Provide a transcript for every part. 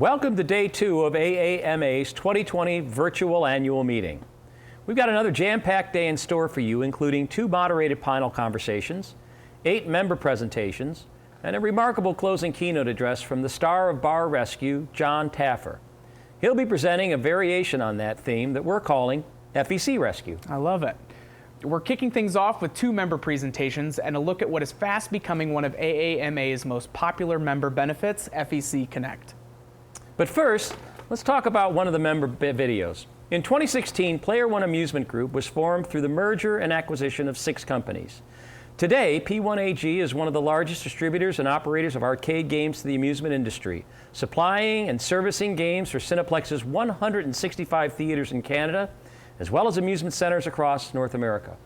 Welcome to day 2 of AAMA's 2020 virtual annual meeting. We've got another jam-packed day in store for you, including 2 moderated panel conversations, 8 member presentations, and a remarkable closing keynote address from the star of Bar Rescue, John Taffer. He'll be presenting a variation on that theme that we're calling FEC Rescue. I love it. We're kicking things off with 2 member presentations and a look at what is fast becoming one of AAMA's most popular member benefits, FEC Connect. But first, let's talk about one of the member videos. In 2016, Player One Amusement Group was formed through the merger and acquisition of 6 companies. Today, P1AG is one of the largest distributors and operators of arcade games to the amusement industry, supplying and servicing games for Cineplex's 165 theaters in Canada, as well as amusement centers across North America.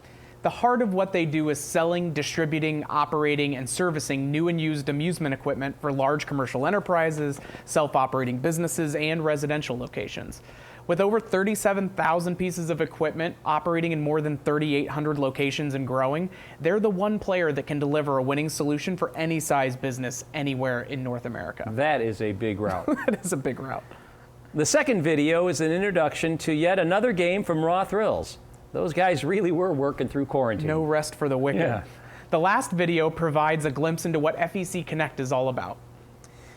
The heart of what they do is selling, distributing, operating, and servicing new and used amusement equipment for large commercial enterprises, self-operating businesses, and residential locations. With over 37,000 pieces of equipment operating in more than 3,800 locations and growing, they're the one player that can deliver a winning solution for any size business anywhere in North America. That is a big route. That is a big route. The second video is an introduction to yet another game from Raw Thrills. Those guys really were working through quarantine. No rest for the wicked. Yeah. The last video provides a glimpse into what FEC Connect is all about.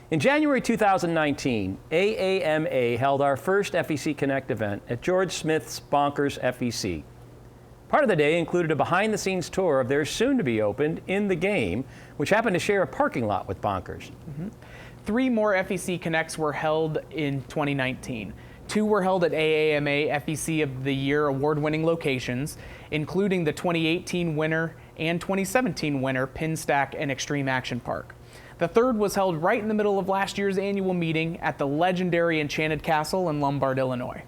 In January 2019, AAMA held our first FEC Connect event at George Smith's Bonkers FEC. Part of the day included a behind-the-scenes tour of their soon-to-be-opened In the Game, which happened to share a parking lot with Bonkers. 3 more FEC Connects were held in 2019. 2 were held at AAMA FEC of the Year award-winning locations, including the 2018 winner and 2017 winner, Pinstack and Extreme Action Park. The third was held right in the middle of last year's annual meeting at the legendary Enchanted Castle in Lombard, Illinois.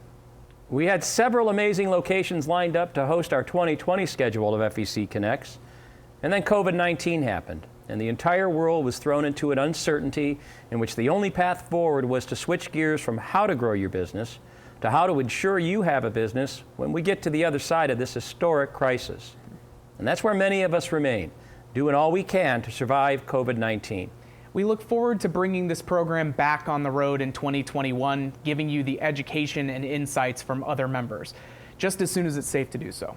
We had several amazing locations lined up to host our 2020 schedule of FEC Connects, and then COVID-19 happened, and the entire world was thrown into an uncertainty in which the only path forward was to switch gears from how to grow your business to how to ensure you have a business when we get to the other side of this historic crisis. And that's where many of us remain, doing all we can to survive COVID-19. We look forward to bringing this program back on the road in 2021, giving you the education and insights from other members, just as soon as it's safe to do so.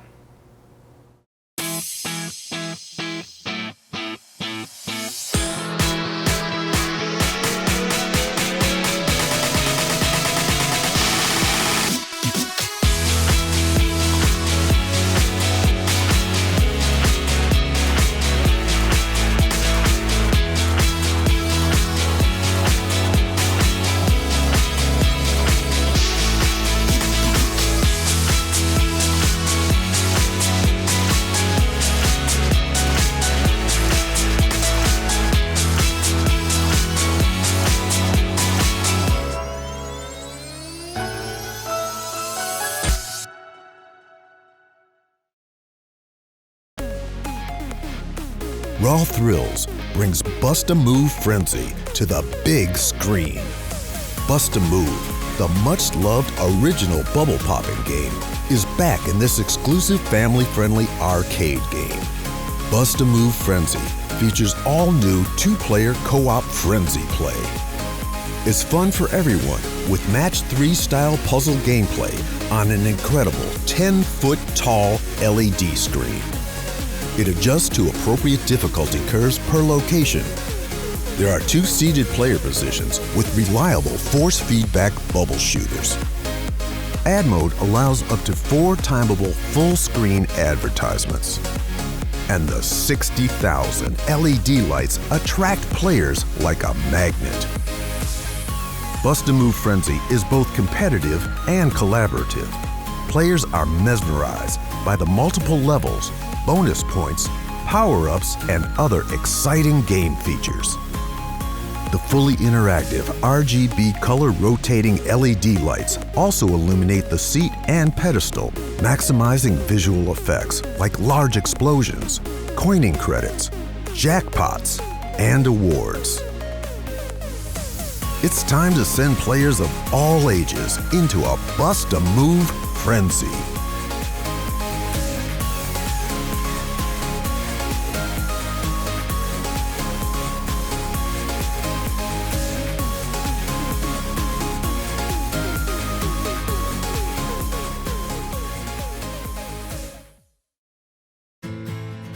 Raw Thrills brings Bust-A-Move Frenzy to the big screen. Bust-A-Move, the much-loved original bubble popping game, is back in this exclusive family-friendly arcade game. Bust-A-Move Frenzy features all-new 2-player co-op frenzy play. It's fun for everyone with Match 3 style puzzle gameplay on an incredible 10-foot tall LED screen. It adjusts to appropriate difficulty curves per location. There are 2 seated player positions with reliable force feedback bubble shooters. Ad mode allows up to 4 timeable full-screen advertisements. And the 60,000 LED lights attract players like a magnet. Bust-A-Move Frenzy is both competitive and collaborative. Players are mesmerized by the multiple levels, bonus points, power-ups, and other exciting game features. The fully interactive RGB color rotating LED lights also illuminate the seat and pedestal, maximizing visual effects like large explosions, coining credits, jackpots, and awards. It's time to send players of all ages into a Bust-A-Move frenzy.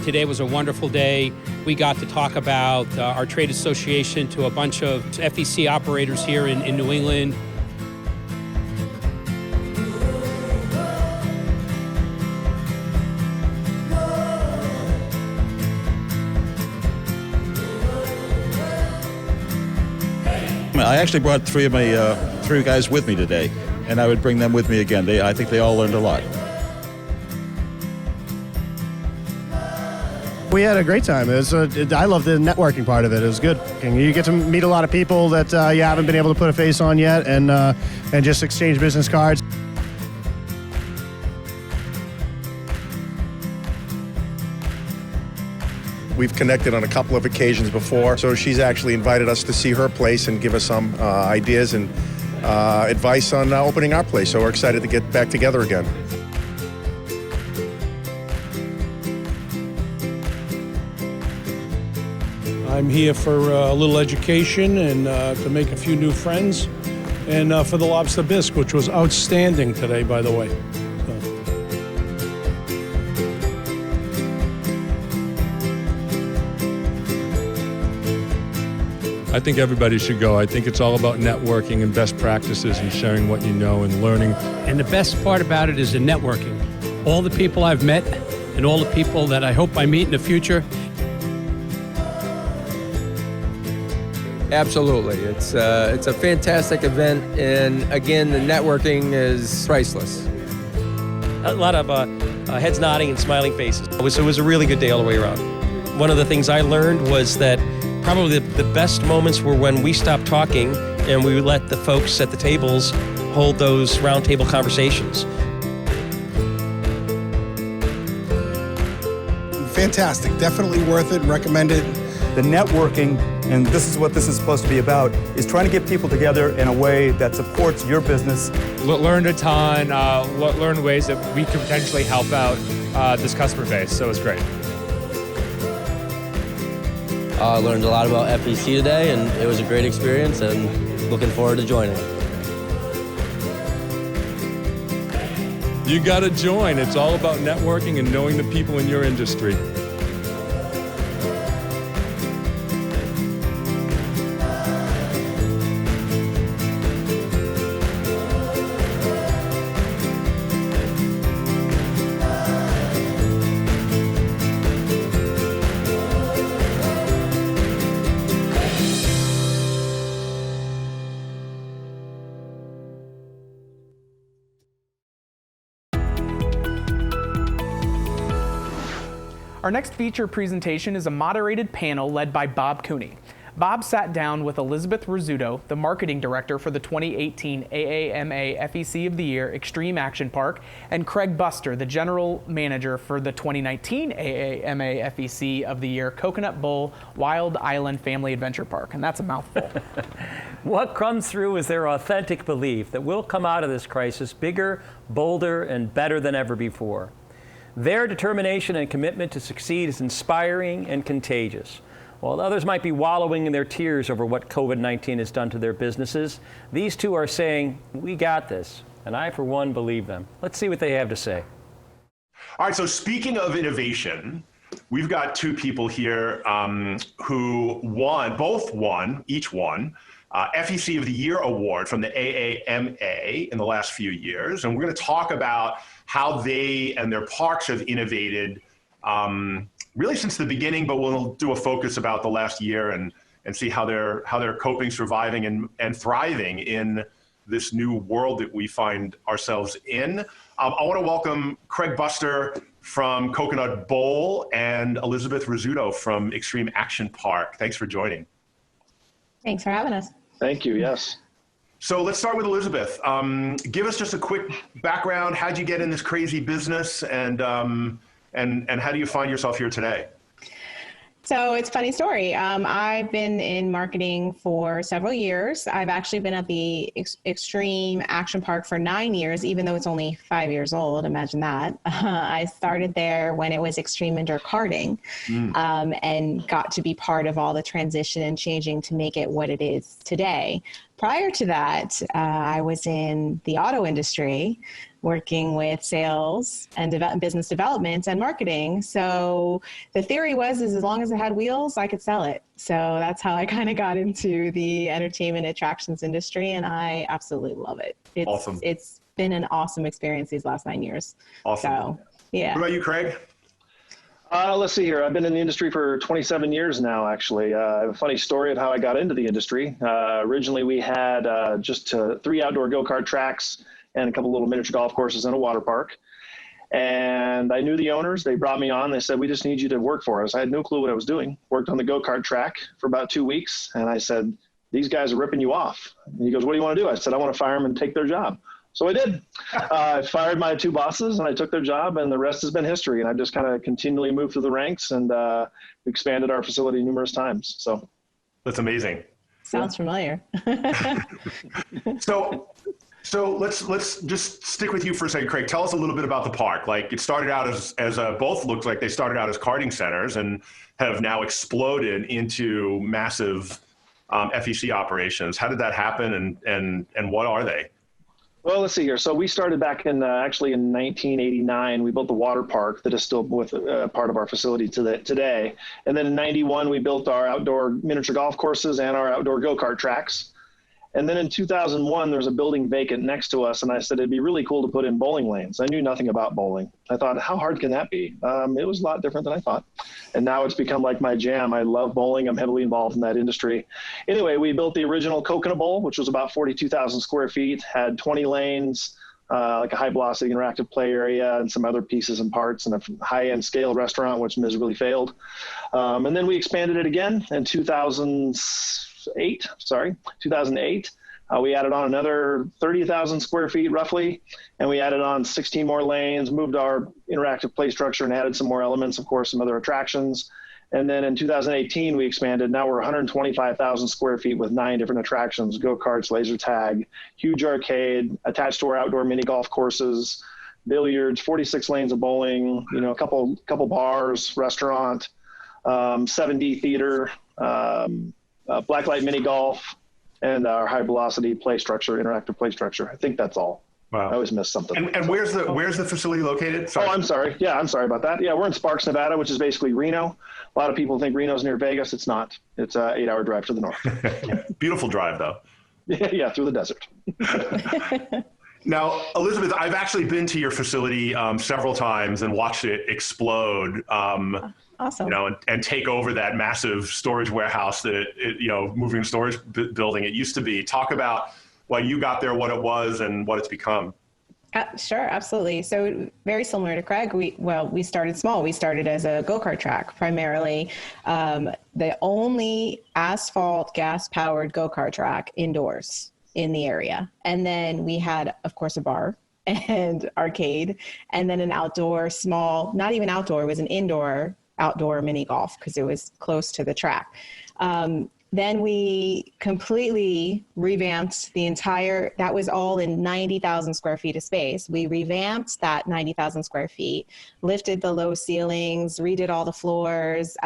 Today was a wonderful day. We got to talk about our trade association to a bunch of FEC operators here in New England. I actually brought three guys with me today, and I would bring them with me again. I think they all learned a lot. We had a great time. I love the networking part of it. It was good. You get to meet a lot of people that you haven't been able to put a face on yet, and just exchange business cards. We've connected on a couple of occasions before, so she's actually invited us to see her place and give us some ideas and advice on opening our place. So we're excited to get back together again. I'm here for a little education and to make a few new friends, and for the lobster bisque, which was outstanding today, by the way. I think everybody should go. I think it's all about networking and best practices and sharing what you know and learning. And the best part about it is the networking. All the people I've met and all the people that I hope I meet in the future. Absolutely. It's a fantastic event, and again, the networking is priceless. A lot of heads nodding and smiling faces. It was a really good day all the way around. One of the things I learned was that probably the best moments were when we stopped talking and we let the folks at the tables hold those roundtable conversations. Fantastic. Definitely worth it and recommend it. The networking, and this is what this is supposed to be about, is trying to get people together in a way that supports your business. Learned a ton, learned ways that we could potentially help out this customer base, so it was great. I learned a lot about FEC today, and it was a great experience, and looking forward to joining. You got to join. It's all about networking and knowing the people in your industry. Our next feature presentation is a moderated panel led by Bob Cooney. Bob sat down with Elizabeth Rizzuto, the marketing director for the 2018 AAMA FEC of the Year Extreme Action Park, and Craig Buster, the general manager for the 2019 AAMA FEC of the Year Coconut Bowl Wild Island Family Adventure Park. And that's a mouthful. What comes through is their authentic belief that we'll come out of this crisis bigger, bolder, and better than ever before. Their determination and commitment to succeed is inspiring and contagious. While others might be wallowing in their tears over what COVID-19 has done to their businesses, these two are saying, we got this. And I, for one, believe them. Let's see what they have to say. All right, so speaking of innovation, we've got two people here who each won FEC of the Year award from the AAMA in the last few years. And we're going to talk about how they and their parks have innovated really since the beginning, but we'll do a focus about the last year and see how they're coping, surviving, and thriving in this new world that we find ourselves in. I want to welcome Craig Buster from Coconut Bowl and Elizabeth Rizzuto from Extreme Action Park. Thanks for joining. Thanks for having us. Thank you, yes. So let's start with Elizabeth. Give us just a quick background. How'd you get in this crazy business, and how do you find yourself here today? So it's a funny story. I've been in marketing for several years. I've actually been at the Extreme Action Park for 9 years, even though it's only 5 years old. Imagine that. I started there when it was extreme indoor karting, and got to be part of all the transition and changing to make it what it is today. prior to that, I was in the auto industry working with sales and business development and marketing. So the theory was, is as long as it had wheels, I could sell it. So that's how I kind of got into the entertainment attractions industry, and I absolutely love it. Awesome. It's been an awesome experience these last 9 years. Awesome. So, yeah. What about you, Craig? Let's see here. I've been in the industry for 27 years now, actually. I have a funny story of how I got into the industry. Originally, we had just 3 outdoor go-kart tracks and a couple little miniature golf courses and a water park. And I knew the owners. They brought me on. They said, we just need you to work for us. I had no clue what I was doing. Worked on the go-kart track for about 2 weeks. And I said, these guys are ripping you off. And he goes, what do you want to do? I said, I want to fire them and take their job. So I did. I fired my 2 bosses and I took their job, and the rest has been history. And I've just kind of continually moved through the ranks and expanded our facility numerous times. So that's amazing. Sounds familiar. So let's just stick with you for a second, Craig. Tell us a little bit about the park. Like, it started out as both looked like they started out as karting centers and have now exploded into massive FEC operations. How did that happen, and what are they? Well, let's see here. So we started back in actually in 1989. We built the water park that is still with part of our facility today. And then in 91, we built our outdoor miniature golf courses and our outdoor go-kart tracks. And then in 2001, there was a building vacant next to us, and I said it'd be really cool to put in bowling lanes. I knew nothing about bowling. I thought, how hard can that be? It was a lot different than I thought. And now it's become like my jam. I love bowling. I'm heavily involved in that industry. Anyway, we built the original Coconut Bowl, which was about 42,000 square feet, had 20 lanes, like a high-velocity interactive play area and some other pieces and parts, and a high-end scale restaurant, which miserably failed. And then we expanded it again in 2008. We added on another 30,000 square feet roughly, and we added on 16 more lanes, moved our interactive play structure and added some more elements, of course, some other attractions. And then in 2018, we expanded. Now we're 125,000 square feet with 9 different attractions: go-karts, laser tag, huge arcade, attached to our outdoor mini golf courses, billiards, 46 lanes of bowling, a couple bars, restaurant, 7D theater, blacklight mini golf, and our high velocity play structure, interactive play structure. I think that's all. Wow. I always miss something. And where's the facility located? Sorry. Oh, I'm sorry. Yeah, I'm sorry about that. Yeah, we're in Sparks, Nevada, which is basically Reno. A lot of people think Reno's near Vegas. It's not. It's an 8-hour drive to the north. Beautiful drive, though. Yeah, through the desert. Now, Elizabeth, I've actually been to your facility several times and watched it explode. Awesome. And take over that massive storage warehouse that moving storage building it used to be. Talk about why you got there, what it was, and what it's become. Sure, absolutely. So very similar to Craig, we started small. We started as a go-kart track, primarily the only asphalt gas-powered go-kart track indoors in the area. And then we had, of course, a bar and arcade, and then an outdoor small, not even outdoor, it was an outdoor mini golf because it was close to the track. Then we completely revamped that was all in 90,000 square feet of space. We revamped that 90,000 square feet, lifted the low ceilings, redid all the floors,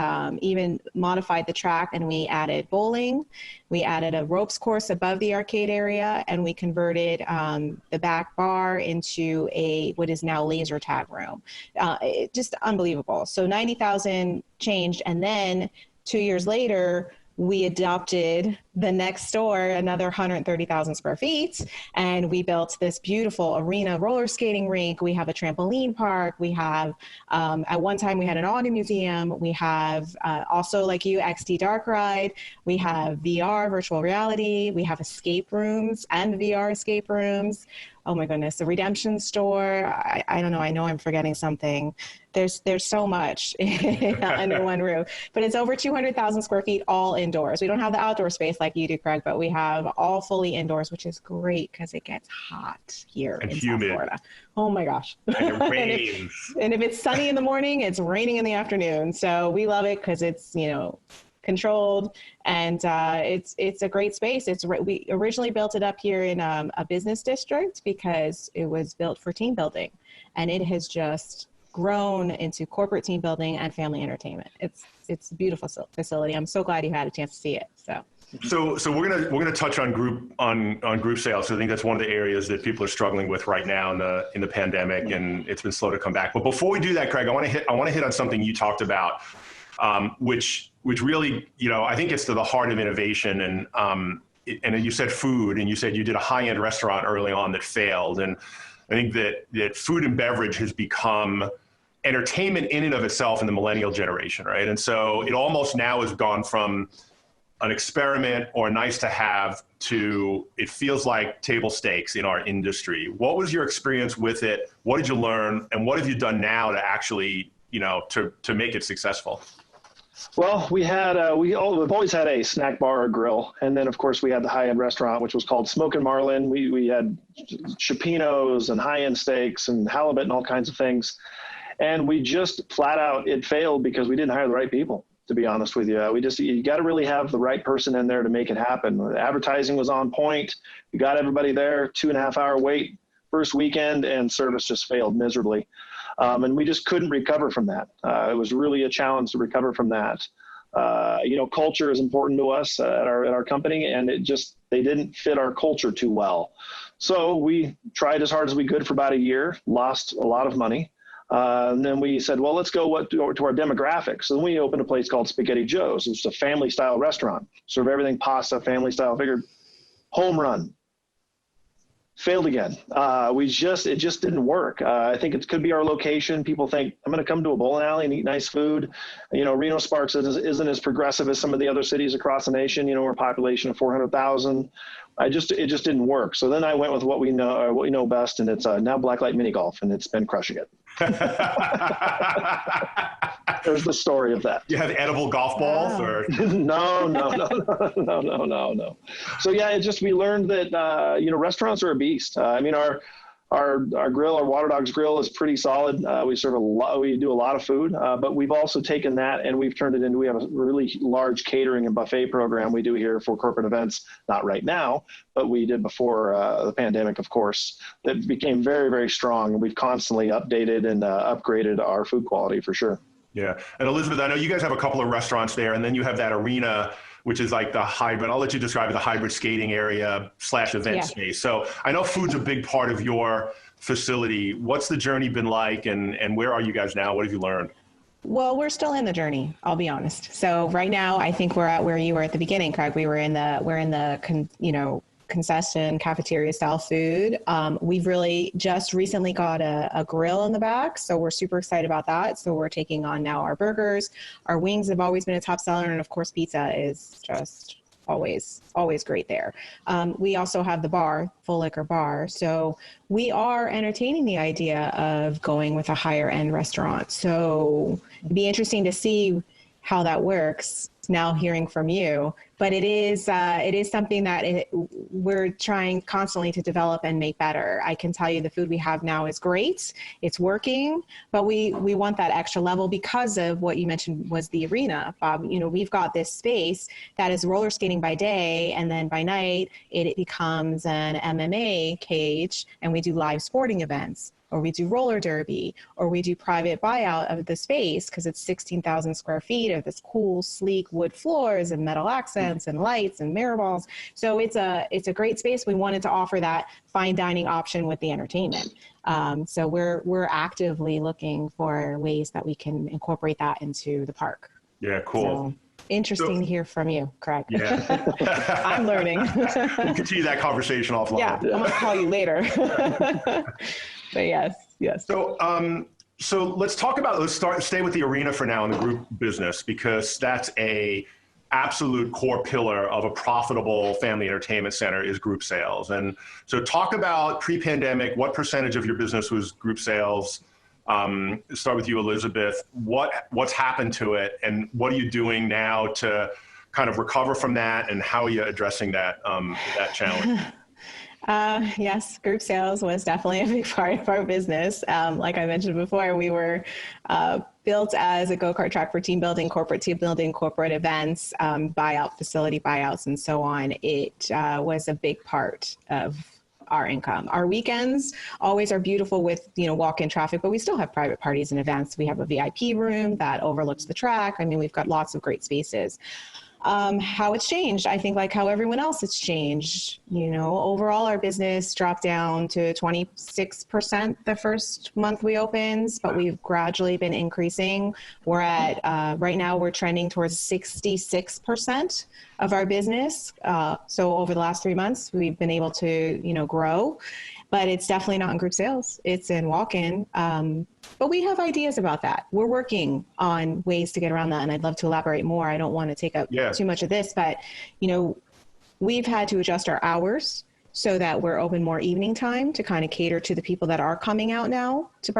even modified the track, and we added bowling. We added a ropes course above the arcade area, and we converted the back bar into what is now laser tag room. Just unbelievable. So 90,000 changed, and then 2 years later, we adopted the next door, another 130,000 square feet, and we built this beautiful arena roller skating rink. We have a trampoline park. We have, at one time, we had an auto museum. We have also, like you, XD Dark Ride. We have VR, virtual reality. We have escape rooms and VR escape rooms. Oh my goodness, the Redemption store. I don't know. I know I'm forgetting something. There's so much under one roof, but it's over 200,000 square feet, all indoors. We don't have the outdoor space like you do, Craig, but we have all fully indoors, which is great because it gets hot here in South Florida. Oh my gosh. And it rains. and if it's sunny in the morning, it's raining in the afternoon. So we love it because it's, controlled, and it's a great space. We originally built it up here in a business district because it was built for team building, and it has just grown into corporate team building and family entertainment. It's a beautiful facility. I'm so glad you had a chance to see it. So So we're gonna touch on group sales. So I think that's one of the areas that people are struggling with right now in the pandemic, and it's been slow to come back. But before we do that, Craig, I want to hit on something you talked about, which really, I think it's to the heart of innovation. And you said food, and you said you did a high-end restaurant early on that failed. And I think that food and beverage has become entertainment in and of itself in the millennial generation, right? And so it almost now has gone from an experiment or nice to have to it feels like table stakes in our industry. What was your experience with it? What did you learn? And what have you done now to actually, to make it successful? Well, we've always had a snack bar or grill. And then, of course, we had the high-end restaurant, which was called Smoke and Marlin. We had chipinos and high-end steaks and halibut and all kinds of things. And we just flat out, it failed because we didn't hire the right people, to be honest with you. You got to really have the right person in there to make it happen. The advertising was on point. We got everybody there, 2.5-hour wait first weekend, and service just failed miserably. And we just couldn't recover from that. It was really a challenge to recover from that. Culture is important to us at our company, and they didn't fit our culture too well. So we tried as hard as we could for about a year, lost a lot of money. And then we said, well, let's go to our demographics. So then we opened a place called Spaghetti Joe's. It's a family-style restaurant. Serve everything pasta, family-style. Figured home run. Failed again. It just didn't work. I think it could be our location. People think, I'm going to come to a bowling alley and eat nice food. Reno Sparks isn't as progressive as some of the other cities across the nation. We're a population of 400,000. It just didn't work. So then I went with what we know best, and it's now Blacklight Mini Golf, and it's been crushing it. There's the story of that. You have edible golf balls, or no. So yeah, we learned that restaurants are a beast. Our grill, our Water Dogs grill, is pretty solid. We do a lot of food, but we've also taken that and we've turned it into, we have a really large catering and buffet program we do here for corporate events. Not right now, but we did before the pandemic, of course. That became very, very strong, and we've constantly updated and upgraded our food quality for sure. Yeah, and Elizabeth, I know you guys have a couple of restaurants there, and then you have that arena, which is like the hybrid. I'll let you describe it, the hybrid skating area / event space. So I know food's a big part of your facility. What's the journey been like, and where are you guys now? What have you learned? Well, we're still in the journey, I'll be honest. So right now, I think we're at where you were at the beginning, Craig. We're in the concession cafeteria style food. We've really just recently got a grill in the back, so we're super excited about that. So we're taking on now our burgers. Our wings have always been a top seller, and of course pizza is just always great there. We also have the bar, full liquor bar. So we are entertaining the idea of going with a higher end restaurant. So it'd be interesting to see how that works now, hearing from you. But it is something that we're trying constantly to develop and make better. I can tell you the food we have now is great. It's working, but we want that extra level because of what you mentioned was the arena, Bob. We've got this space that is roller skating by day, and then by night it becomes an MMA cage, and we do live sporting events, or we do roller derby, or we do private buyout of the space because it's 16,000 square feet of this cool, sleek wood floors and metal accents and lights and mirror balls. So it's a great space. We wanted to offer that fine dining option with the entertainment. So we're actively looking for ways that we can incorporate that into the park. Yeah, cool. So, interesting to hear from you, Craig. Yeah. I'm learning. We'll continue that conversation offline. Yeah, I'm going to call you later. But yes. So let's stay with the arena for now in the group business, because that's a absolute core pillar of a profitable family entertainment center is group sales. And so talk about pre-pandemic, what percentage of your business was group sales? Start with you, Elizabeth. What's happened to it, and what are you doing now to kind of recover from that, and how are you addressing that challenge? Yes, group sales was definitely a big part of our business. Like I mentioned before, we were built as a go-kart track for team building, corporate events, facility buyouts, and so on. It was a big part of our income. Our weekends always are beautiful with, walk-in traffic, but we still have private parties and events. We have a VIP room that overlooks the track. I mean, we've got lots of great spaces. How it's changed, I think like how everyone else it's changed. Overall our business dropped down to 26% the first month we opened, but we've gradually been increasing. We're at, right now we're trending towards 66% of our business. So over the last 3 months, we've been able to, grow, but it's definitely not in group sales. It's in walk-in. But we have ideas about that. We're working on ways to get around that. And I'd love to elaborate more. I don't want to take up too much of this, but, we've had to adjust our hours so that we're open more evening time to kind of cater to the people that are coming out now to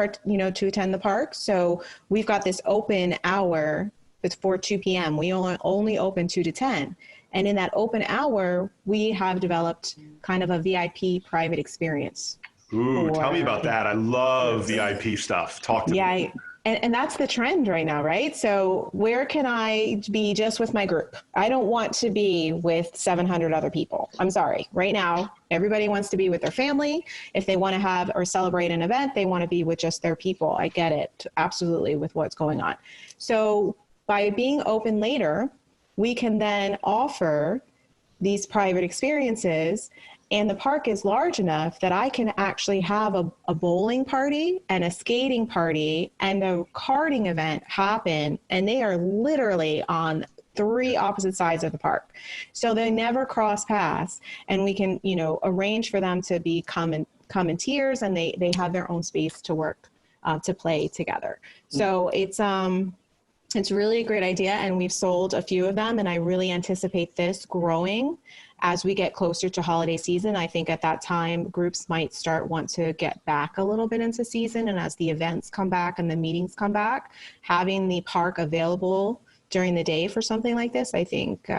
attend the park. So we've got this open hour before 2 p.m. We only open 2 to 10. And in that open hour, we have developed kind of a VIP private experience. Ooh, tell me about that. I love VIP stuff. Talk to me. And that's the trend right now, right? So where can I be just with my group? I don't want to be with 700 other people. I'm sorry. Right now, everybody wants to be with their family. If they want to have or celebrate an event, they want to be with just their people. I get it. Absolutely, with what's going on. So by being open later, we can then offer these private experiences, and the park is large enough that I can actually have a bowling party and a skating party and a karting event happen, and they are literally on 3 opposite sides of the park. So they never cross paths, and we can, arrange for them to be come in tiers, and they have their own space to work, to play together. So it's really a great idea, and we've sold a few of them, and I really anticipate this growing as we get closer to holiday season. I think at that time, groups might want to get back a little bit into season, and as the events come back and the meetings come back, having the park available during the day for something like this, I think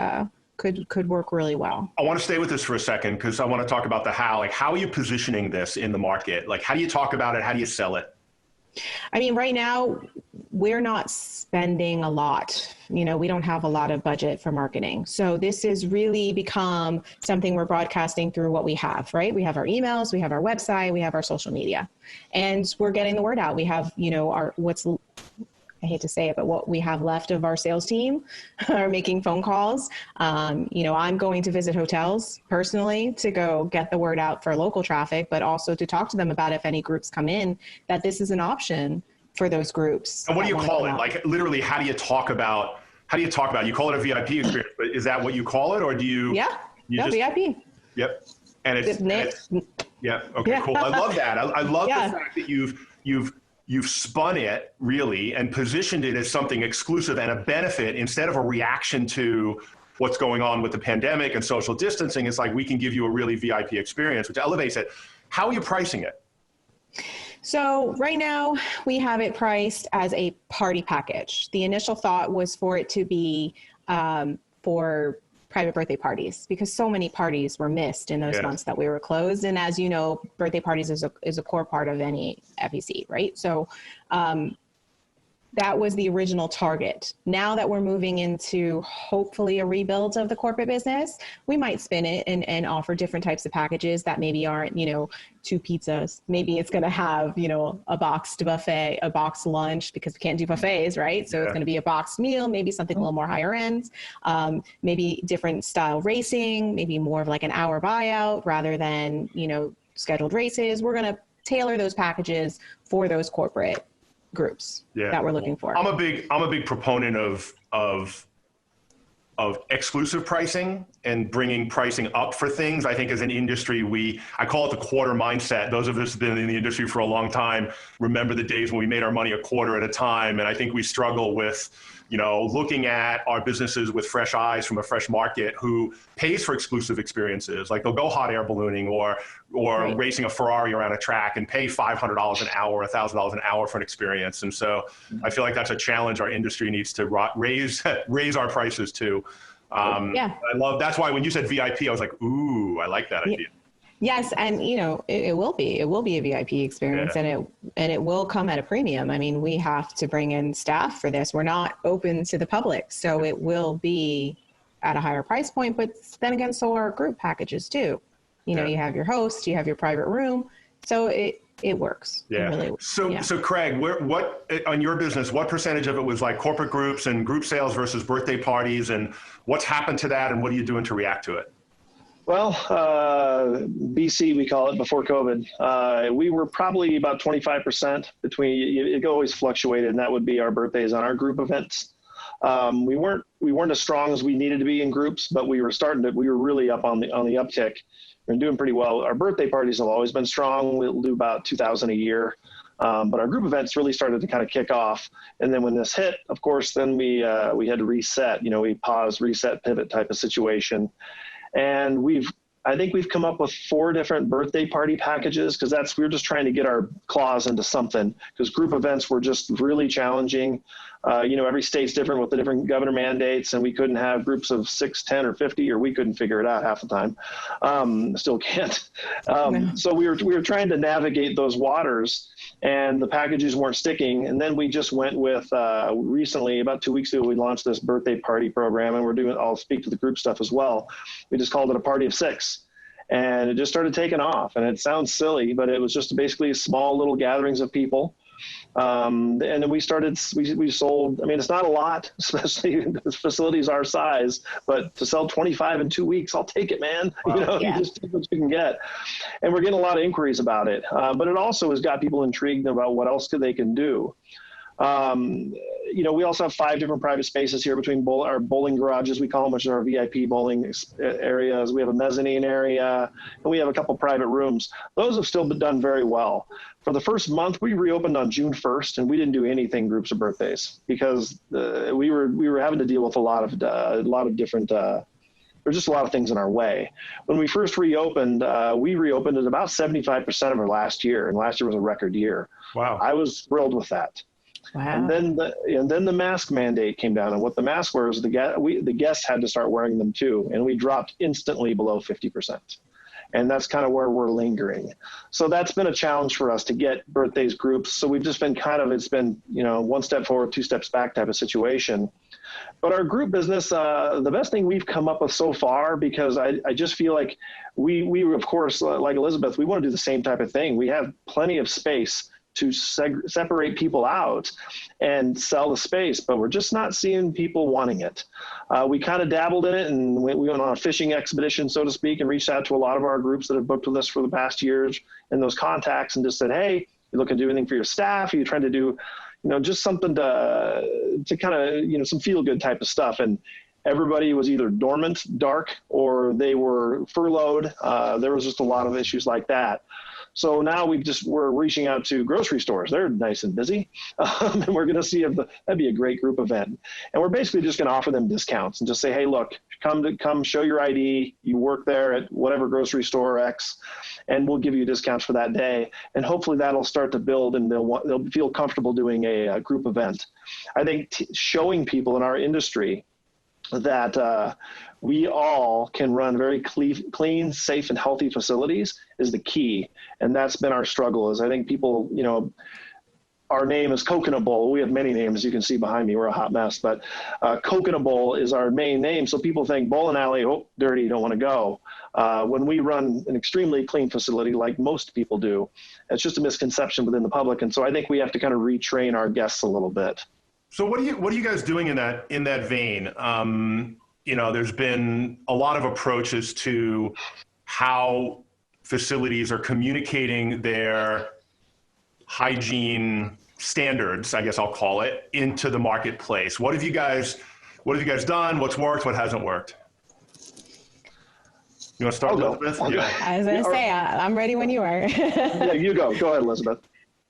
could work really well. I want to stay with this for a second because I want to talk about the how. Like, how are you positioning this in the market? Like, how do you talk about it? How do you sell it? I mean, right now, we're not spending a lot. We don't have a lot of budget for marketing. So this has really become something we're broadcasting through what we have, right? We have our emails, we have our website, we have our social media, and we're getting the word out. We have, I hate to say it, but what we have left of our sales team are making phone calls. I'm going to visit hotels personally to go get the word out for local traffic, but also to talk to them about if any groups come in, that this is an option for those groups. And what do you call it? Like, literally, how do you talk about it? You call it a VIP experience, but is that what you call it, or do you? Yeah, VIP. Yep. And it's yeah. Okay, cool. I love that. I love the fact that you've spun it really and positioned it as something exclusive and a benefit instead of a reaction to what's going on with the pandemic and social distancing. It's like, we can give you a really VIP experience, which elevates it. How are you pricing it? So right now we have it priced as a party package. The initial thought was for it to be for private birthday parties, because so many parties were missed in those months that we were closed. And as you know, birthday parties is a core part of any FEC, right? So that was the original target. Now that we're moving into hopefully a rebuild of the corporate business, we might spin it and offer different types of packages that maybe aren't, 2 pizzas. Maybe it's going to have, a boxed buffet, a boxed lunch, because we can't do buffets, right? So it's going to be a boxed meal, maybe something a little more higher end, maybe different style racing, maybe more of like an hour buyout rather than, scheduled races. We're going to tailor those packages for those corporate groups that we're looking for. I'm a big proponent of exclusive pricing and bringing pricing up for things. I think as an industry, I call it the quarter mindset. Those of us who've been in the industry for a long time remember the days when we made our money a quarter at a time. And I think we struggle with, looking at our businesses with fresh eyes from a fresh market who pays for exclusive experiences. Like, they'll go hot air ballooning or racing a Ferrari around a track and pay $500 an hour, $1,000 an hour for an experience. And so I feel like that's a challenge our industry needs to raise our prices to. That's why when you said VIP, I was like, ooh, I like that idea. Yes, and it will be a VIP experience, and it will come at a premium. I mean, we have to bring in staff for this. We're not open to the public, so it will be at a higher price point. But then again, so are group packages too. You have your host, you have your private room, so it works. Yeah. It really works. So Craig, what on your business, what percentage of it was like corporate groups and group sales versus birthday parties, and what's happened to that, and what are you doing to react to it? Well, BC, we call it, before COVID, we were probably about 25% between, it always fluctuated, and that would be our birthdays on our group events. We weren't as strong as we needed to be in groups, but we were really up on the uptick. We're doing pretty well. Our birthday parties have always been strong. We'll do about 2,000 a year. But our group events really started to kind of kick off. And then when this hit, of course, then we had to reset, we paused, reset, pivot type of situation. And I think we've come up with 4 different birthday party packages, because we're just trying to get our claws into something, because group events were just really challenging. Every state's different with the different governor mandates, and we couldn't have groups of 6, 10, or 50, or we couldn't figure it out half the time. Still can't. So we were trying to navigate those waters, and the packages weren't sticking. And then we just went with, recently, about 2 weeks ago, we launched this birthday party program, and I'll speak to the group stuff as well. We just called it a party of 6. And it just started taking off. And it sounds silly, but it was just basically small little gatherings of people. And then we sold, it's not a lot, especially the facilities our size, but to sell 25 in 2 weeks, I'll take it, man. Wow. You just take what you can get. And we're getting a lot of inquiries about it. But it also has got people intrigued about what else they can do. We also have 5 different private spaces here between our bowling garages, we call them, which are our VIP bowling areas. We have a mezzanine area, and we have a couple private rooms. Those have still been done very well. For the first month, we reopened on June 1st, and we didn't do anything groups or birthdays, because we were having to deal with a lot of different. There's just a lot of things in our way. When we first reopened, we reopened at about 75% of our last year, and last year was a record year. Wow! I was thrilled with that. Wow. And then the mask mandate came down, and what the mask was, the guests had to start wearing them too, and we dropped instantly below 50%. And that's kind of where we're lingering. So that's been a challenge for us to get birthdays groups. So we've just been it's been, 1 step forward, 2 steps back type of situation. But our group business, the best thing we've come up with so far, because I just feel like we of course, like Elizabeth, we want to do the same type of thing. We have plenty of space to separate people out and sell the space, but we're just not seeing people wanting it. We kind of dabbled in it, and we went on a fishing expedition, so to speak, and reached out to a lot of our groups that have booked with us for the past years and those contacts, and just said, hey, you looking to do anything for your staff? Are you trying to do, just something to kind of, some feel good type of stuff? And everybody was either dormant, dark, or they were furloughed. There was just a lot of issues like that. So now we're reaching out to grocery stores. They're nice and busy. And we're going to see if that'd be a great group event. And we're basically just going to offer them discounts and just say, hey, look, come show your ID. You work there at whatever grocery store X, and we'll give you discounts for that day. And hopefully that'll start to build, and they'll feel comfortable doing a group event. I think showing people in our industry that we all can run very clean, safe, and healthy facilities is the key. And that's been our struggle. Is I think people, our name is Coconut Bowl. We have many names, as you can see behind me. We're a hot mess, but Coconut Bowl is our main name. So people think bowling alley, oh, dirty, don't want to go. When we run an extremely clean facility, like most people do, it's just a misconception within the public. And so I think we have to kind of retrain our guests a little bit. So what are you guys doing in that vein? There's been a lot of approaches to how facilities are communicating their hygiene standards, I guess I'll call it, into the marketplace. What have you guys done? What's worked? What hasn't worked? You want to start, Elizabeth? Yeah. I was going to say, I'm ready when you are. Yeah, you go. Go ahead, Elizabeth.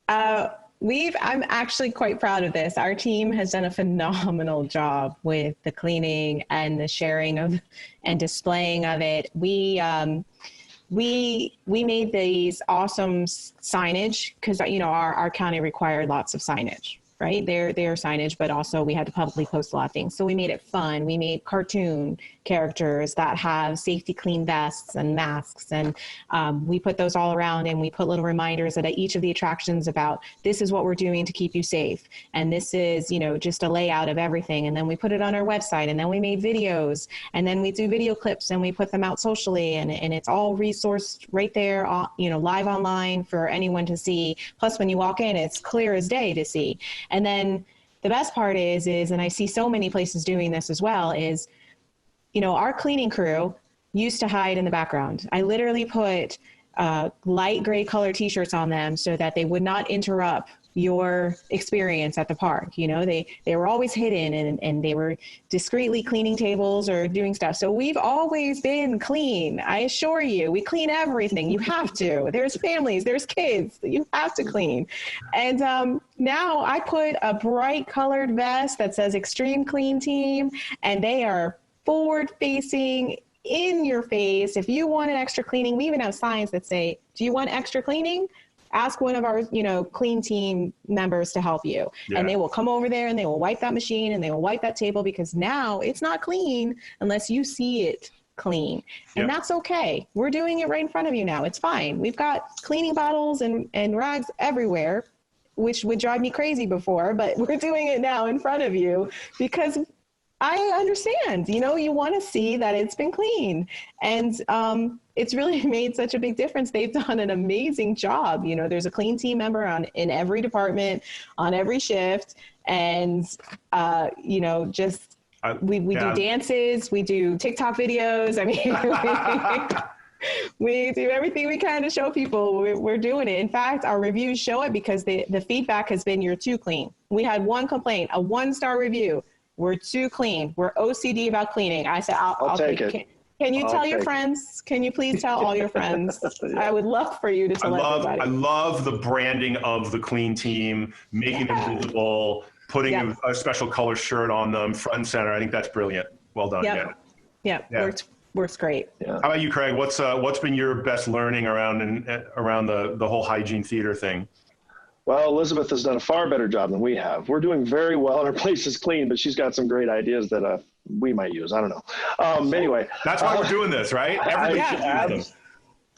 I'm actually quite proud of this. Our team has done a phenomenal job with the cleaning and the sharing of and displaying of it. We made these awesome signage because our county required lots of signage right? Their signage, but also we had to publicly post a lot of things. So we made it fun. We made cartoon characters that have safety clean vests and masks. And we put those all around, and we put little reminders at each of the attractions about this is what we're doing to keep you safe. And this is, just a layout of everything. And then we put it on our website, and then we made videos, and then we do video clips and we put them out socially, and it's all resourced right there, live online for anyone to see. Plus when you walk in, it's clear as day to see. And then the best part is, and I see so many places doing this as well, is, our cleaning crew used to hide in the background. I literally put light gray color t-shirts on them so that they would not interrupt your experience at the park. They were always hidden, and they were discreetly cleaning tables or doing stuff. So we've always been clean. I assure you, we clean everything. You have to. There's families, there's kids. You have to clean. And now I put a bright colored vest that says Extreme Clean Team, and they are forward facing, in your face. If you want an extra cleaning, we even have signs that say, do you want extra cleaning? Ask one of our, clean team members to help you. Yeah. And they will come over there and they will wipe that machine and they will wipe that table, because now it's not clean unless you see it clean. And that's okay. We're doing it right in front of you now. It's fine. We've got cleaning bottles and rags everywhere, which would drive me crazy before, but we're doing it now in front of you because I understand, you want to see that it's been clean. And it's really made such a big difference. They've done an amazing job. There's a clean team member in every department, on every shift. And, we do dances, we do TikTok videos. I mean, we do everything we can to show people we're doing it. In fact, our reviews show it, because the feedback has been, you're too clean. We had one complaint, a 1-star review. We're too clean. We're OCD about cleaning. I said, I'll take it. Can you tell your friends? Can you please tell all your friends? I would love for you to tell everybody. I love the branding of the clean team, making them visible, putting a special color shirt on them, front and center. I think that's brilliant. Well done. Yeah. Works great. How about you, Craig? What's been your best learning around the whole hygiene theater thing? Well, Elizabeth has done a far better job than we have. We're doing very well, and our place is clean, but she's got some great ideas that we might use. I don't know. Anyway. That's why we're doing this, right? Everybody should use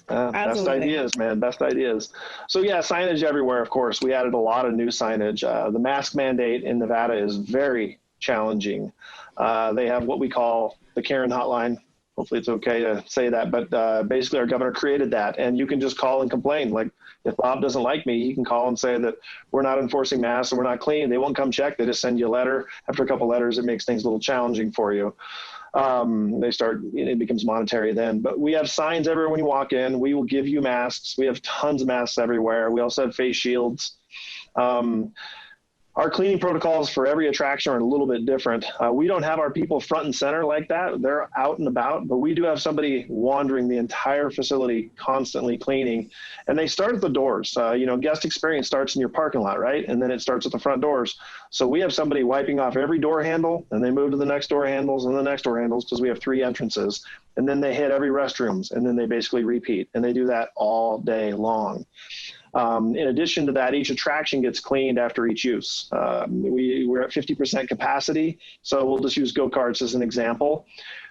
them. Best ideas, man. Best ideas. So signage everywhere, of course. We added a lot of new signage. The mask mandate in Nevada is very challenging. They have what we call the Karen hotline. Hopefully it's okay to say that, but basically our governor created that, and you can just call and complain. Like, if Bob doesn't like me, he can call and say that we're not enforcing masks and we're not clean. They won't come check. They just send you a letter. After a couple letters, it makes things a little challenging for you. It becomes monetary then. But we have signs everywhere when you walk in. We will give you masks. We have tons of masks everywhere. We also have face shields. Our cleaning protocols for every attraction are a little bit different. We don't have our people front and center like that. They're out and about, but we do have somebody wandering the entire facility, constantly cleaning. And they start at the doors. Guest experience starts in your parking lot, right? And then it starts at the front doors. So we have somebody wiping off every door handle, and they move to the next door handles and the next door handles, because we have 3 entrances. And then they hit every restrooms, and then they basically repeat. And they do that all day long. In addition to that, each attraction gets cleaned after each use. We're at 50% capacity, so we'll just use go-karts as an example.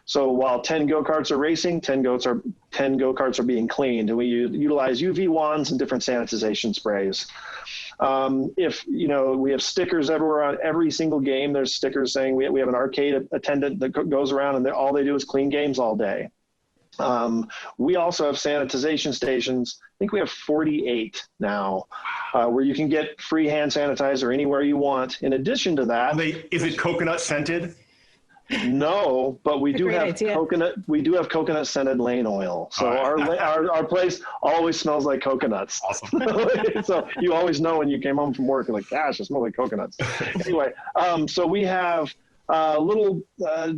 So while 10 go-karts are racing, 10 go-karts are being cleaned, and we utilize UV wands and different sanitization sprays. We have stickers everywhere on every single game. There's stickers saying we have an arcade attendant that goes around, and all they do is clean games all day. We also have sanitization stations. I think we have 48 now, where you can get free hand sanitizer anywhere you want. In addition to that, is it coconut scented? No, but we do have coconut. We do have coconut scented lane oil. So our place always smells like coconuts. Awesome. So you always know when you came home from work, you're like, gosh, it smells like coconuts. Anyway, so we have little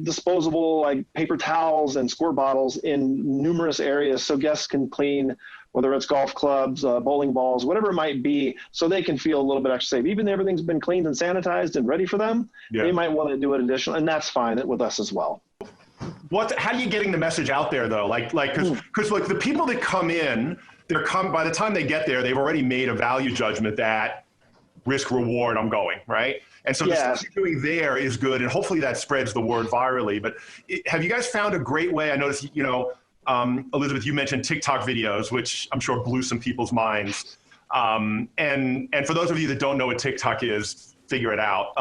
disposable like paper towels and squirt bottles in numerous areas, so guests can clean, whether it's golf clubs, bowling balls, whatever it might be, so they can feel a little bit extra safe. Even if everything's been cleaned and sanitized and ready for them, they might want to do it additional, and that's fine with us as well. How are you getting the message out there though? Because like the people that come in, by the time they get there, they've already made a value judgment that risk reward, I'm going, right? And so the stuff you're doing there is good, and hopefully that spreads the word virally. But have you guys found a great way? I noticed, Elizabeth, you mentioned TikTok videos, which I'm sure blew some people's minds. And for those of you that don't know what TikTok is, figure it out,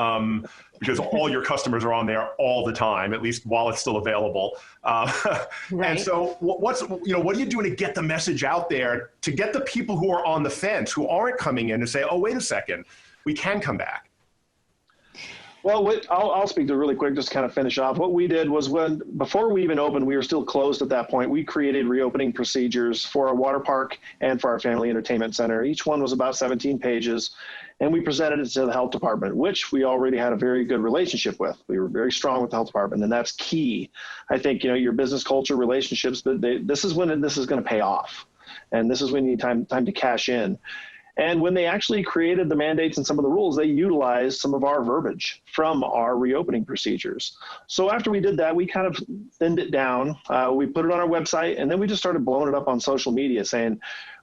because all your customers are on there all the time, at least while it's still available. Right. And so what are you doing to get the message out there, to get the people who are on the fence, who aren't coming in, to say, oh, wait a second, we can come back? Well, I'll speak to really quick, just to kind of finish off. What we did was before we even opened, we were still closed at that point. We created reopening procedures for our water park and for our family entertainment center. Each one was about 17 pages, and we presented it to the health department, which we already had a very good relationship with. We were very strong with the health department, and that's key. I think, your business culture, relationships, this is when this is going to pay off, and this is when you need time to cash in. And when they actually created the mandates and some of the rules, they utilized some of our verbiage from our reopening procedures. So after we did that, we kind of thinned it down. We put it on our website, and then we just started blowing it up on social media saying,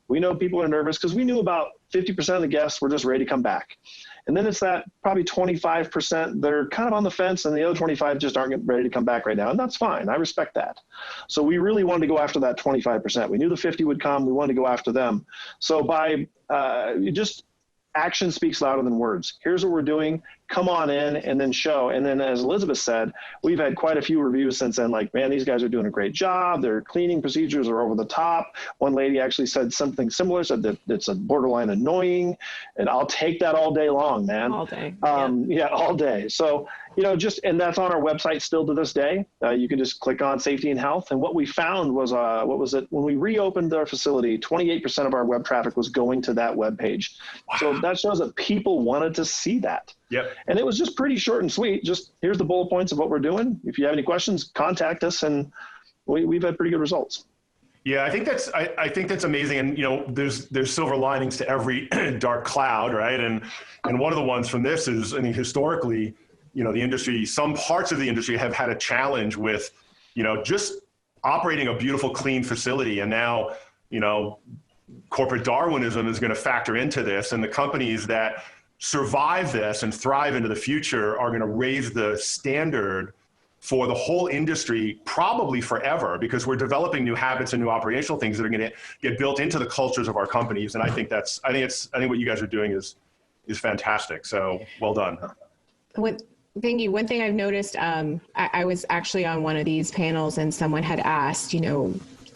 we know people are nervous, because we knew about 50% of the guests were just ready to come back. And then it's that probably 25% that are kind of on the fence, and the other 25 just aren't ready to come back right now. And that's fine. I respect that. So we really wanted to go after that 25%. We knew the 50 would come. We wanted to go after them. So by action speaks louder than words. Here's what we're doing. Come on in and then show. And then, as Elizabeth said, we've had quite a few reviews since then, like, man, these guys are doing a great job. Their cleaning procedures are over the top. One lady actually said something similar, said that it's a borderline annoying, and I'll take that all day long, man. All day. Yeah, all day. So, and that's on our website still to this day. You can just click on safety and health. And what we found was, when we reopened our facility, 28% of our web traffic was going to that web page. Wow. So that shows that people wanted to see that. Yep. And it was just pretty short and sweet. Just here's the bullet points of what we're doing. If you have any questions, contact us, and we've had pretty good results. Yeah, I think that's amazing. And there's silver linings to every dark cloud, right? And one of the ones from this is, historically, the industry, some parts of the industry have had a challenge with, just operating a beautiful, clean facility. And now, corporate Darwinism is going to factor into this, and the companies that survive this and thrive into the future are going to raise the standard for the whole industry, probably forever, because we're developing new habits and new operational things that are going to get built into the cultures of our companies. And I think what you guys are doing is fantastic. So well done. Thank you. One thing I've noticed, I was actually on one of these panels, and someone had asked,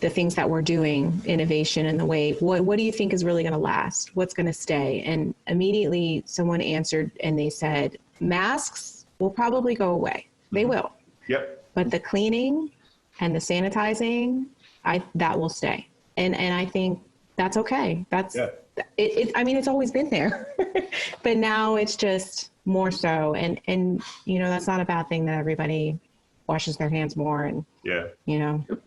the things that we're doing, innovation and the way, what do you think is really going to last? What's going to stay? And immediately someone answered, and they said, masks will probably go away. They will. Yep. But the cleaning and the sanitizing, that will stay. And I think that's okay. That's it's always been there, but now it's just more so. And that's not a bad thing that everybody washes their hands more, and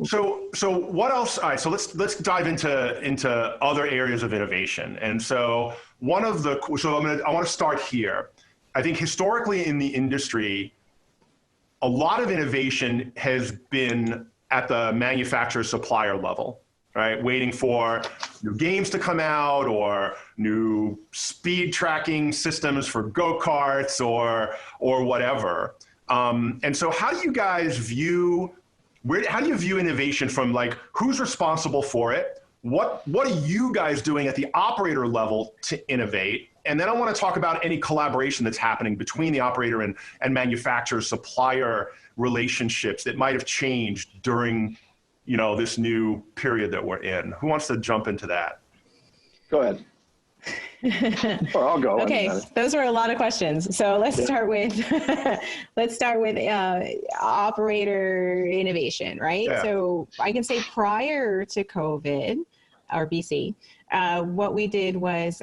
So what else? All right, so let's dive into other areas of innovation. And so I want to start here. I think historically in the industry, a lot of innovation has been at the manufacturer supplier level, right? Waiting for new games to come out, or new speed tracking systems for go-karts, or whatever. And so how do you guys view innovation from, like, who's responsible for it? What are you guys doing at the operator level to innovate? And then I want to talk about any collaboration that's happening between the operator and manufacturer supplier relationships that might have changed during, this new period that we're in. Who wants to jump into that? Go ahead. Or I'll go. Okay, those are a lot of questions. So let's start with operator innovation, right? Yeah. So I can say prior to COVID or BC, what we did was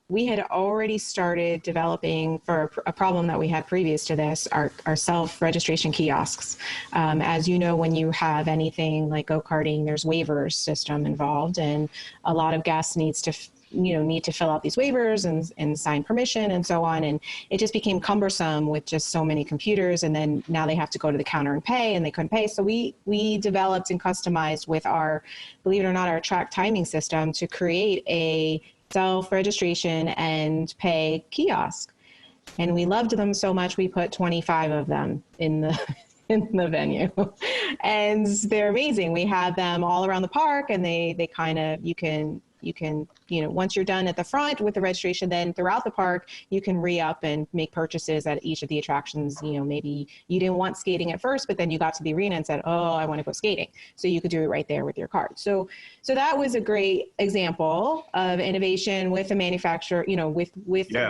we had already started developing, for a problem that we had previous to this, our self-registration kiosks. As you know, when you have anything like go-karting, there's waivers system involved, and a lot of guests need to fill out these waivers and sign permission and so on. And it just became cumbersome with just so many computers. And then now they have to go to the counter and pay, and they couldn't pay. So we developed and customized with our, believe it or not, our track timing system to create a self-registration and pay kiosk. And we loved them so much, we put 25 of them in the venue. And they're amazing. We have them all around the park, and they kind of, you can, once you're done at the front with the registration, then throughout the park, you can re-up and make purchases at each of the attractions. Maybe you didn't want skating at first, but then you got to the arena and said, oh, I want to go skating. So you could do it right there with your card. So that was a great example of innovation with a manufacturer, with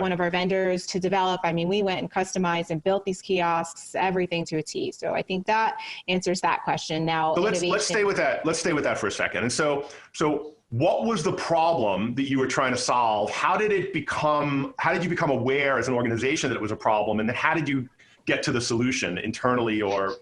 one of our vendors to develop. I mean, we went and customized and built these kiosks, everything to a T. So I think that answers that question. Now, so let's stay with that. Let's stay with that for a second. And so what was the problem that you were trying to solve? How did you become aware as an organization that it was a problem? And then how did you get to the solution internally or?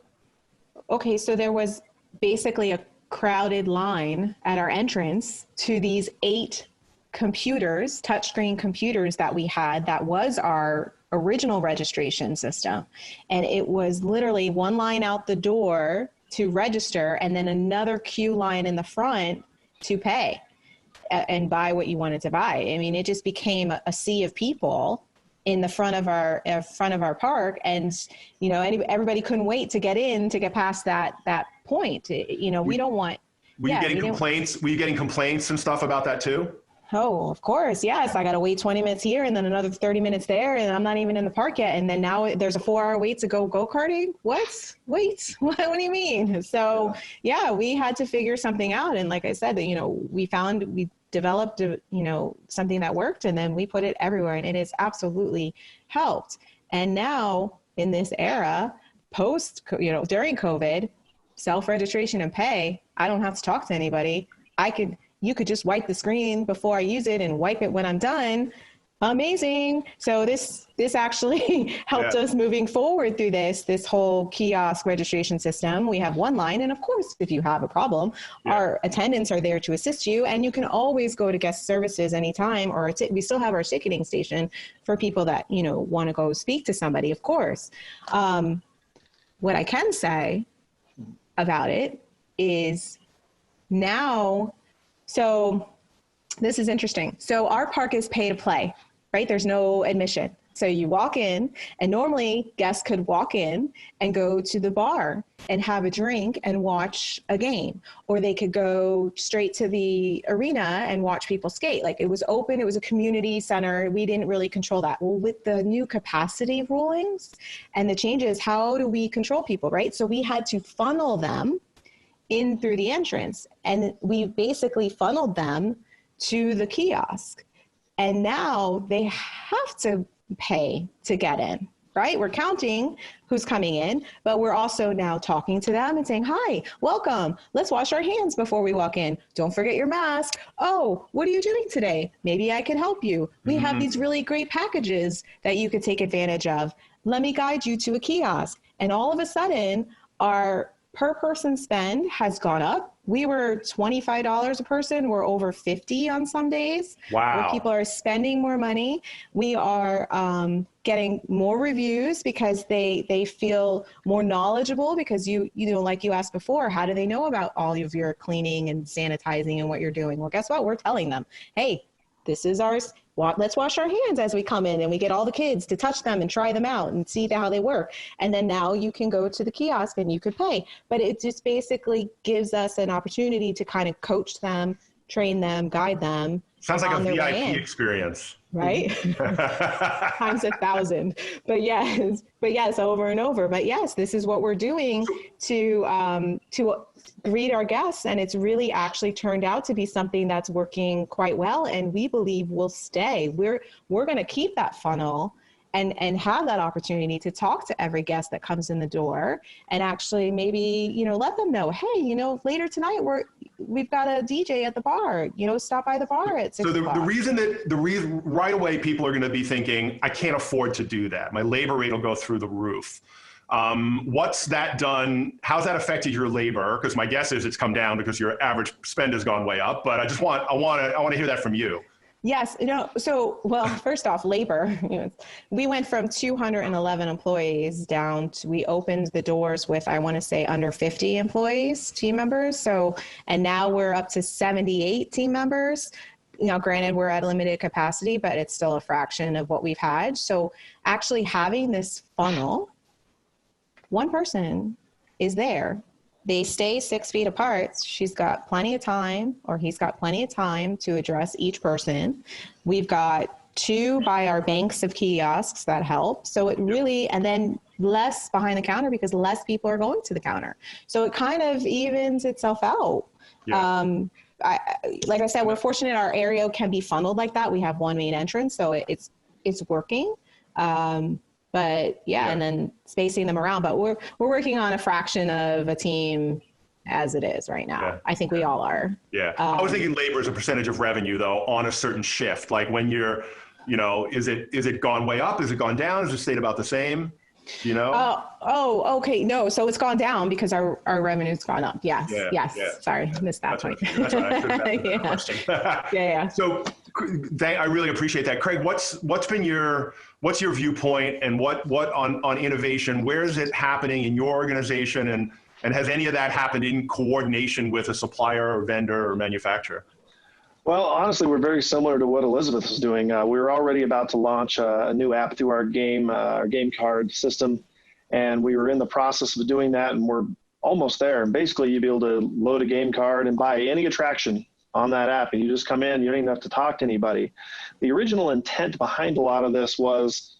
Okay, so there was basically a crowded line at our entrance to these 8 computers, touchscreen computers that we had. That was our original registration system. And it was literally one line out the door to register and then another queue line in the front to pay and buy what you wanted to buy. I mean, it just became a sea of people in the front of our park, and everybody couldn't wait to get in to get past that point. We don't want. Were you getting complaints? Were you getting complaints and stuff about that too? Oh, of course. Yes. I got to wait 20 minutes here and then another 30 minutes there. And I'm not even in the park yet. And then now there's a 4-hour wait to go-karting. What? Wait, what do you mean? So yeah, we had to figure something out. And like I said, we developed, something that worked, and then we put it everywhere, and it has absolutely helped. And now in this era, during COVID, self-registration and pay, I don't have to talk to anybody. You could just wipe the screen before I use it and wipe it when I'm done. Amazing. So this actually helped us moving forward through this whole kiosk registration system. We have one line. And of course, if you have a problem, our attendants are there to assist you. And you can always go to guest services anytime, or we still have our ticketing station for people that, want to go speak to somebody, of course. What I can say about it is now, so this is interesting. So our park is pay to play, right? There's no admission. So you walk in, and normally guests could walk in and go to the bar and have a drink and watch a game, or they could go straight to the arena and watch people skate. Like, it was open, it was a community center. We didn't really control that. Well, with the new capacity rulings and the changes, how do we control people, right? So we had to funnel them in through the entrance, and we basically funneled them to the kiosk. And now they have to pay to get in, right? We're counting who's coming in, but we're also now talking to them and saying, hi, welcome. Let's wash our hands before we walk in. Don't forget your mask. Oh, what are you doing today? Maybe I can help you. We have these really great packages that you could take advantage of. Let me guide you to a kiosk. And all of a sudden, our per person spend has gone up. We were $25 a person. We're over $50 on some days. Wow. Where people are spending more money. We are getting more reviews because they feel more knowledgeable, because like you asked before, how do they know about all of your cleaning and sanitizing and what you're doing? Well, guess what? We're telling them, hey, this is ours. Let's wash our hands as we come in, and we get all the kids to touch them and try them out and see how they work. And then now you can go to the kiosk and you could pay. But it just basically gives us an opportunity to kind of coach them, train them, guide them. Sounds like a VIP experience. Right? Times 1,000. But yes, over and over. But yes, this is what we're doing to greet our guests, and it's really actually turned out to be something that's working quite well, and we believe will stay. We're going to keep that funnel and have that opportunity to talk to every guest that comes in the door, and actually maybe let them know, hey, later tonight we've got a DJ at the bar, stop by the bar at 6 o'clock. So the reason right away people are going to be thinking, I can't afford to do that. My labor rate will go through the roof. What's that done? How's that affected your labor? Because my guess is it's come down because your average spend has gone way up. But I want to hear that from you. Yes. Well, first off, labor. We went from 211 employees down to, we opened the doors with, I want to say, under 50 employees, team members. And now we're up to 78 team members. Now, granted, we're at a limited capacity, but it's still a fraction of what we've had. So actually having this funnel, one person is there. They stay 6 feet apart. She's got plenty of time, or he's got plenty of time to address each person. We've got 2 by our banks of kiosks that help. So it really, and then less behind the counter because less people are going to the counter. So it kind of evens itself out. Yeah. Like I said, we're fortunate our area can be funneled like that. We have one main entrance, so it's working. But yeah, and then spacing them around. But we're working on a fraction of a team as it is right now. I think we all are. Yeah. I was thinking labor as a percentage of revenue, though, on a certain shift. Like when you're, is it gone way up? Is it gone down? Is it stayed about the same? Okay. No, so it's gone down because our revenue's gone up. Yes. Yes. Sorry, missed that point. That's what I should have that question. Yeah. So I really appreciate that. Craig, what's your viewpoint and what on innovation? Where is it happening in your organization, and has any of that happened in coordination with a supplier or vendor or manufacturer? Well, honestly, we're very similar to what Elizabeth is doing. We were already about to launch a new app through our game card system, and we were in the process of doing that, and we're almost there. And basically, you'd be able to load a game card and buy any attraction on that app, and you just come in. You don't even have to talk to anybody. The original intent behind a lot of this was,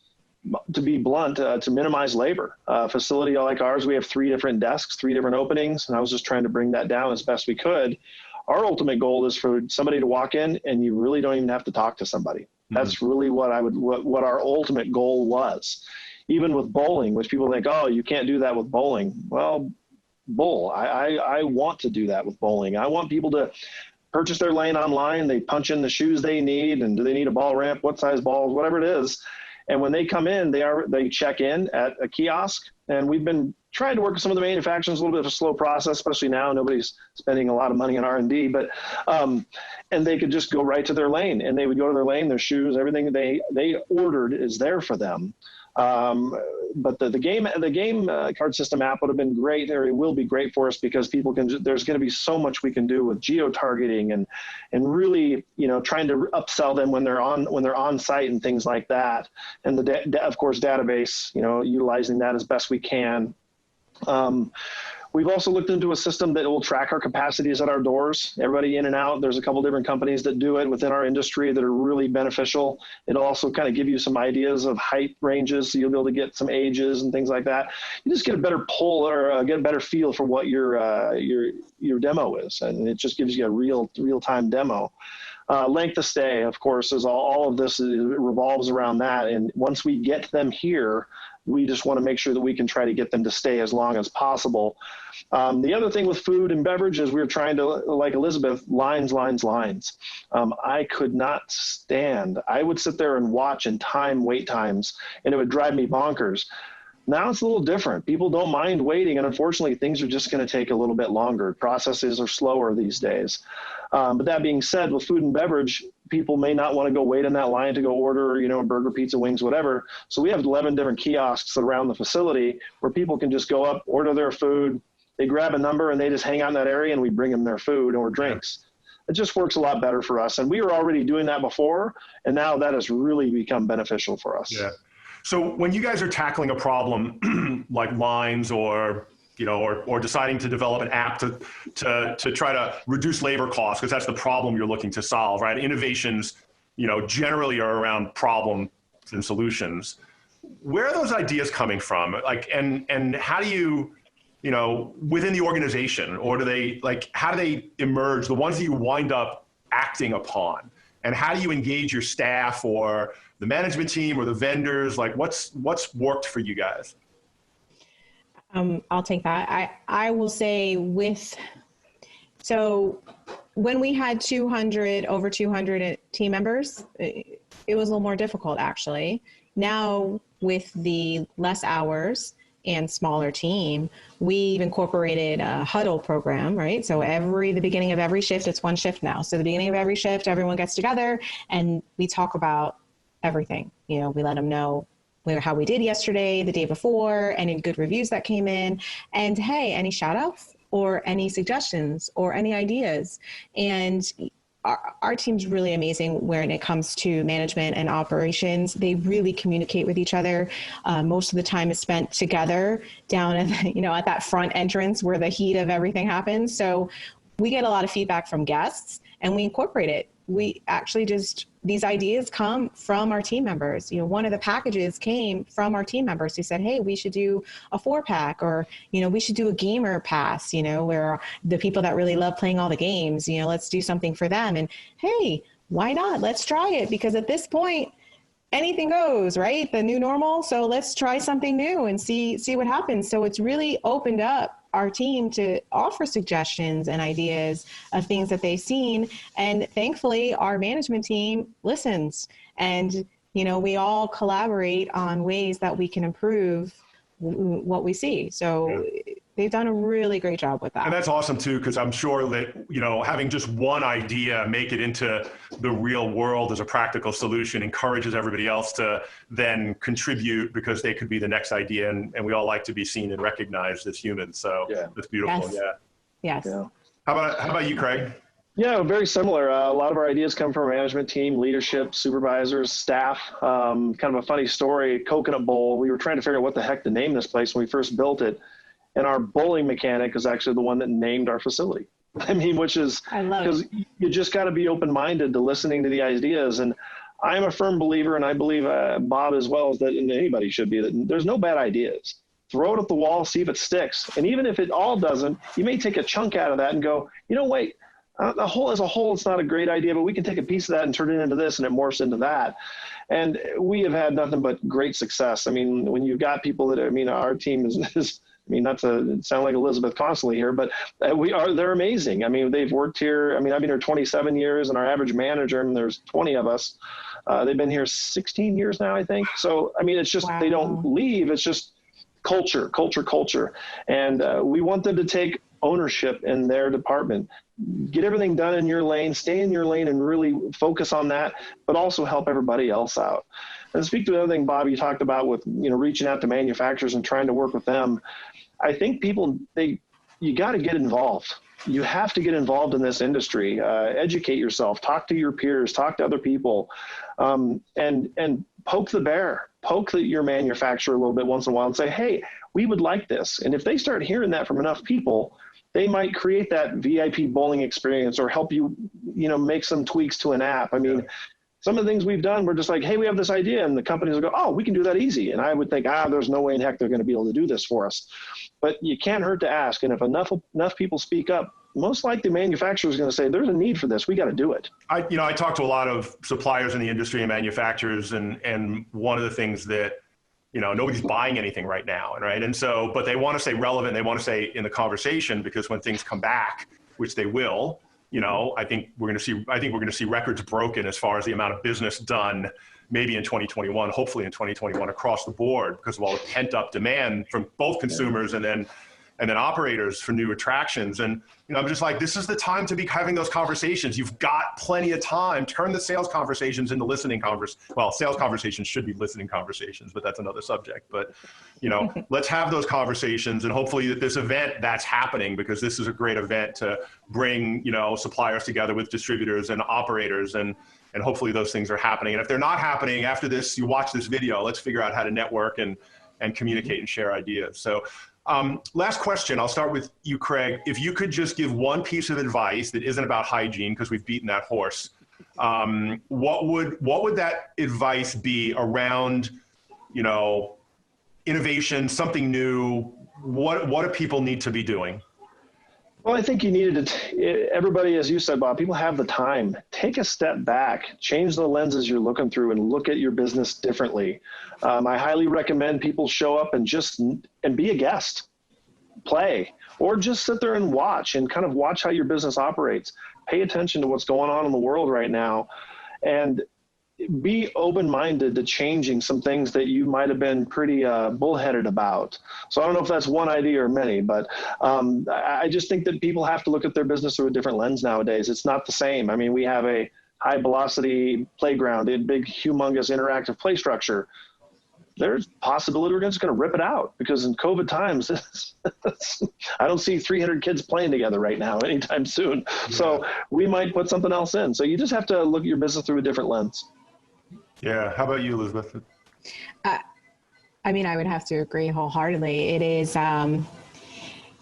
to be blunt, to minimize labor. A facility like ours, we have 3 different desks, 3 different openings, and I was just trying to bring that down as best we could. Our ultimate goal is for somebody to walk in and you really don't even have to talk to somebody. That's really what our ultimate goal was. Even with bowling, which people think, oh, you can't do that with bowling. Well, I want to do that with bowling. I want people to purchase their lane online. They punch in the shoes they need, and do they need a ball ramp, what size balls, whatever it is. And when they come in, they check in at a kiosk. And we've been trying to work with some of the manufacturers, a little bit of a slow process, especially now. Nobody's spending a lot of money on R&D, but and they could just go right to their lane, and they would go to their lane, their shoes, everything they ordered is there for them. But the game card system app would have been great, or it will be great for us, because people can. There's going to be so much we can do with geo-targeting and really, trying to upsell them when they're on site and things like that. And of course, database, utilizing that as best we can. We've also looked into a system that will track our capacities at our doors, everybody in and out. There's a couple different companies that do it within our industry that are really beneficial. It'll also kind of give you some ideas of height ranges, so you'll be able to get some ages and things like that. You just get a better pull, or get a better feel for what your demo is, and it just gives you a real-time demo. Length of stay, of course, is all of this revolves around that. And once we get them here, we just want to make sure that we can try to get them to stay as long as possible. The other thing with food and beverage is we're trying to, like Elizabeth, lines. I could not stand. I would sit there and watch and time wait times, and it would drive me bonkers. Now it's a little different. People don't mind waiting, and unfortunately, things are just going to take a little bit longer. Processes are slower these days. But that being said, with food and beverage, people may not want to go wait in that line to go order, a burger, pizza, wings, whatever. So we have 11 different kiosks around the facility where people can just go up, order their food, they grab a number, and they just hang out in that area, and we bring them their food or drinks. It just works a lot better for us. And we were already doing that before, and now that has really become beneficial for us. Yeah. So when you guys are tackling a problem like lines, or deciding to develop an app to try to reduce labor costs, because that's the problem you're looking to solve, right? Innovations, generally are around problems and solutions. Where are those ideas coming from? And how do you, within the organization, or how do they emerge, the ones that you wind up acting upon? And how do you engage your staff or the management team or the vendors? What's worked for you guys? I'll take that. I will say so when we had over 200 team members, it was a little more difficult, actually. Now with the less hours and smaller team, we've incorporated a huddle program, right? So the beginning of every shift, it's one shift now. So the beginning of every shift, everyone gets together and we talk about everything. We let them know how we did yesterday, the day before, any good reviews that came in, and hey, any shout outs or any suggestions or any ideas. And our team's really amazing when it comes to management and operations. They really communicate with each other. Most of the time is spent together down at, at that front entrance where the heat of everything happens. So we get a lot of feedback from guests and we incorporate it. We actually these ideas come from our team members. One of the packages came from our team members who said, hey, we should do a 4-pack, or, we should do a gamer pass, where the people that really love playing all the games, let's do something for them. And hey, why not? Let's try it, because at this point, anything goes, right? The new normal. So let's try something new and see what happens. So it's really opened up our team to offer suggestions and ideas of things that they've seen. And thankfully, our management team listens. And, we all collaborate on ways that we can improve what we see. So they've done a really great job with that. And that's awesome too, because I'm sure that, having just one idea make it into the real world as a practical solution encourages everybody else to then contribute, because they could be the next idea. And we all like to be seen and recognized as humans. So that's beautiful. Yes. Yeah. Yes. Yeah. How about you, Craig? Yeah, very similar. A lot of our ideas come from our management team, leadership, supervisors, staff. Kind of a funny story, Coconut Bowl. We were trying to figure out what the heck to name this place when we first built it. And our bowling mechanic is actually the one that named our facility. Which is because you just got to be open-minded to listening to the ideas. And I'm a firm believer, and I believe Bob as well, that anybody should be, that there's no bad ideas. Throw it at the wall, see if it sticks. And even if it all doesn't, you may take a chunk out of that and go, wait, the whole as a whole, it's not a great idea, but we can take a piece of that and turn it into this, and it morphs into that. And we have had nothing but great success. When you've got people that, our team is not to sound like Elizabeth constantly here, but they're amazing. They've worked here. I've been here 27 years, and our average manager, and there's 20 of us, they've been here 16 years now, I think. So, it's just, They don't leave. It's just culture. And we want them to take ownership in their department. Get everything done in your lane, stay in your lane, and really focus on that, but also help everybody else out. And to speak to the other thing, Bob, you talked about with, reaching out to manufacturers and trying to work with them. I think people, you got to get involved. You have to get involved in this industry, educate yourself, talk to your peers, talk to other people, and poke the bear, poke your manufacturer a little bit once in a while and say, hey, we would like this. And if they start hearing that from enough people, they might create that VIP bowling experience or help you, make some tweaks to an app. Some of the things we've done, we're just like, hey, we have this idea, and the companies will go, oh, we can do that easy. And I would think, there's no way in heck they're going to be able to do this for us. But you can't hurt to ask. And if enough people speak up, most likely the manufacturer is going to say, there's a need for this. We got to do it. I talk to a lot of suppliers in the industry and manufacturers, and one of the things that, nobody's buying anything right now. Right. And so, but they want to stay relevant. They want to stay in the conversation, because when things come back, which they will, I think we're going to see records broken as far as the amount of business done, maybe in 2021, hopefully in 2021 across the board, because of all the pent up demand from both consumers and then operators for new attractions. And, I'm just like, this is the time to be having those conversations. You've got plenty of time. Turn the sales conversations into listening Well, sales conversations should be listening conversations, but that's another subject. But, let's have those conversations, and hopefully at this event that's happening, because this is a great event to bring, suppliers together with distributors and operators, and hopefully those things are happening. And if they're not happening after this, you watch this video, let's figure out how to network and communicate and share ideas. So, last question. I'll start with you, Craig. If you could just give one piece of advice that isn't about hygiene, because we've beaten that horse, what would that advice be around, innovation, something new? What do people need to be doing? Well, I think you needed to, everybody, as you said, Bob, people have the time. Take a step back, change the lenses you're looking through, and look at your business differently. I highly recommend people show up and be a guest, play, or just sit there and watch how your business operates. Pay attention to what's going on in the world right now, and be open-minded to changing some things that you might have been pretty bullheaded about. So I don't know if that's one idea or many, but I just think that people have to look at their business through a different lens nowadays. It's not the same. We have a high-velocity playground, a big, humongous interactive play structure. there's possibility we're just going to rip it out, because in COVID times, I don't see 300 kids playing together right now anytime soon. Yeah. So we might put something else in. So you just have to look at your business through a different lens. Yeah. How about you, Elizabeth? I mean, I would have to agree wholeheartedly. It is,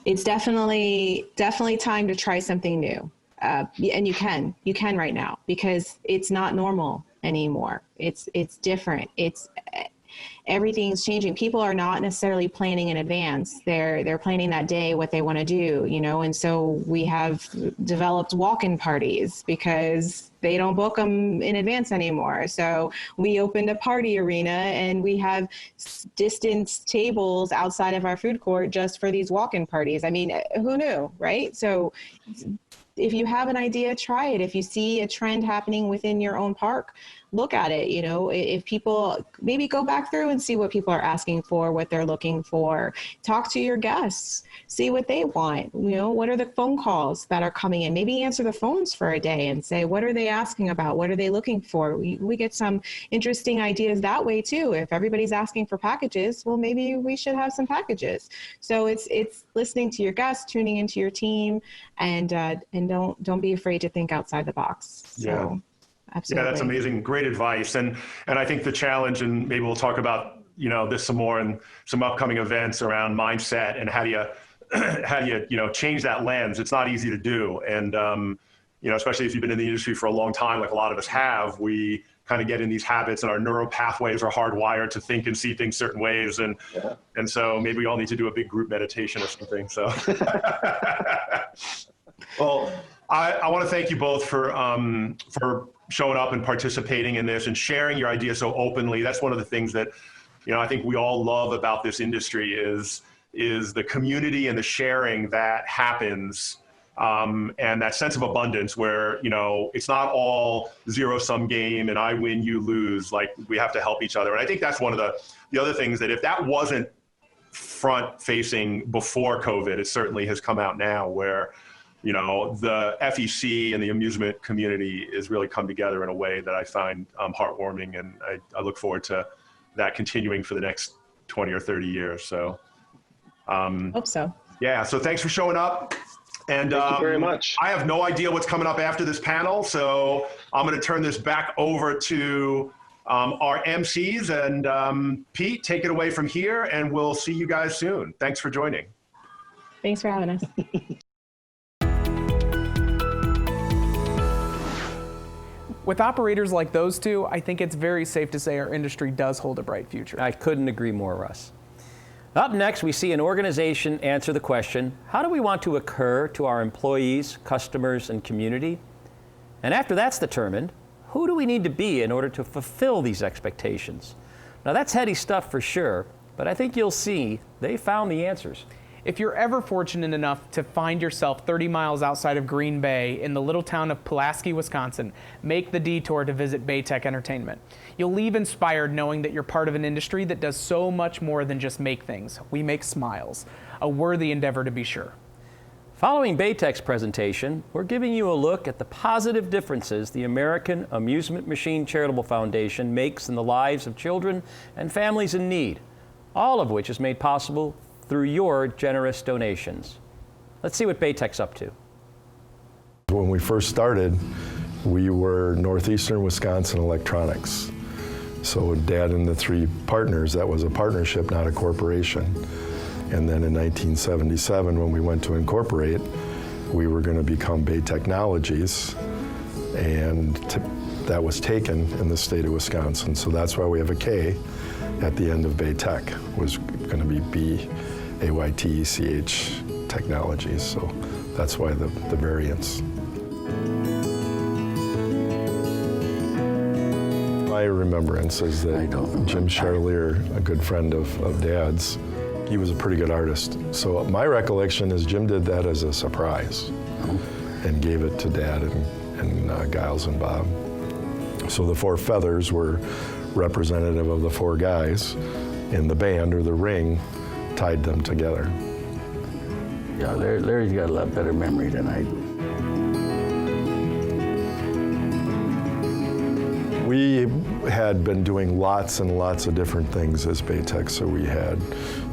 it's definitely time to try something new. And you can right now, because it's not normal anymore. It's different. Everything's changing. People are not necessarily planning in advance. They're planning that day what they want to do, and so we have developed walk-in parties because they don't book them in advance anymore. So we opened a party arena and we have distance tables outside of our food court just for these walk-in parties. I mean, who knew, right? So if you have an idea, try it. If you see a trend happening within your own park, look at it. If people, maybe go back through and see what people are asking for, what they're looking for. Talk to your guests, see what they want. What are the phone calls that are coming in? Maybe answer the phones for a day and say, what are they asking about? What are they looking for? We get some interesting ideas that way too. If everybody's asking for packages, well, maybe we should have some packages. So it's listening to your guests, tuning into your team, and don't be afraid to think outside the box. So, absolutely. Yeah, that's amazing. Great advice. And I think the challenge, and maybe we'll talk about, this some more in some upcoming events around mindset and how do you change that lens. It's not easy to do. And, especially if you've been in the industry for a long time, like a lot of us have, we kind of get in these habits and our neural pathways are hardwired to think and see things certain ways. And so maybe we all need to do a big group meditation or something. So, well, I want to thank you both for showing up and participating in this and sharing your ideas so openly. That's one of the things that, I think we all love about this industry is the community and the sharing that happens, and that sense of abundance where, it's not all zero-sum game and I win, you lose. Like, we have to help each other. And I think that's one of the other things that if that wasn't front-facing before COVID, it certainly has come out now where, the FEC and the amusement community is really come together in a way that I find heartwarming, and I look forward to that continuing for the next 20 or 30 years. So, hope so. Yeah. So thanks for showing up. And thank you very much. I have no idea what's coming up after this panel, so I'm going to turn this back over to our MCs, and Pete, take it away from here, and we'll see you guys soon. Thanks for joining. Thanks for having us. With operators like those two, I think it's very safe to say our industry does hold a bright future. I couldn't agree more, Russ. Up next, we see an organization answer the question, how do we want to occur to our employees, customers, and community? And after that's determined, who do we need to be in order to fulfill these expectations? Now, that's heady stuff for sure, but I think you'll see they found the answers. If you're ever fortunate enough to find yourself 30 miles outside of Green Bay in the little town of Pulaski, Wisconsin, make the detour to visit Baytech Entertainment. You'll leave inspired knowing that you're part of an industry that does so much more than just make things. We make smiles. A worthy endeavor to be sure. Following Baytech's presentation, we're giving you a look at the positive differences the American Amusement Machine Charitable Foundation makes in the lives of children and families in need, all of which is made possible through your generous donations. Let's see what Baytech's up to. When we first started, we were Northeastern Wisconsin Electronics. So Dad and the three partners, that was a partnership, not a corporation. And then in 1977, when we went to incorporate, we were going to become Bay Technologies, and that was taken in the state of Wisconsin. So that's why we have a K at the end of Baytech, was going to be B-A-Y-T-E-C-H Technologies. So that's why the variance. My remembrance is that Jim Charlier, a good friend of Dad's, he was a pretty good artist. So my recollection is Jim did that as a surprise and gave it to Dad and Giles and Bob. So the four feathers were representative of the four guys in the band, or the ring tied them together. Yeah, Larry's got a lot better memory than I do. We had been doing lots and lots of different things as Baytech. So we had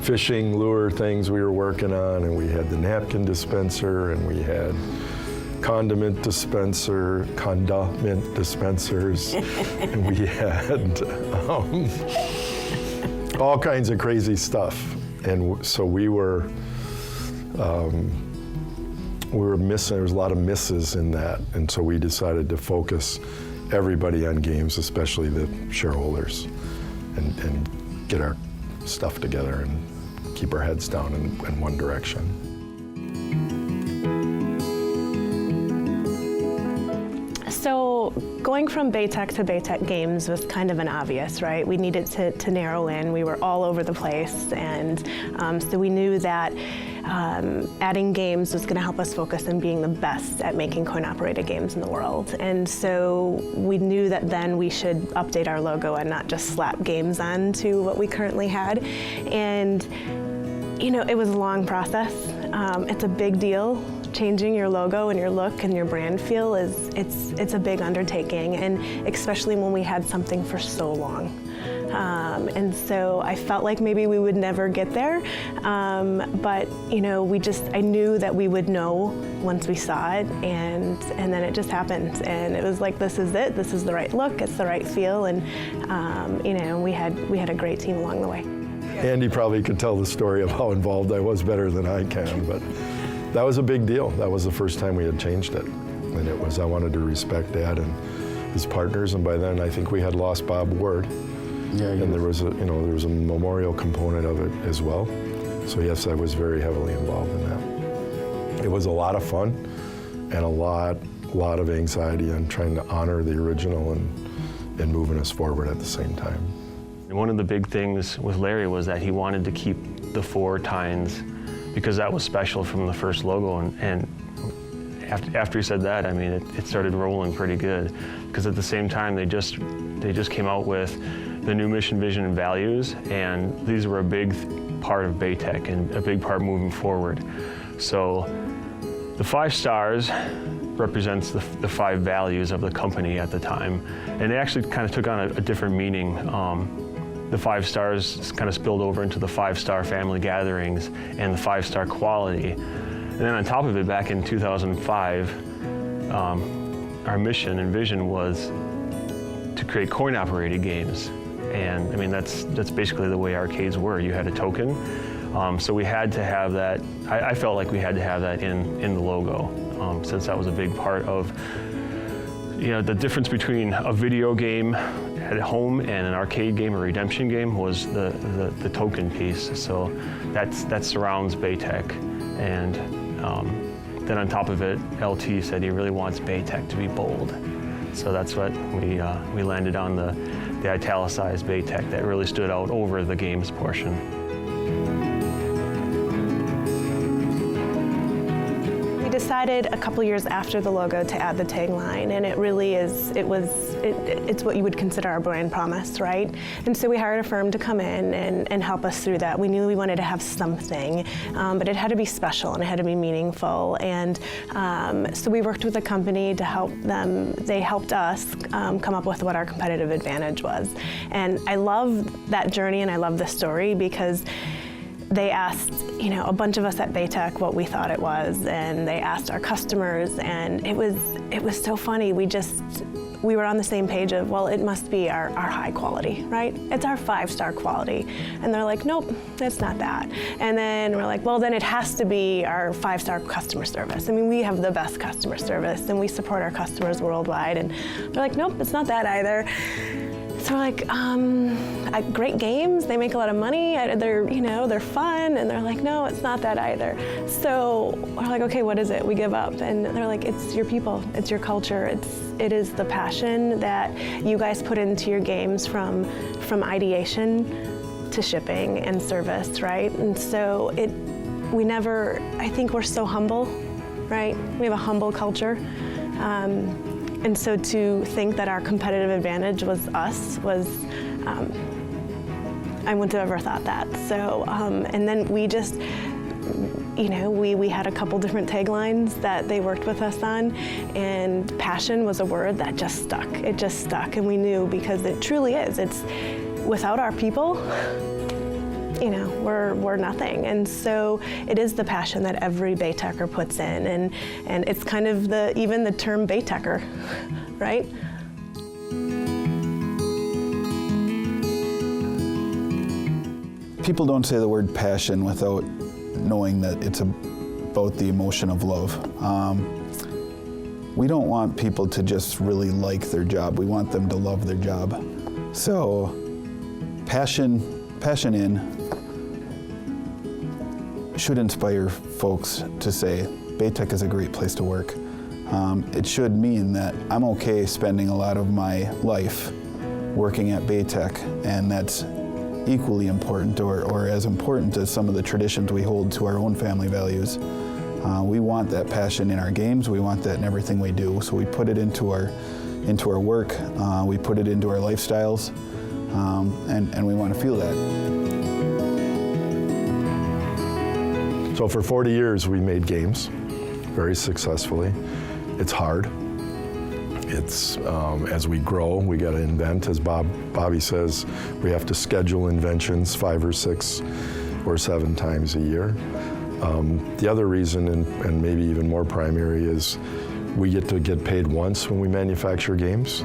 fishing lure things we were working on, and we had the napkin dispenser, and we had condiment dispensers, and we had all kinds of crazy stuff. And so we were missing, there was a lot of misses in that. And so we decided to focus everybody on games, especially the shareholders, and get our stuff together and keep our heads down in one direction. So going from Baytech to Baytech Games was kind of an obvious, right? We needed to narrow in. We were all over the place, and so we knew that adding games was going to help us focus on being the best at making coin-operated games in the world. And so we knew that then we should update our logo and not just slap games on to what we currently had. And you know, it was a long process. It's a big deal. Changing your logo and your look and your brand feel it's a big undertaking, and especially when we had something for so long. And so I felt like maybe we would never get there, but you know, I knew that we would know once we saw it, and then it just happened, and it was like, this is it, this is the right look, it's the right feel, and you know, we had a great team along the way. Andy probably could tell the story of how involved I was better than I can, but that was a big deal. That was the first time we had changed it. And it was, I wanted to respect Dad and his partners, and by then I think we had lost Bob Ward. Yeah, and there was a memorial component of it as well. So yes, I was very heavily involved in that. It was a lot of fun and a lot of anxiety on trying to honor the original and moving us forward at the same time. And one of the big things with Larry was that he wanted to keep the 4 tines, because that was special from the first logo, and after he said that, I mean, it started rolling pretty good, because at the same time they just came out with the new mission, vision, and values, and these were a big part of Baytech and a big part moving forward. So the 5 stars represents the 5 values of the company at the time, and it actually kind of took on a different meaning. The 5 stars kind of spilled over into the 5-star family gatherings and the 5-star quality. And then on top of it, back in 2005, our mission and vision was to create coin-operated games. And I mean, that's basically the way arcades were. You had a token. So we had to have that. I felt like we had to have that in the logo, since that was a big part of, you know, the difference between a video game at home and an arcade game or redemption game was the token piece. So that surrounds Baytech. And then on top of it, LT said he really wants Baytech to be bold. So that's what we landed on, the italicized Baytech that really stood out over the games portion. We decided a couple years after the logo to add the tagline, and it really is, it's what you would consider our brand promise, right? And so we hired a firm to come in and help us through that. We knew we wanted to have something, but it had to be special and it had to be meaningful. And so we worked with a company to help them. They helped us come up with what our competitive advantage was. And I love that journey and I love the story, because they asked, you know, a bunch of us at Baytech what we thought it was, and they asked our customers, and it was so funny. We were on the same page of, well, it must be our high quality, right? It's our 5-star quality. And they're like, nope, it's not that. And then we're like, well, then it has to be our 5-star customer service. I mean, we have the best customer service, and we support our customers worldwide. And they're like, nope, it's not that either. So we're like, great games, they make a lot of money, they're fun, and they're like, no, it's not that either. So we're like, okay, what is it? We give up, and they're like, it's your people, it's your culture, it is the passion that you guys put into your games from ideation to shipping and service, right? And so I think we're so humble, right? We have a humble culture. And so to think that our competitive advantage was us was, I wouldn't have ever thought that. So, and then we just you know, we had a couple different taglines that they worked with us on, and passion was a word that just stuck. It just stuck, and we knew, because it truly is. It's without our people, you know, we're nothing. And so it is the passion that every Baytecher puts in, and it's kind of even the term Baytecher, right? People don't say the word passion without knowing that it's about the emotion of love. We don't want people to just really like their job. We want them to love their job. So passion should inspire folks to say, Baytech is a great place to work. It should mean that I'm okay spending a lot of my life working at Baytech, and that's equally important or as important as some of the traditions we hold to our own family values. We want that passion in our games. We want that in everything we do. So we put it into our work. We put it into our lifestyles, and we want to feel that. So for 40 years, we made games very successfully. It's hard. It's, as we grow, we got to invent. As Bobby says, we have to schedule inventions 5 or 6 or 7 times a year. The other reason, and maybe even more primary, is we get paid once when we manufacture games.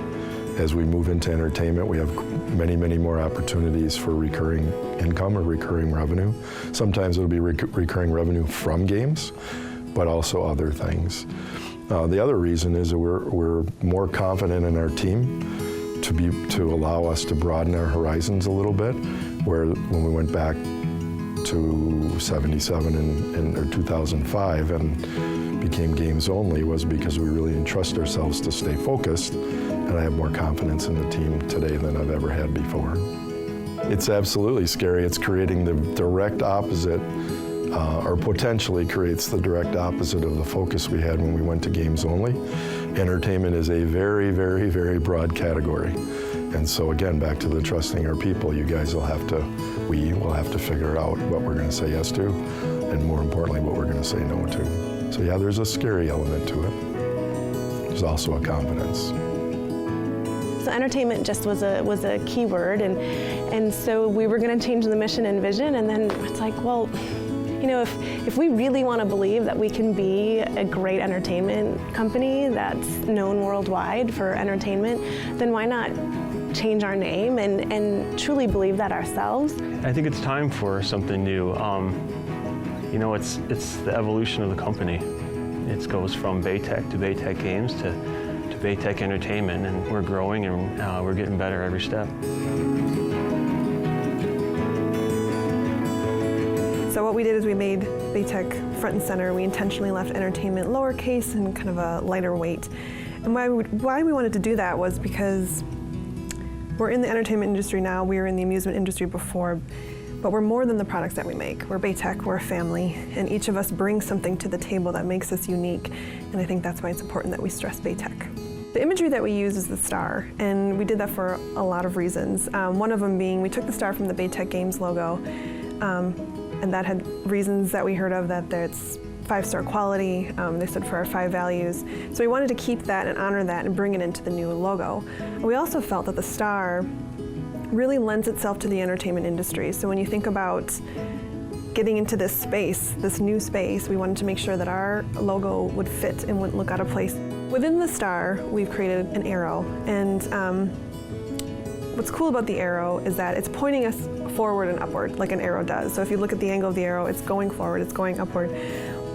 As we move into entertainment, we have many, many more opportunities for recurring income or recurring revenue. Sometimes it'll be recurring revenue from games, but also other things. The other reason is that we're more confident in our team to allow us to broaden our horizons a little bit, where when we went back to 77 or 2005 and became games only was because we really entrust ourselves to stay focused, and I have more confidence in the team today than I've ever had before. It's absolutely scary. It's creating the direct opposite, or potentially creates the direct opposite of the focus we had when we went to games only. Entertainment is a very, very, very broad category. And so again, back to the trusting our people, we will have to figure out what we're going to say yes to, and more importantly, what we're going to say no to. So yeah, there's a scary element to it. There's also a confidence. So entertainment just was a key word, and so we were going to change the mission and vision, and then it's like, well, you know, if we really want to believe that we can be a great entertainment company that's known worldwide for entertainment, then why not change our name and truly believe that ourselves? I think it's time for something new. You know, it's the evolution of the company. It goes from Baytech to Baytech Games to Baytech Entertainment, and we're growing and we're getting better every step. So what we did is we made Baytech front and center. We intentionally left entertainment lowercase and kind of a lighter weight. And why we wanted to do that was because we're in the entertainment industry now. We were in the amusement industry before, but we're more than the products that we make. We're Baytech, we're a family, and each of us brings something to the table that makes us unique. And I think that's why it's important that we stress Baytech. The imagery that we use is the star, and we did that for a lot of reasons. One of them being we took the star from the Baytech Games logo, and that had reasons that we heard of, that it's 5-star quality. They stood for our 5 values. So we wanted to keep that and honor that and bring it into the new logo. We also felt that the star really lends itself to the entertainment industry. So when you think about getting into this space, this new space, we wanted to make sure that our logo would fit and wouldn't look out of place. Within the star, we've created an arrow, and what's cool about the arrow is that it's pointing us forward and upward like an arrow does. So if you look at the angle of the arrow, it's going forward, it's going upward.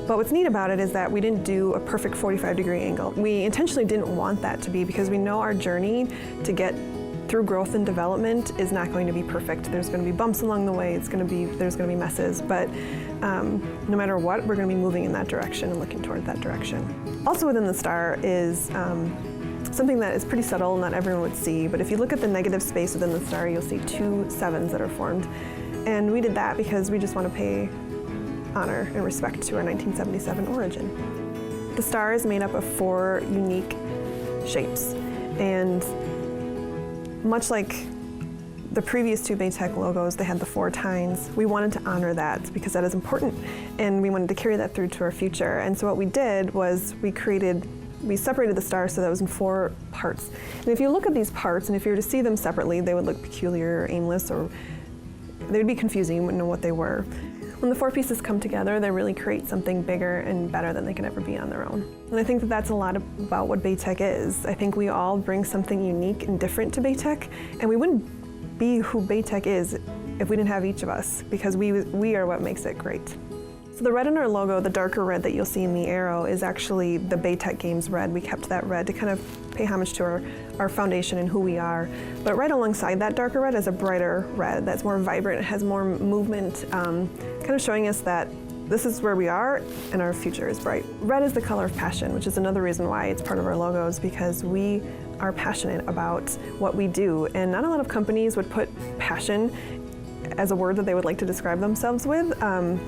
But what's neat about it is that we didn't do a perfect 45-degree angle. We intentionally didn't want that to be, because we know our journey to get through growth and development is not going to be perfect. There's going to be bumps along the way, there's going to be messes, but no matter what, we're going to be moving in that direction and looking toward that direction. Also within the star is something that is pretty subtle, not everyone would see, but if you look at the negative space within the star, you'll see 2 sevens that are formed. And we did that because we just want to pay honor and respect to our 1977 origin. The star is made up of 4 unique shapes, and much like the previous two Baytech logos, they had the 4 tines. We wanted to honor that because that is important, and we wanted to carry that through to our future. And so what we did was we separated the stars so that it was in 4 parts. And if you look at these parts, and if you were to see them separately, they would look peculiar or aimless, or they would be confusing. You wouldn't know what they were. When the 4 pieces come together, they really create something bigger and better than they could ever be on their own. And I think that that's a lot about what Baytech is. I think we all bring something unique and different to Baytech, and we wouldn't be who Baytech is if we didn't have each of us, because we are what makes it great. So the red in our logo, the darker red that you'll see in the arrow, is actually the Baytech Games red. We kept that red to kind of pay homage to our foundation and who we are. But right alongside that darker red is a brighter red that's more vibrant, it has more movement, kind of showing us that this is where we are and our future is bright. Red is the color of passion, which is another reason why it's part of our logos, because we are passionate about what we do. And not a lot of companies would put passion as a word that they would like to describe themselves with.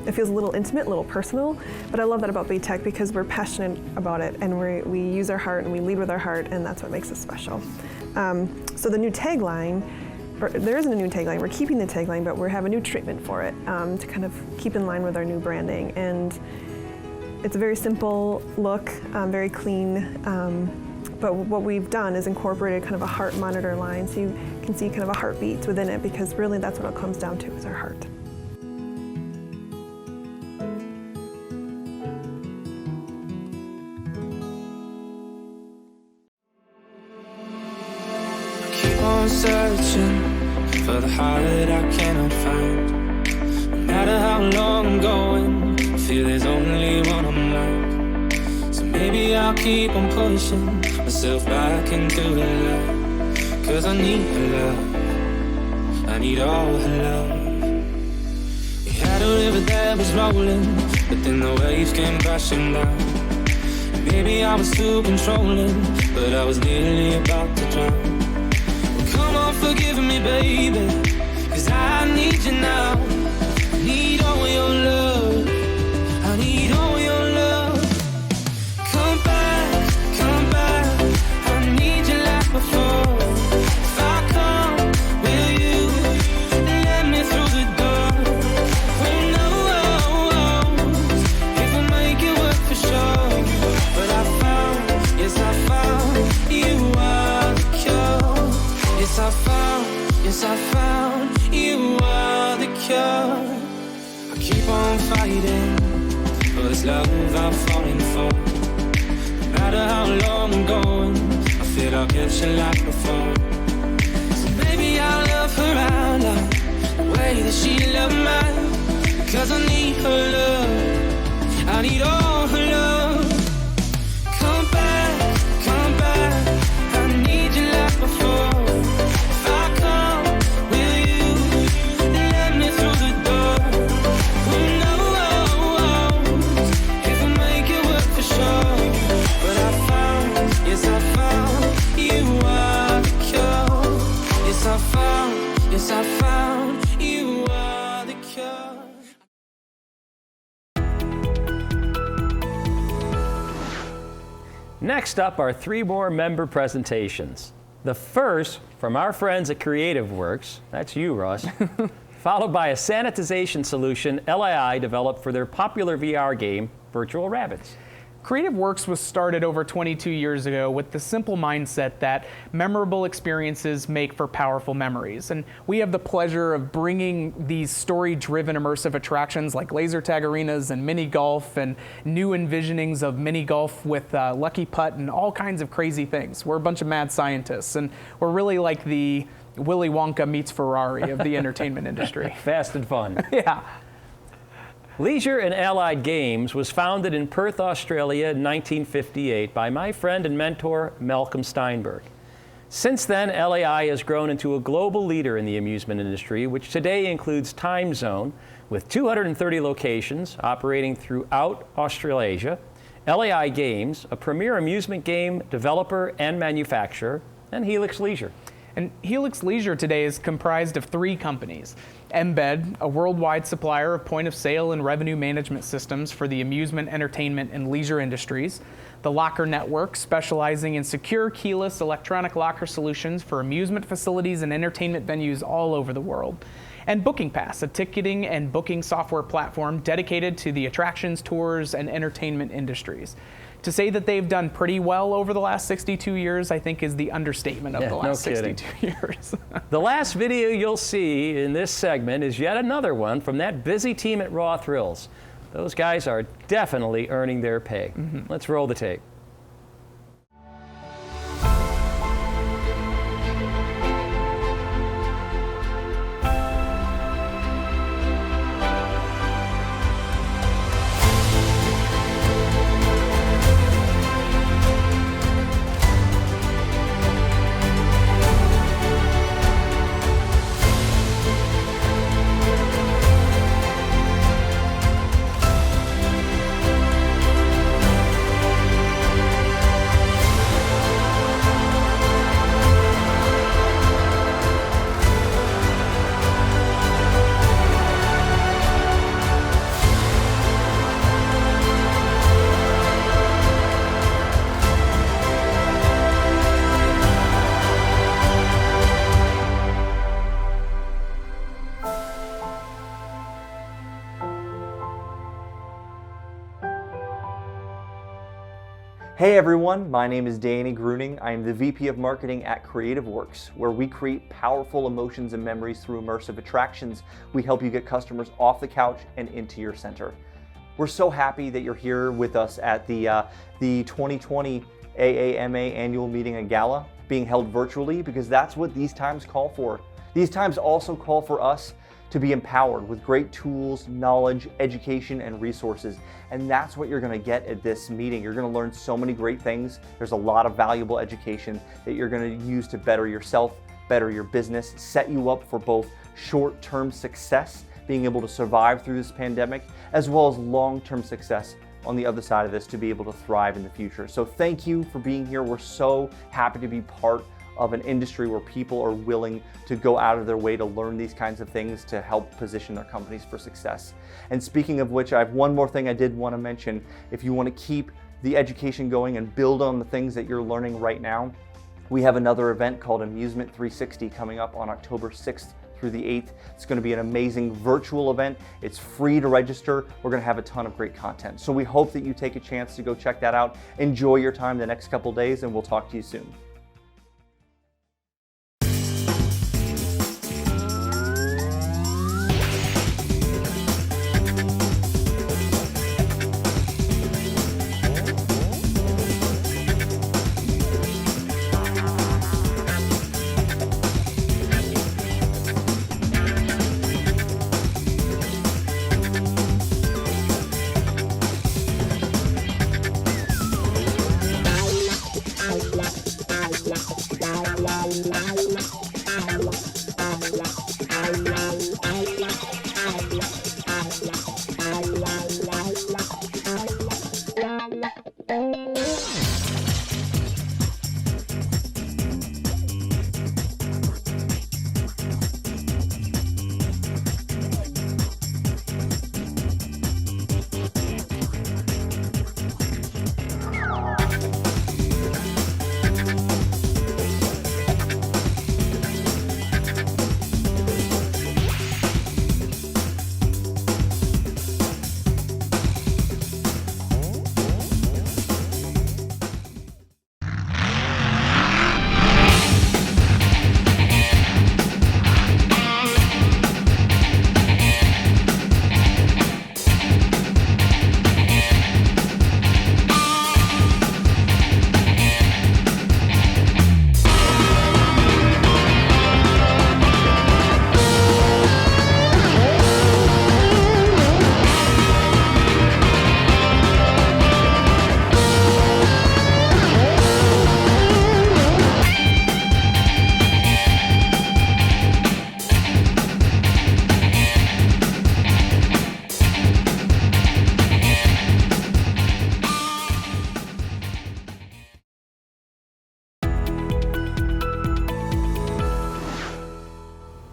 It feels a little intimate, a little personal, but I love that about Baytech because we're passionate about it, and we use our heart and we lead with our heart, and that's what makes us special. So the new tagline, there isn't a new tagline, we're keeping the tagline, but we have a new treatment for it to kind of keep in line with our new branding. And it's a very simple look, very clean, but what we've done is incorporated kind of a heart monitor line, so you can see kind of a heartbeat within it, because really that's what it comes down to, is our heart. Keep on searching for the heart that I cannot find. No matter how long I'm going, I feel there's only one I'm like. So maybe I'll keep on pushing myself back into the light, 'cause I need her love, I need all her love. We had a river that was rolling, but then the waves came crashing down. And maybe I was too controlling, but I was nearly about to drown. Well, come on, forgive me, baby, 'cause I need you now. I need all your love, I need all your love. Come back, I need you like before. If I come, will you let me through the door? Who knows if I make it work for sure. But I found, yes I found, you are the cure. Yes I found, you are the cure. I keep on fighting for this love I'm falling for. No matter how long I'm going, I feel I'll catch you like before. So maybe I'll love her out like the way that she loved mine, 'cause I need her love, I need all her love. Come back, I need you like before. If I come, will you let me through the door? Who knows if I make it work for sure. But I found, yes I found, you are the cure. Yes I found, you are the cure. Next up are 3 more member presentations. The first from our friends at Creative Works, that's you, Russ, followed by a sanitization solution LAI developed for their popular VR game, Virtual Rabbits. Creative Works was started over 22 years ago with the simple mindset that memorable experiences make for powerful memories. And we have the pleasure of bringing these story-driven immersive attractions like laser tag arenas and mini golf and new envisionings of mini golf with Lucky Putt and all kinds of crazy things. We're a bunch of mad scientists, and we're really like the Willy Wonka meets Ferrari of the entertainment industry. Fast and fun. Yeah. Leisure and Allied Games was founded in Perth, Australia in 1958 by my friend and mentor, Malcolm Steinberg. Since then, LAI has grown into a global leader in the amusement industry, which today includes Time Zone, with 230 locations operating throughout Australasia, LAI Games, a premier amusement game developer and manufacturer, and Helix Leisure. And Helix Leisure today is comprised of 3 companies. Embed, a worldwide supplier of point-of-sale and revenue management systems for the amusement, entertainment, and leisure industries. The The Locker Network, specializing in secure, keyless electronic locker solutions for amusement facilities and entertainment venues all over the world. And Booking Pass, a ticketing and booking software platform dedicated to the attractions, tours, and entertainment industries. To say that they've done pretty well over the last 62 years, I think, is the understatement of the last 62 years. The last video you'll see in this segment is yet another one from that busy team at Raw Thrills. Those guys are definitely earning their pay. Let's roll the tape. Hey everyone, my name is Danny Gruning. I am the VP of Marketing at CreativeWorks, where we create powerful emotions and memories through immersive attractions. We help you get customers off the couch and into your center. We're so happy that you're here with us at the 2020 AAMA annual meeting and gala, being held virtually, because that's what these times call for. These times also call for us to be empowered with great tools, knowledge, education, and resources. And that's what you're gonna get at this meeting. You're gonna learn so many great things. There's a lot of valuable education that you're gonna use to better yourself, better your business, set you up for both short-term success, being able to survive through this pandemic, as well as long-term success on the other side of this to be able to thrive in the future. So thank you for being here. We're so happy to be part of an industry where people are willing to go out of their way to learn these kinds of things to help position their companies for success. And speaking of which, I have one more thing I did want to mention. If you want to keep the education going and build on the things that you're learning right now, we have another event called Amusement 360 coming up on October 6th through the 8th. It's going to be an amazing virtual event. It's free to register. We're going to have a ton of great content. So we hope that you take a chance to go check that out. Enjoy your time the next couple days, and we'll talk to you soon.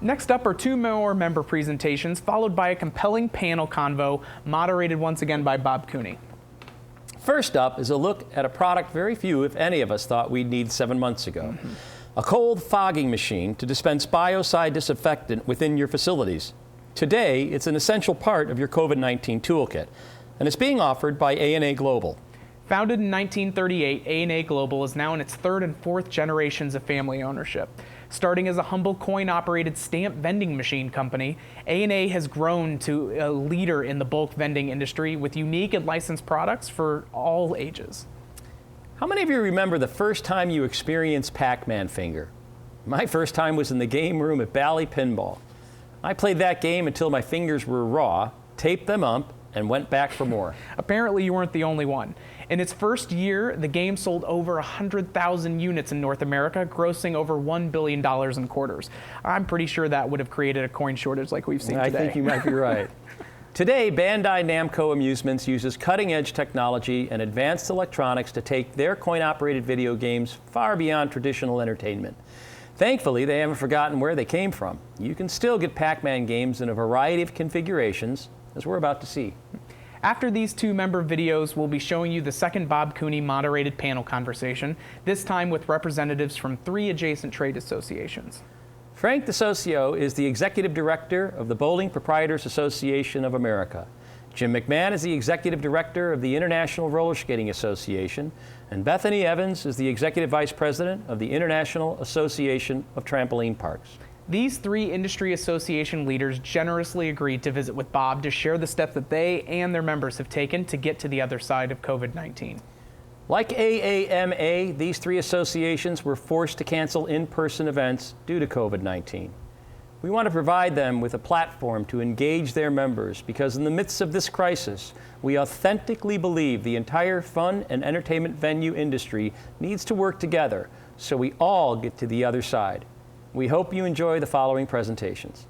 Next up are two more member presentations, followed by a compelling panel convo moderated once again by Bob Cooney. First up is a look at a product very few, if any of us, thought we'd need 7 months ago. A cold fogging machine to dispense biocide disinfectant within your facilities. Today, it's an essential part of your COVID-19 toolkit, and it's being offered by AAMA Global. Founded in 1938, AAMA Global is now in its third and fourth generations of family ownership. Starting as a humble coin-operated stamp vending machine company, AAMA has grown to a leader in the bulk vending industry with unique and licensed products for all ages. How many of you remember the first time you experienced Pac-Man Finger? My first time was in the game room at Bally Pinball. I played that game until my fingers were raw, taped them up, and went back for more. Apparently you weren't the only one. In its first year, the game sold over 100,000 units in North America, grossing over $1 billion in quarters. I'm pretty sure that would have created a coin shortage like we've seen today. I think you might be right. Today, Bandai Namco Amusements uses cutting-edge technology and advanced electronics to take their coin-operated video games far beyond traditional entertainment. Thankfully, they haven't forgotten where they came from. You can still get Pac-Man games in a variety of configurations, as we're about to see. After these two-member videos, we'll be showing you the second Bob Cooney moderated panel conversation, this time with representatives from 3 adjacent trade associations. Frank DeSocio is the Executive Director of the Bowling Proprietors Association of America. Jim McMahon is the Executive Director of the International Roller Skating Association, and Bethany Evans is the Executive Vice President of the International Association of Trampoline Parks. These 3 industry association leaders generously agreed to visit with Bob to share the steps that they and their members have taken to get to the other side of COVID-19. Like AAMA, these 3 associations were forced to cancel in-person events due to COVID-19. We want to provide them with a platform to engage their members because in the midst of this crisis, we authentically believe the entire fun and entertainment venue industry needs to work together so we all get to the other side. We hope you enjoy the following presentations.